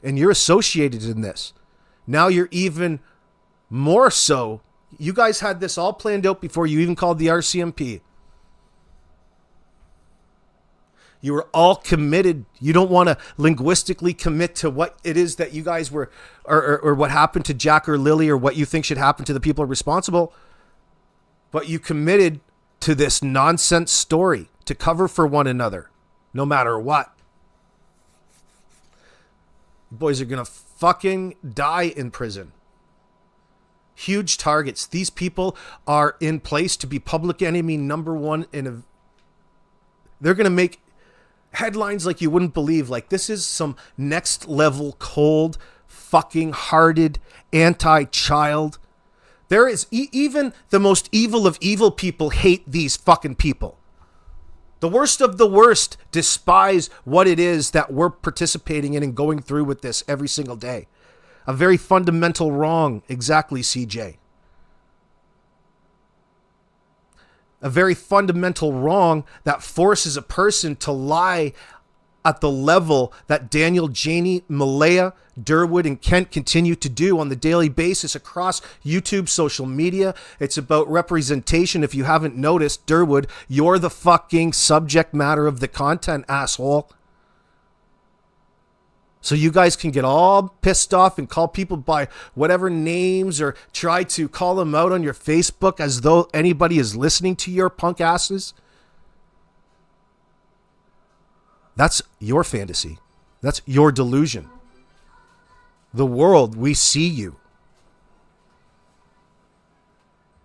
And you're associated in this. Now you're even more so. You guys had this all planned out before you even called the RCMP. You were all committed. You don't want to linguistically commit to what it is that you guys were, or what happened to Jack or Lily, or what you think should happen to the people responsible. But you committed to this nonsense story to cover for one another, no matter what. You boys are going to fucking die in prison. Huge targets. These people are in place to be public enemy number one. They're going to make headlines like you wouldn't believe. Like, this is some next level cold fucking hearted anti-child. There is even the most evil of evil people hate these fucking people. The worst of the worst despise what it is that we're participating in and going through with this every single day. A very fundamental wrong. Exactly, CJ. A very fundamental wrong that forces a person to lie at the level that Daniel, Janie, Malaya, Derwood, and Kent continue to do on the daily basis across YouTube, social media. It's about representation. If you haven't noticed, Derwood, you're the fucking subject matter of the content, asshole. So you guys can get all pissed off and call people by whatever names or try to call them out on your Facebook as though anybody is listening to your punk asses. That's your fantasy. That's your delusion. The world, we see you.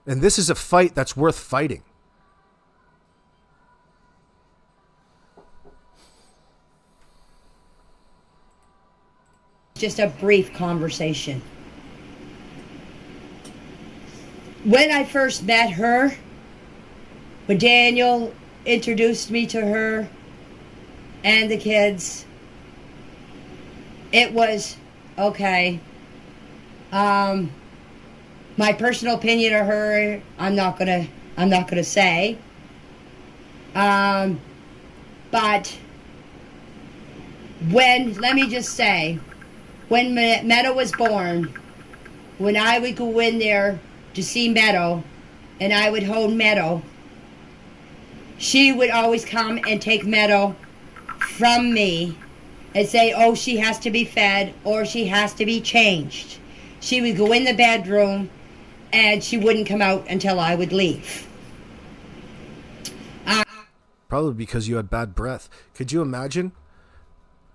And this is a fight that's worth fighting. just a brief conversation. When I first met her, when Daniel introduced me to her and the kids, it was okay. My personal opinion of her, I'm not gonna say. But let me just say, when Meadow was born, when I would go in there to see Meadow, and I would hold Meadow, she would always come and take Meadow from me and say, oh, she has to be fed or she has to be changed. She would go in the bedroom and she wouldn't come out until I would leave. Probably because you had bad breath. Could you imagine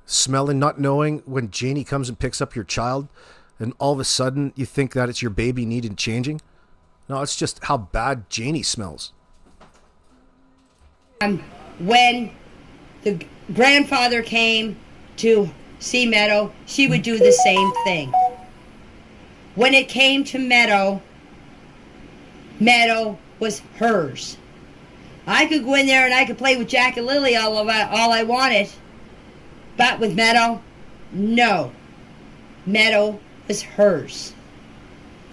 smelling, not knowing when Janie comes and picks up your child, and all of a sudden you think that it's your baby needing changing? No, it's just how bad Janie smells. When the grandfather came to see Meadow, she would do the same thing. When it came to Meadow, Meadow was hers. I could go in there and I could play with Jack and Lily all I wanted. But with Meadow, no. Meadow was hers.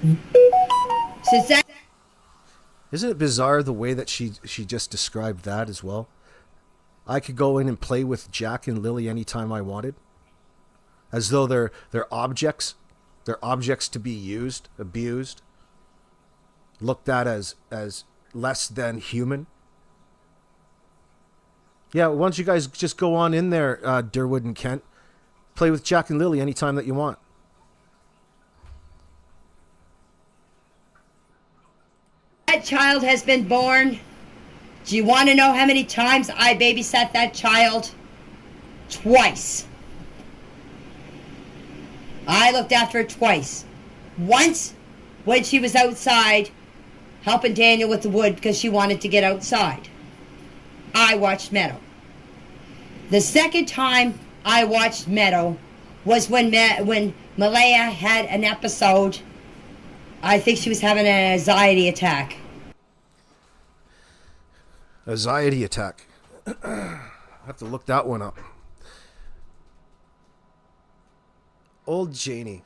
Since that... Isn't it bizarre the way that she just described that as well? I could go in and play with Jack and Lily anytime I wanted. As though they're objects. They're objects to be used, abused, looked at as less than human. Yeah, why don't you guys just go on in there, Derwood and Kent. Play with Jack and Lily anytime that you want. That child has been born. Do you want to know how many times I babysat that child? Twice. I looked after her twice. Once when she was outside helping Daniel with the wood because she wanted to get outside. I watched Meadow. The second time I watched Meadow was when Malaya had an episode. I think she was having an anxiety attack. Anxiety attack. I have to look that one up. Old Janie.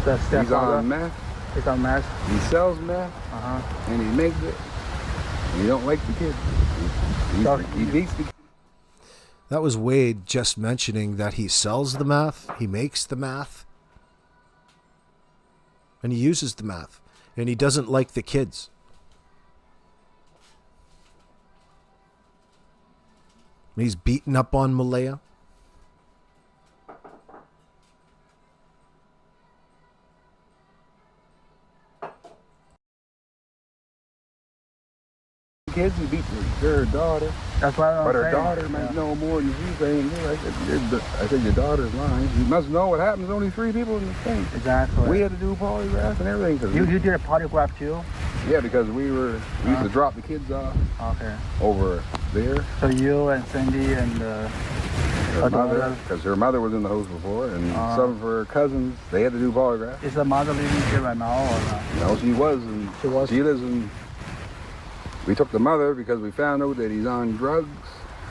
The He's stepfather. on meth. He's on meth. He sells meth, and he makes it. And he don't like the kid. He beats the kid. That was Wade just mentioning that he sells the math, he makes the math, and he uses the math, and he doesn't like the kids. He's beating up on Malaya. Kids, he beats her daughter. That's what I'm But her saying. daughter might know more than you saying. I said, your daughter's lying. You must know what happens. Only 3 people in the thing. Exactly. We had to do polygraph and everything. 'Cause You did a polygraph too? yeah, because we used to drop the kids off Okay. over there. So you and Cindy and Her mother, because her mother was in the house before, and some of her cousins, they had to do polygraph. is the mother living here right now or not? No, she was, and She was? she lives in. We took the mother because we found out that he's on drugs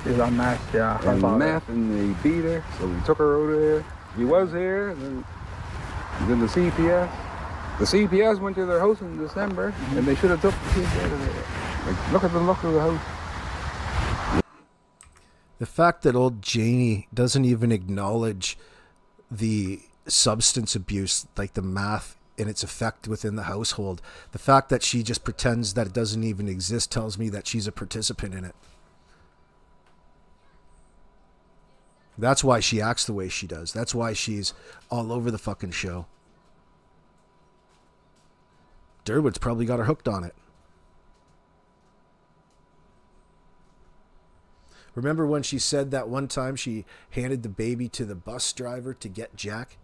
She's on meth, yeah. her and father. meth, and they beat her, so we took her over there. He was here, and then the CPS. The CPS went to their house in December, and they should have took the kids out of there. Like, look at the look of the house. The fact that old Janie doesn't even acknowledge the substance abuse, like the math and its effect within the household, the fact that she just pretends that it doesn't even exist tells me that she's a participant in it. That's why she acts the way she does. That's why she's all over the fucking show. Derwood's probably got her hooked on it. Remember when she said that one time she handed the baby to the bus driver to get Jack?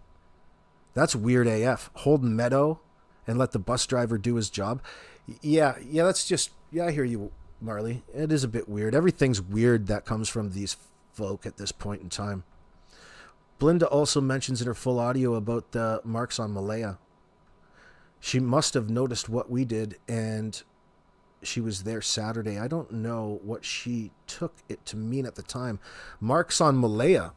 That's weird AF. Hold Meadow and let the bus driver do his job. Yeah, that's just, I hear you, Marley. It is a bit weird. Everything's weird that comes from these folk at this point in time. Belinda also mentions in her full audio about the marks on Malaya. She must have noticed what we did, and she was there Saturday. I don't know what she took it to mean at the time. Marks on Malaya.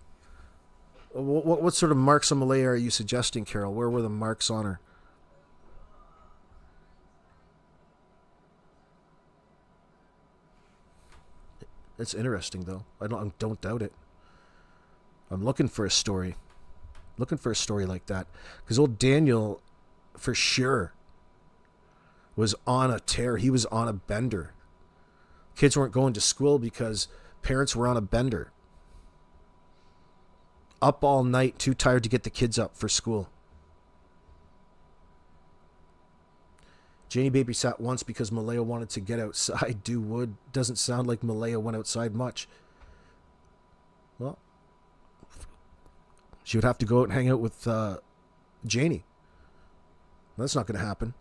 What sort of marks on Malaya are you suggesting, Carol? Where were the marks on her? It's interesting, though. I don't doubt it. I'm looking for a story. Looking for a story like that. Because old Daniel, for sure, was on a tear. He was on a bender. Kids weren't going to school because parents were on a bender. Up all night, too tired to get the kids up for school. Janie babysat once because Malaya wanted to get outside. Do wood. Doesn't sound like Malaya went outside much. Well, she would have to go out and hang out with Janie. That's not going to happen.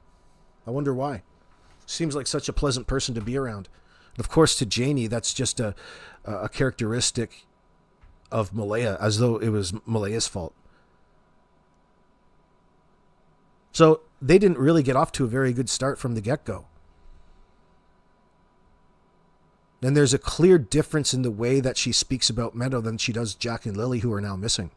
I wonder why. Seems like such a pleasant person to be around. And of course, to Janie, that's just a characteristic of Malaya, as though it was Malaya's fault. So they didn't really get off to a very good start from the get-go. And there's a clear difference in the way that she speaks about Meadow than she does Jack and Lily, who are now missing.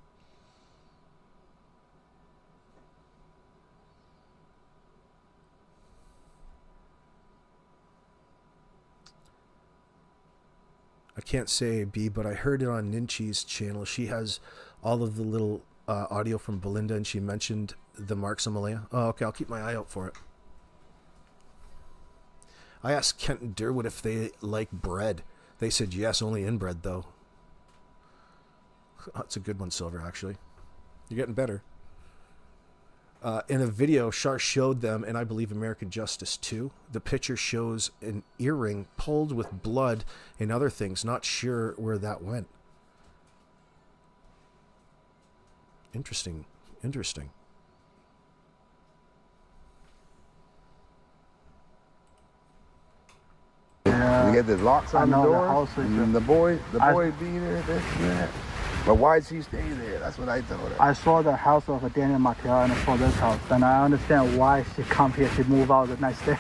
I can't say B, but I heard it on Ninchi's channel. She has all of the little audio from Belinda, and she mentioned the marks on Malaya. Oh, okay, I'll keep my eye out for it. I asked Kent and Derwood if they like bread. They said yes, only inbred, though. That's a good one, Silver, actually. You're getting better. In a video, Shar showed them, and I believe American Justice too. The picture shows an earring pulled with blood and other things. Not sure where that went. Interesting. Interesting. Yeah. You get the locks on the door, and the boy beat her, this and that. But why'd she stay there? That's what I told her. I saw the house of Daniel Martel and I saw this house. And I understand why she come here to move out the next day.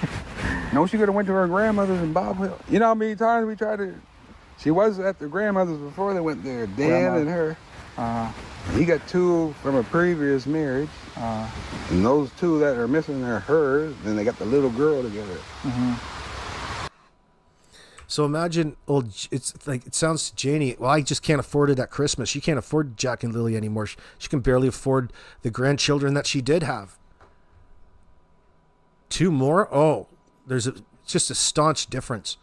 No, she could have went to her grandmother's in Bob Hill. You know how many times we tried to... She was at their grandmother's before they went there. Dan and her. He got 2 from a previous marriage. And those 2 that are missing are hers. Then they got the little girl together. So imagine, it's like, it sounds to Janie, well, I just can't afford it at Christmas. She can't afford Jack and Lily anymore. She can barely afford the grandchildren that she did have. 2 more? Oh, there's just a staunch difference.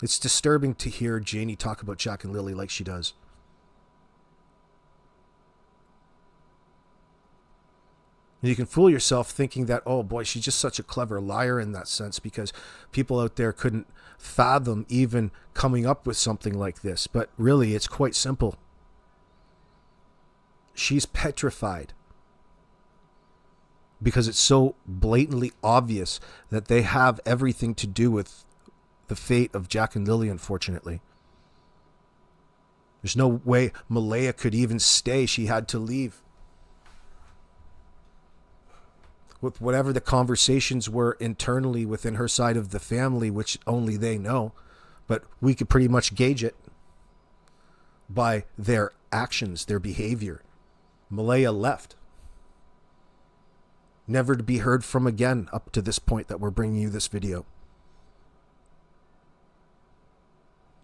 It's disturbing to hear Janie talk about Jack and Lily like she does. You can fool yourself thinking that, oh boy, she's just such a clever liar in that sense, because people out there couldn't fathom even coming up with something like this. But really, it's quite simple. She's petrified because it's so blatantly obvious that they have everything to do with the fate of Jack and Lily, unfortunately. There's no way Malaya could even stay. She had to leave. With whatever the conversations were internally within her side of the family, which only they know, but we could pretty much gauge it by their actions, their behavior. Malaya left, never to be heard from again up to this point that we're bringing you this video.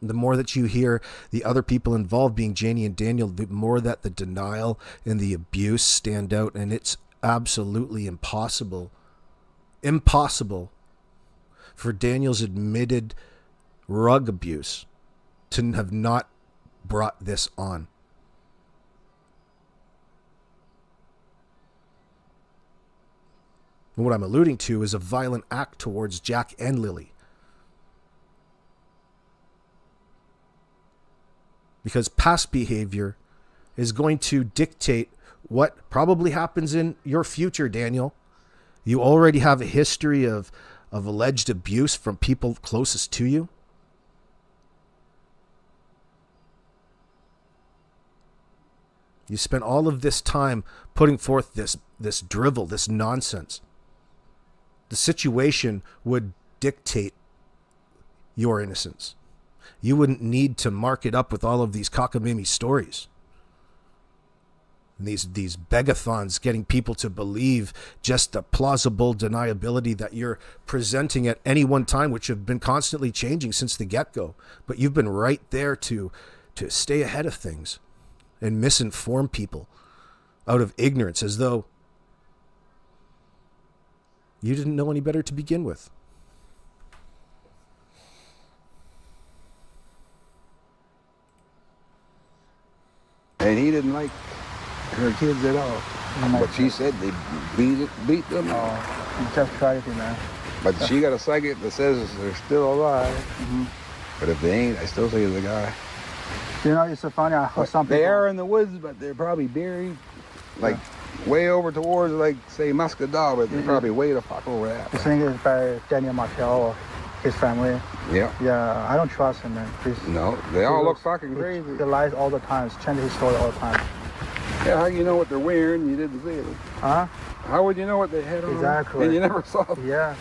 The more that you hear the other people involved, being Janie and Daniel, the more that the denial and the abuse stand out, and it's absolutely impossible for Daniel's admitted rug abuse to have not brought this on. And what I'm alluding to is a violent act towards Jack and Lily. Because past behavior is going to dictate what probably happens in your future, Daniel. You already have a history of alleged abuse from people closest to you. You spent all of this time putting forth this drivel, this nonsense. The situation would dictate your innocence. You wouldn't need to mark it up with all of these cockamamie stories. And these begathons getting people to believe just the plausible deniability that you're presenting at any one time, which have been constantly changing since the get-go. But you've been right there to stay ahead of things and misinform people out of ignorance, as though you didn't know any better to begin with. And he didn't like her kids at all. But she said they beat them. Oh, you just tried it, man. But she got a psychic that says they're still alive. Mm-hmm. But if they ain't, I still say the guy. You know, it's so funny. I heard some people. They are in the woods, but they're probably buried, like way over towards, like, say, Muscadal, but they're probably way the fuck over that. The thing is by Daniel Martel or his family. Yeah. Yeah, I don't trust him, man. No, they all look fucking crazy. He lies all the time. He's changing his story all the time. Yeah, how you know what they're wearing? You didn't see it. Huh? How would you know what they had on? Exactly. And you never saw them. Yeah.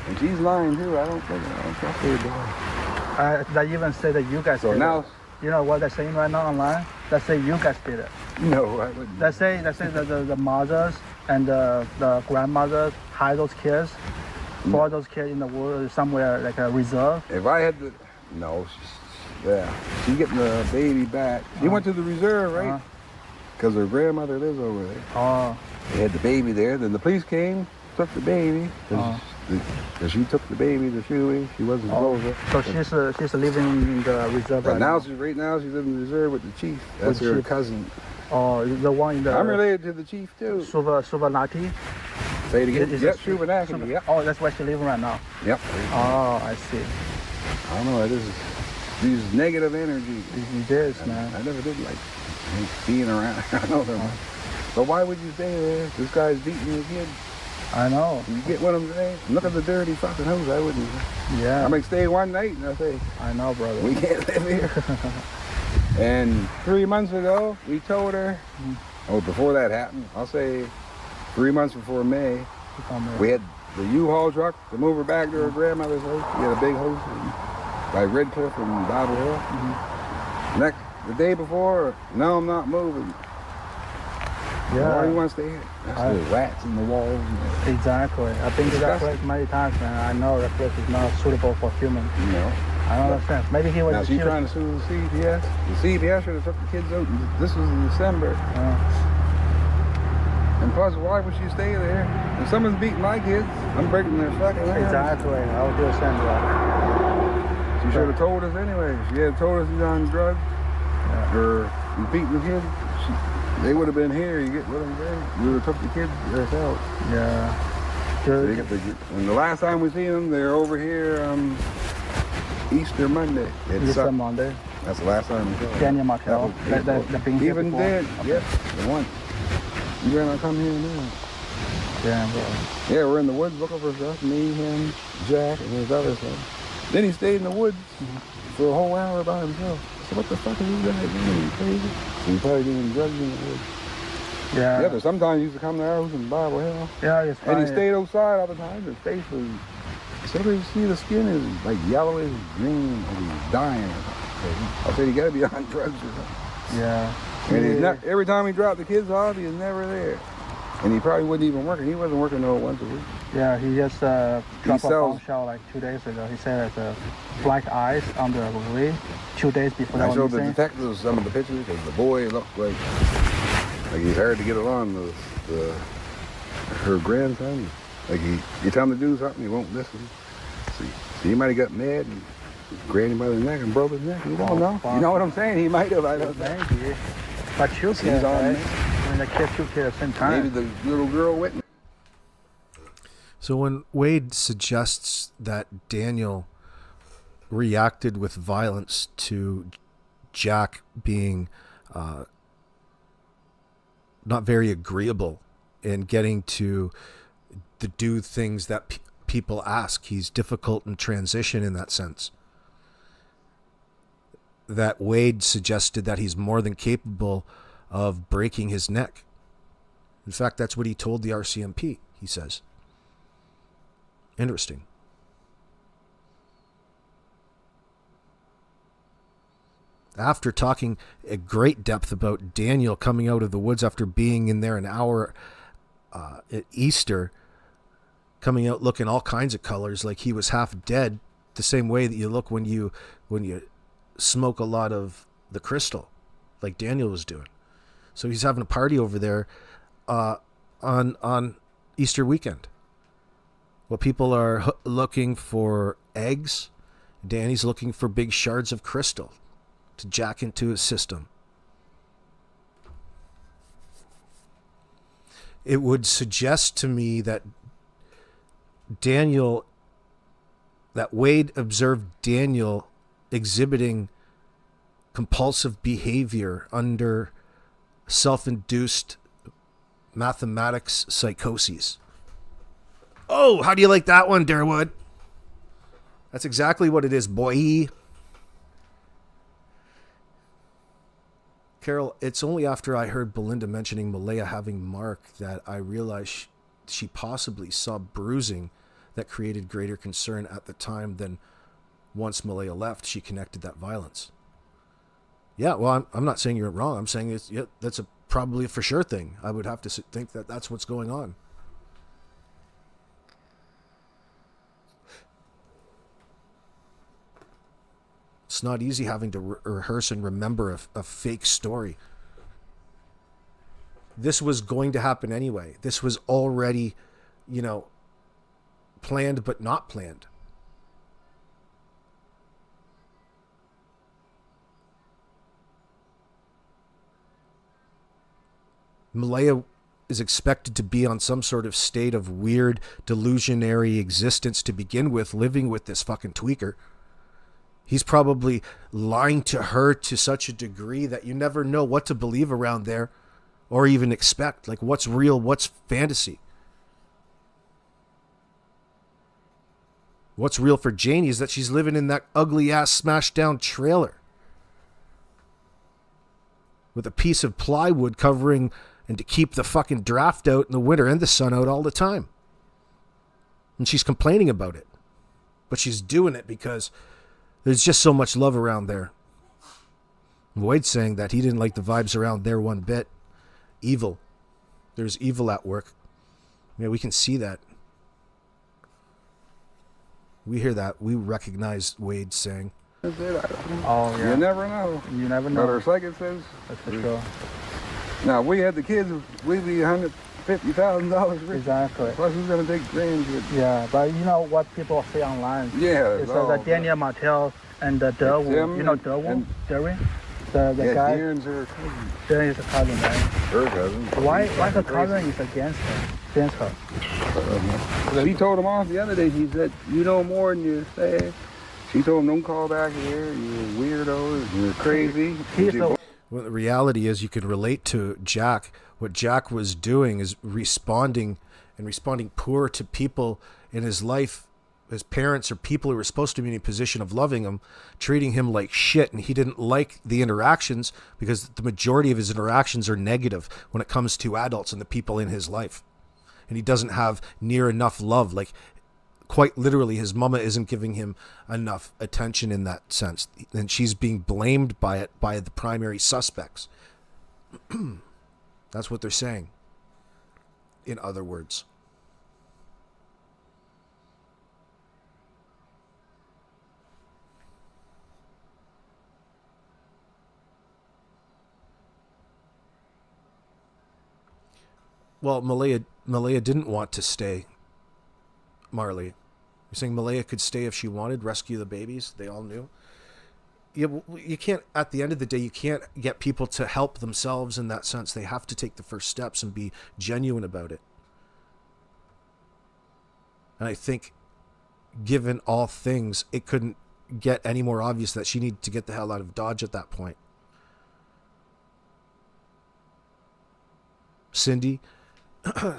And she's lying too. I don't trust her. They even say that you guys So did now, it. You know what they're saying right now online? They say you guys did it. no, I wouldn't. They say that the mothers and the grandmothers hide those kids, for those kids in the woods somewhere like a reserve. If I had to, no, she's getting the baby back. She went to the reserve, right? Because her grandmother lives over there. Oh. They had the baby there. Then the police came, took the baby. Because she took the baby to Chewy. She wasn't supposed to. So she's living in the reserve But right now now. she's living in the reserve with the chief. That's With her chief. cousin. Oh, the one in the. I'm related to the chief too. Suvanati. Say it again. Is Yep, it Suvanaki. Yep. Oh, that's where she's living right now. Yep. Oh, I see. I don't know. This is these negative energy. It is, man. I never did like being around. I know them. But why would you stay there? This guy's beating your kid. I know. You get what I'm saying? Look at the dirty fucking house. I wouldn't. Yeah. I may stay one night and I say, I know, brother. we can't live here. And 3 months ago, we told her, oh, before that happened, I'll say 3 months before May, we had the U-Haul truck to move her back to her grandmother's house. We had a big house by Red Cliff and Bible Hill. The day before, no, I'm not moving. Yeah. Why do you want to stay here? There's rats in the walls. Exactly. I've been to that place many times, man. I know that place is not suitable for humans. You know. I don't understand. Maybe he was. Now she's trying to sue the CPS. The CPS should have took the kids out. This was in December. And plus, why would she stay there? If someone's beating my kids, I'm breaking their fucking legs. Exactly. I would do the same. Right. She should have told us anyway. She had told us he's on drugs or he's beating the kids. They would have been here. You get what I'm saying? We would have took the kids ourselves. Yeah. And the last time we seen them, they're over here Easter Monday. Easter Monday. That's the last time we saw them. Daniel Martel. The being here Even before. then, yep, the one. You better not come here now. Damn, bro. Yeah, we're in the woods looking for stuff. Me, him, Jack, and his other son. Then he stayed in the woods for a whole hour by himself. So what the fuck is this guy doing? You crazy? So he probably doing drugs in the woods. Yeah. Yeah, but sometimes he used to come to our house in Bible Hill. Yeah, it's funny. And he stayed outside all the time. His face was, so you see the skin is like yellowish green, like he's dying or something. I said, you gotta be on drugs or something. Yeah. And he's not, every time he dropped the kids off, he was never there. And he probably wasn't even working. He wasn't working no once a week. Yeah, he just dropped a sells- bombshell like 2 days ago. He said that black eyes on the roof 2 days before that I showed was the missing. detectives some of the pictures because the boy looked like he's hard to get along with her grandson. Like you tell him to do something, he won't listen. So he might have got mad and grabbed him by the neck and broke his neck. You don't know. You know what I'm saying? He might have. I don't know. Maybe. But you He's kid, on right? me. I mean, the kid, two kids at the same time. Maybe the little girl witnessed. So when Wade suggests that Daniel reacted with violence to Jack being not very agreeable in getting to to do things that people ask. He's difficult in transition in that sense. That Wade suggested that he's more than capable of breaking his neck. In fact, that's what he told the RCMP, he says. Interesting. After talking at great depth about Daniel coming out of the woods after being in there an hour at Easter, coming out looking all kinds of colors, like he was half dead, the same way that you look when you smoke a lot of the crystal, like Daniel was doing. So he's having a party over there on Easter weekend. Well, people are looking for eggs. Danny's looking for big shards of crystal to jack into his system. It would suggest to me that Wade observed Daniel exhibiting compulsive behavior under self-induced mathematics psychoses. Oh, how do you like that one, Derwood? That's exactly what it is, boy. Carol, it's only after I heard Belinda mentioning Malaya having Mark that I realized she possibly saw bruising that created greater concern at the time than once Malaya left, she connected that violence. Yeah, well, I'm not saying you're wrong. I'm saying that's probably a for sure thing. I would have to think that that's what's going on. It's not easy having to rehearse and remember a fake story. This was going to happen anyway. This was already, planned but not planned. Malaya is expected to be on some sort of state of weird, delusionary existence to begin with, living with this fucking tweaker. He's probably lying to her to such a degree that you never know what to believe around there or even expect. Like, what's real, what's fantasy? What's real for Janie is that she's living in that ugly-ass smashed-down trailer with a piece of plywood covering and to keep the fucking draft out in the winter and the sun out all the time. And she's complaining about it. But she's doing it because there's just so much love around there. Wade's saying that he didn't like the vibes around there one bit. Evil. There's evil at work. Yeah, we can see that. We hear that. We recognize Wade saying. Oh, yeah. You never know. You never know. But our psychic says. That's for sure. Now, we had the kids, we'd be $150,000 rich. Exactly. Plus, who's going to take grand with? Yeah, but you know what people say online? Yeah. It's the Daniel Martel and the Derwood. You know Derwood? Darren? The guy? Darren's her cousin. Darren is a cousin, right? Her cousin. Why the cousin is against her? Against her? He told him off the other day. He said, you know more than you say. She told him, don't call back here. You're weirdos. You're crazy. Well, the reality is you can relate to Jack. What Jack was doing is responding poor to people in his life, his parents or people who were supposed to be in a position of loving him, treating him like shit. And he didn't like the interactions because the majority of his interactions are negative when it comes to adults and the people in his life. And he doesn't have near enough love. Like, quite literally, his mama isn't giving him enough attention in that sense. And she's being blamed by it, by the primary suspects. That's what they're saying, in other words. Well, Malaya didn't want to stay, Marley. You're saying Malaya could stay if she wanted, rescue the babies? They all knew. You can't, at the end of the day, you can't get people to help themselves in that sense. They have to take the first steps and be genuine about it. And I think, given all things, it couldn't get any more obvious that she needed to get the hell out of Dodge at that point. Cindy,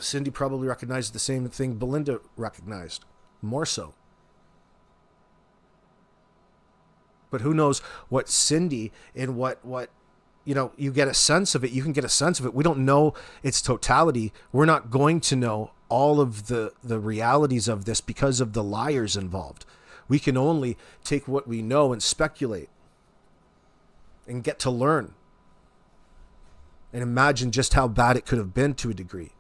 Cindy probably recognized the same thing Belinda recognized, more so. But who knows what Cindy and what you get a sense of it. You can get a sense of it. We don't know its totality. We're not going to know all of the realities of this because of the liars involved. We can only take what we know and speculate and get to learn and imagine just how bad it could have been to a degree.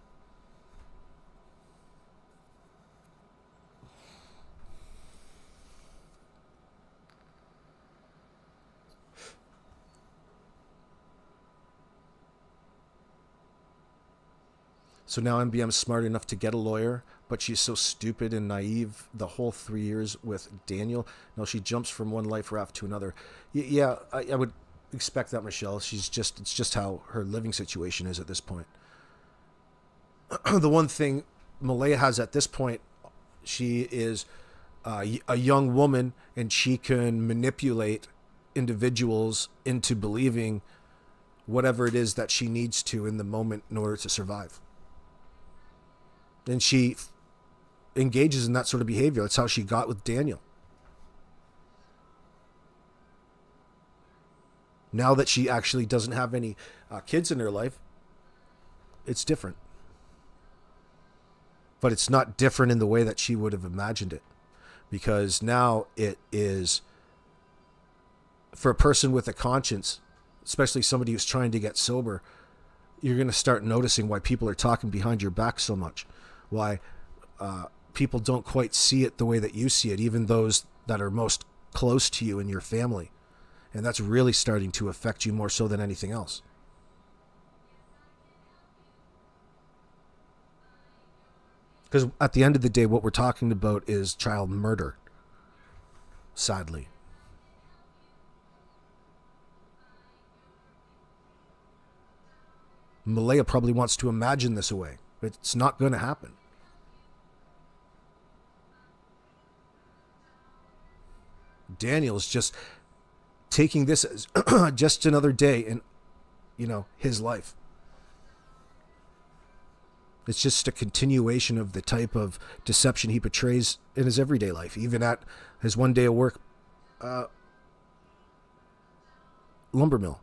So now MBM's smart enough to get a lawyer, but she's so stupid and naive the whole 3 years with Daniel. No, she jumps from one life raft to another. Yeah, I would expect that, Michelle. It's just how her living situation is at this point. The one thing Malaya has at this point, she is a young woman, and she can manipulate individuals into believing whatever it is that she needs to in the moment in order to survive. And she engages in that sort of behavior. That's how she got with Daniel. Now that she actually doesn't have any kids in her life, it's different. But it's not different in the way that she would have imagined it. Because now it is, for a person with a conscience, especially somebody who's trying to get sober, you're going to start noticing why people are talking behind your back so much. Why people don't quite see it the way that you see it, even those that are most close to you in your family. And that's really starting to affect you more so than anything else. Because at the end of the day, what we're talking about is child murder, sadly. Malaya probably wants to imagine this away, but it's not going to happen. Daniel's just taking this as just another day in, his life. It's just a continuation of the type of deception he portrays in his everyday life, even at his one day of work lumber mill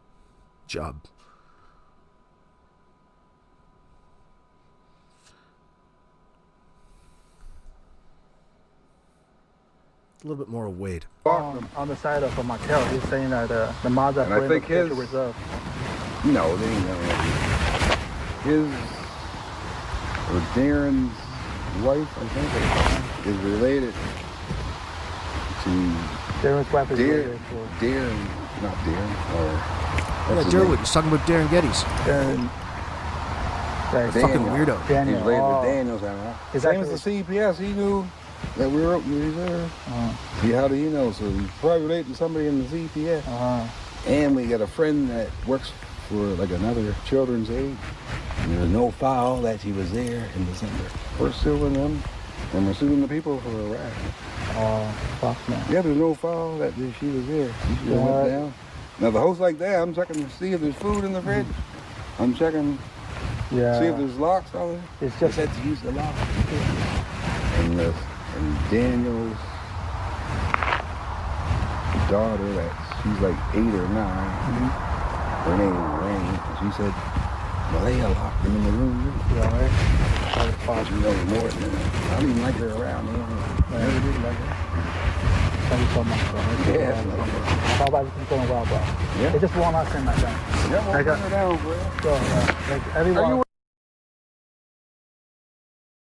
job. A little bit more of Wade. On the side of Markel, he's saying that the mother And I think his reserve. No, they ain't know. His or Darren's wife, I think, is related to Darren's wife is related to Darren, not Darren. Yeah, Derwood. He's talking about Darren Geddes. Darren. Like, Fucking weirdo. Daniel. He's related to Daniel's house. Same as the CPS, he knew that we were open reserve. See, how do you know? So he's probably related to somebody in the CPS. And we got a friend that works for like another children's aid. And there was no file that she was there in December. We're suing them, and we're suing the people for a rat. Fuck man. Yeah, there's no file that she was there. She should have went down. Now the host like that, I'm checking to see if there's food in the fridge. I'm checking see if there's locks on it. It's just said to use the lock. And Daniel's daughter, that she's like 8 or 9, her name is Rain. She said, Malaya locked him in the room. But you know more than that. I don't even like her around here. I never did like her. Thank you so much, bro. Yeah. I hope everything's going well, bro. Yeah. It's just one last thing like that. Yeah, well, turn her down, bro. So, like everyone.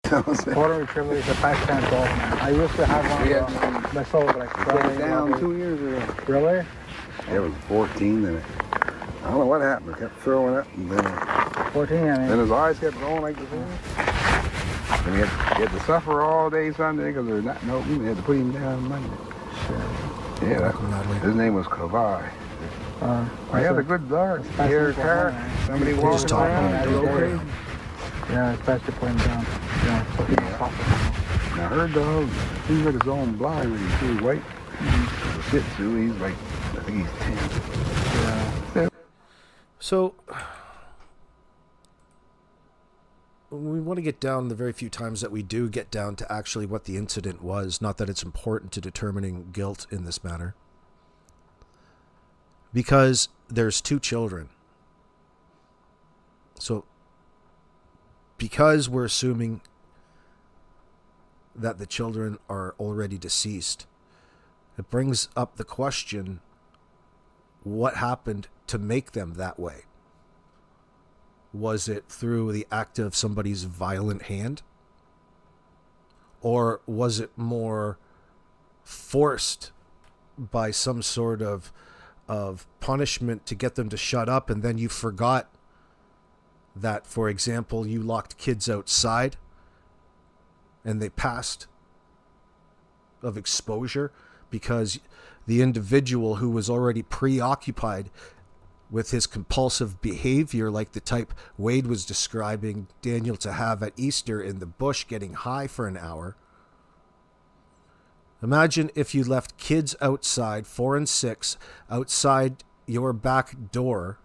Golden Retriever is a Pakistan dog, man. I used to have one myself, like Put down 2 years ago. Really? It was 14, and I don't know what happened. It kept throwing up, and then 14, I mean. then his eyes kept going like this. And he had to suffer all day Sunday because they're not open. They had to put him down Monday. Shit. Yeah, his name was Kavai. I had a good dog. Hear a car, somebody walking around, and go crazy. Yeah, it's best to put him down. So he's Now her dog, he's like his own blind when he's really white. The Shih Tzu, he's like, I think he's 10. So we want to get down the very few times that we do get down to actually what the incident was. Not that it's important to determining guilt in this matter. Because there's 2 children. So, because we're assuming that the children are already deceased, it brings up the question, what happened to make them that way? Was it through the act of somebody's violent hand? Or was it more forced by some sort of punishment to get them to shut up, and then you forgot that, for example, you locked kids outside and they passed of exposure because the individual who was already preoccupied with his compulsive behavior, like the type Wade was describing Daniel to have at Easter in the bush getting high for an hour. Imagine if you left kids outside, 4 and 6, outside your back door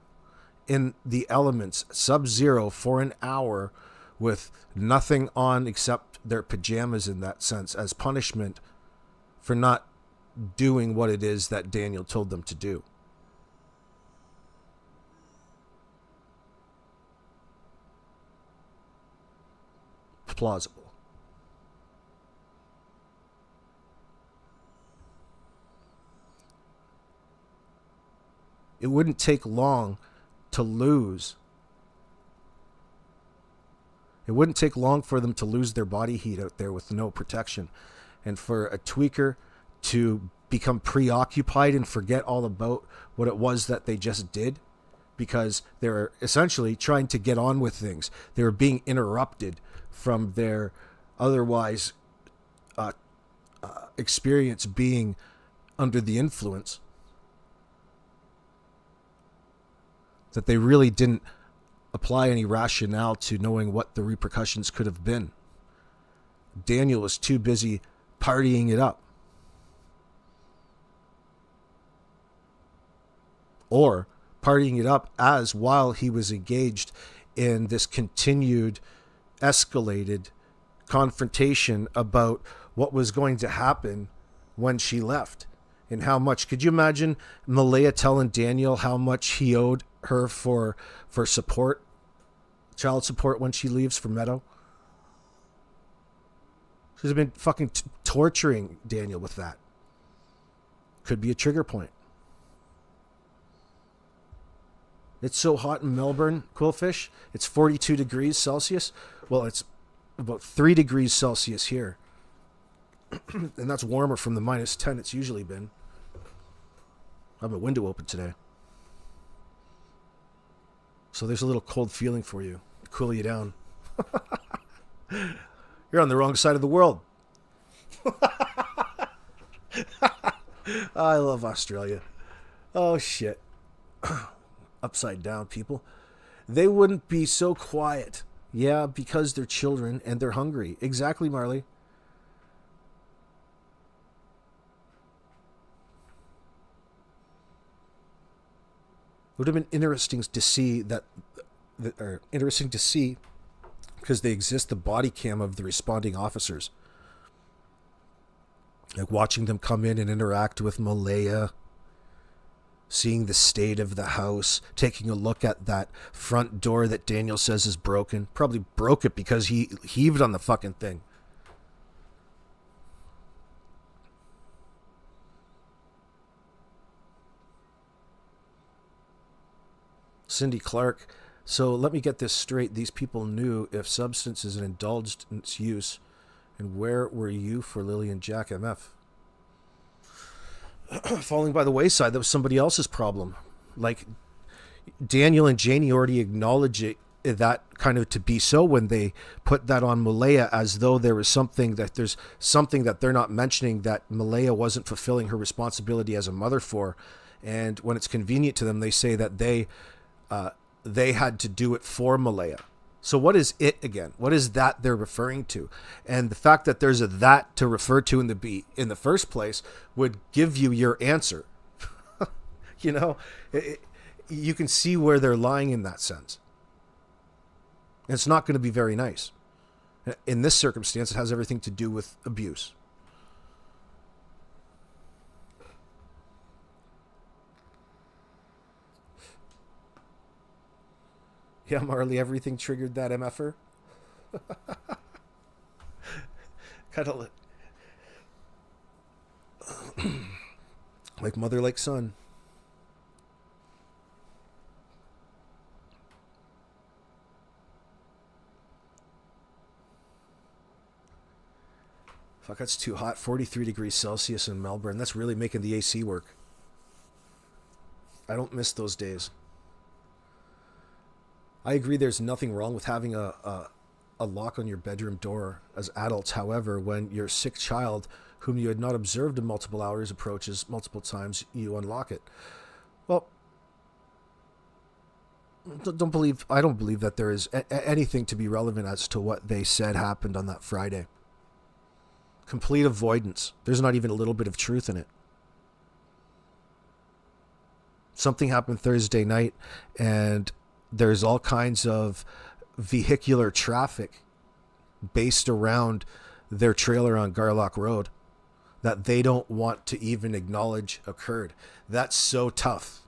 in the elements, sub-zero, for an hour with nothing on except their pajamas, in that sense, as punishment for not doing what it is that Daniel told them to do. Plausible. It wouldn't take long to lose. It wouldn't take long for them to lose their body heat out there with no protection. And for a tweaker to become preoccupied and forget all about what it was that they just did, because they're essentially trying to get on with things. They were being interrupted from their otherwise experience being under the influence, that they really didn't apply any rationale to knowing what the repercussions could have been. Daniel was too busy partying it up. Or partying it up as while he was engaged in this continued, escalated confrontation about what was going to happen when she left. And how much, could you imagine Malaya telling Daniel how much he owed her for support, child support, when she leaves for Meadow? She's been fucking torturing Daniel with that. Could be a trigger point. It's so hot in Melbourne, Quillfish. It's 42 degrees Celsius. Well, it's about 3 degrees Celsius here. And that's warmer from the -10 it's usually been. I have a window open today. So there's a little cold feeling for you. Cool you down. You're on the wrong side of the world. I love Australia. Oh, shit. Upside down people. They wouldn't be so quiet. Yeah, because they're children and they're hungry. Exactly, Marley. It would have been interesting to see because they exist, the body cam of the responding officers. Like watching them come in and interact with Malaya, seeing the state of the house, taking a look at that front door that Daniel says is broken. Probably broke it because he heaved on the fucking thing. Cindy Clark. So let me get this straight. These people knew if substances and indulged in its use. And where were you for Lily and Jack MF? Falling by the wayside, that was somebody else's problem. Like, Daniel and Janie already acknowledge it, that kind of to be so when they put that on Malaya, as though there's something that they're not mentioning, that Malaya wasn't fulfilling her responsibility as a mother for. And when it's convenient to them, they say that they had to do it for Malaya. So what is it again? What is that they're referring to? And the fact that there's a that to refer to in the first place would give you your answer. You know, you can see where they're lying in that sense. And it's not going to be very nice. In this circumstance, it has everything to do with abuse. Yeah, Marley, everything triggered that MFer. Kind of like mother, like son. Fuck, that's too hot. 43 degrees Celsius in Melbourne. That's really making the AC work. I don't miss those days. I agree there's nothing wrong with having a lock on your bedroom door as adults. However, when your sick child, whom you had not observed in multiple hours, approaches multiple times, you unlock it. Well, I don't believe that there is anything to be relevant as to what they said happened on that Friday. Complete avoidance. There's not even a little bit of truth in it. Something happened Thursday night, and there's all kinds of vehicular traffic based around their trailer on Garlock Road that they don't want to even acknowledge occurred. That's so tough.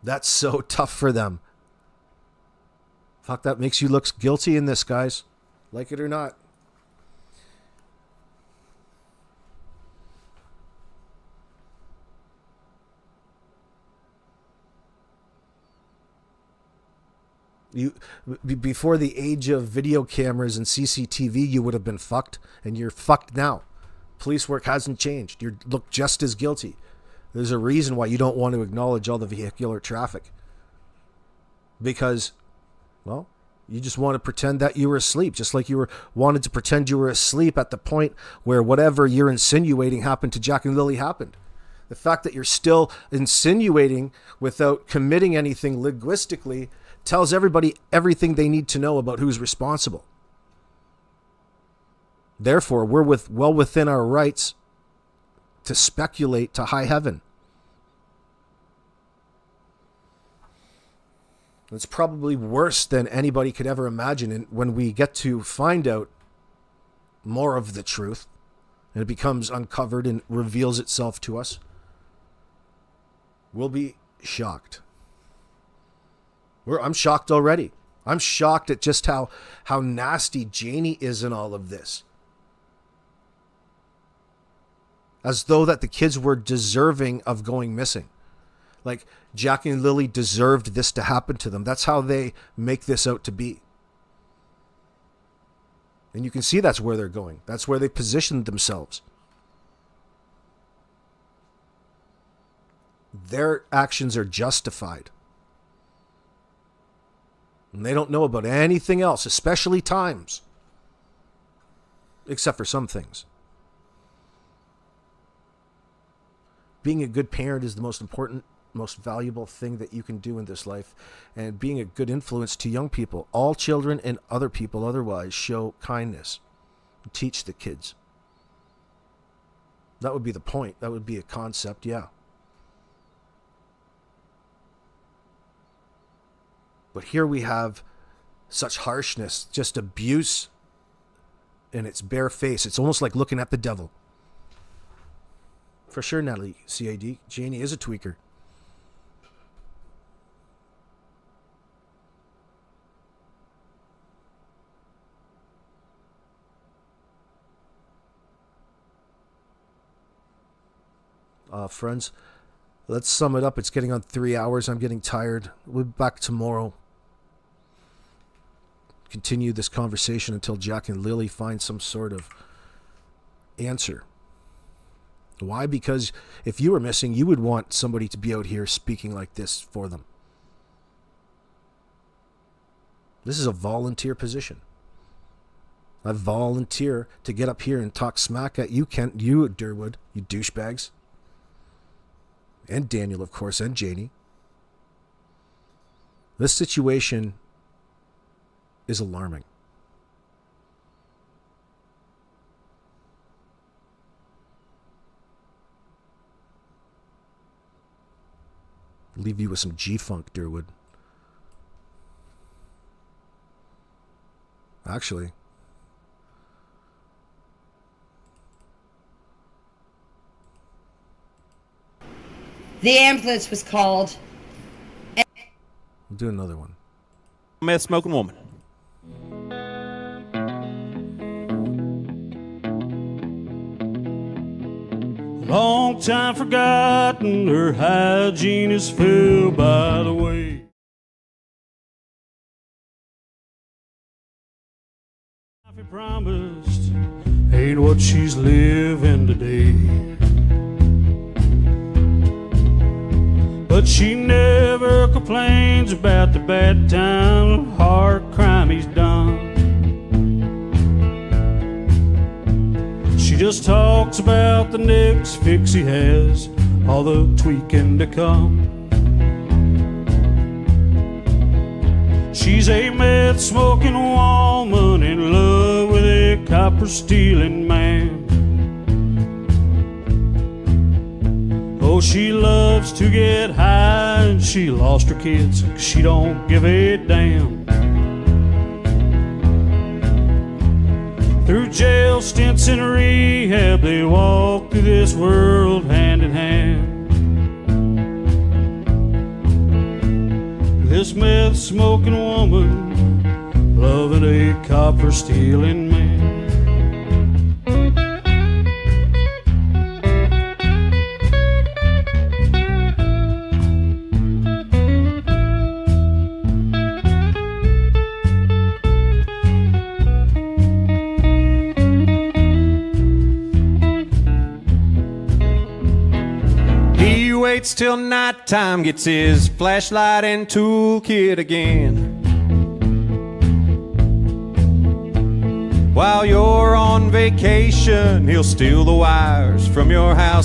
That's so tough for them. Fuck, that makes you look guilty in this, guys. Like it or not. Before the age of video cameras and CCTV, you would have been fucked, and you're fucked now. Police work hasn't changed. You look just as guilty. There's a reason why you don't want to acknowledge all the vehicular traffic. Because, well, you just want to pretend that you were asleep, just like you wanted to pretend you were asleep at the point where whatever you're insinuating happened to Jack and Lily happened. The fact that you're still insinuating without committing anything linguistically tells everybody everything they need to know about who's responsible. Therefore, we're well within our rights to speculate to high heaven. It's probably worse than anybody could ever imagine. And when we get to find out more of the truth, and it becomes uncovered and reveals itself to us, we'll be shocked. I'm shocked already. I'm shocked at just how nasty Janie is in all of this. As though that the kids were deserving of going missing. Like Jack and Lily deserved this to happen to them. That's how they make this out to be. And you can see that's where they're going. That's where they positioned themselves. Their actions are justified. And they don't know about anything else, especially times. Except for some things. Being a good parent is the most important, most valuable thing that you can do in this life. And being a good influence to young people. All children and other people otherwise show kindness. Teach the kids. That would be the point. That would be a concept, yeah. But here we have such harshness, just abuse in its bare face. It's almost like looking at the devil. For sure, Natalie, CAD. Janie is a tweaker. Friends, let's sum it up. It's getting on 3 hours. I'm getting tired. We'll be back tomorrow. Continue this conversation until Jack and Lily find some sort of answer. Why? Because if you were missing, you would want somebody to be out here speaking like this for them. This is a volunteer position. I volunteer to get up here and talk smack at you, Kent, you, Derwood, you douchebags. And Daniel, of course, and Janie. This situation is alarming. Leave you with some G-Funk, Derwood. actually. The ambulance was called. We'll do another one. Meth smoking woman. Long time forgotten, her hygiene is filled by the way. Life he promised ain't what she's living today. But she never complains about the bad time, hard crime he's done. She just talks about the next fix he has, all the tweaking to come. She's a meth-smoking woman in love with a copper-stealing man. Oh, she loves to get high, and she lost her kids, 'cause she don't give a damn. Through jail stints and rehab, they walk through this world hand in hand. This meth-smoking woman, loving a copper-stealing man. Waits till nighttime, gets his flashlight and toolkit again. While you're on vacation, he'll steal the wires from your house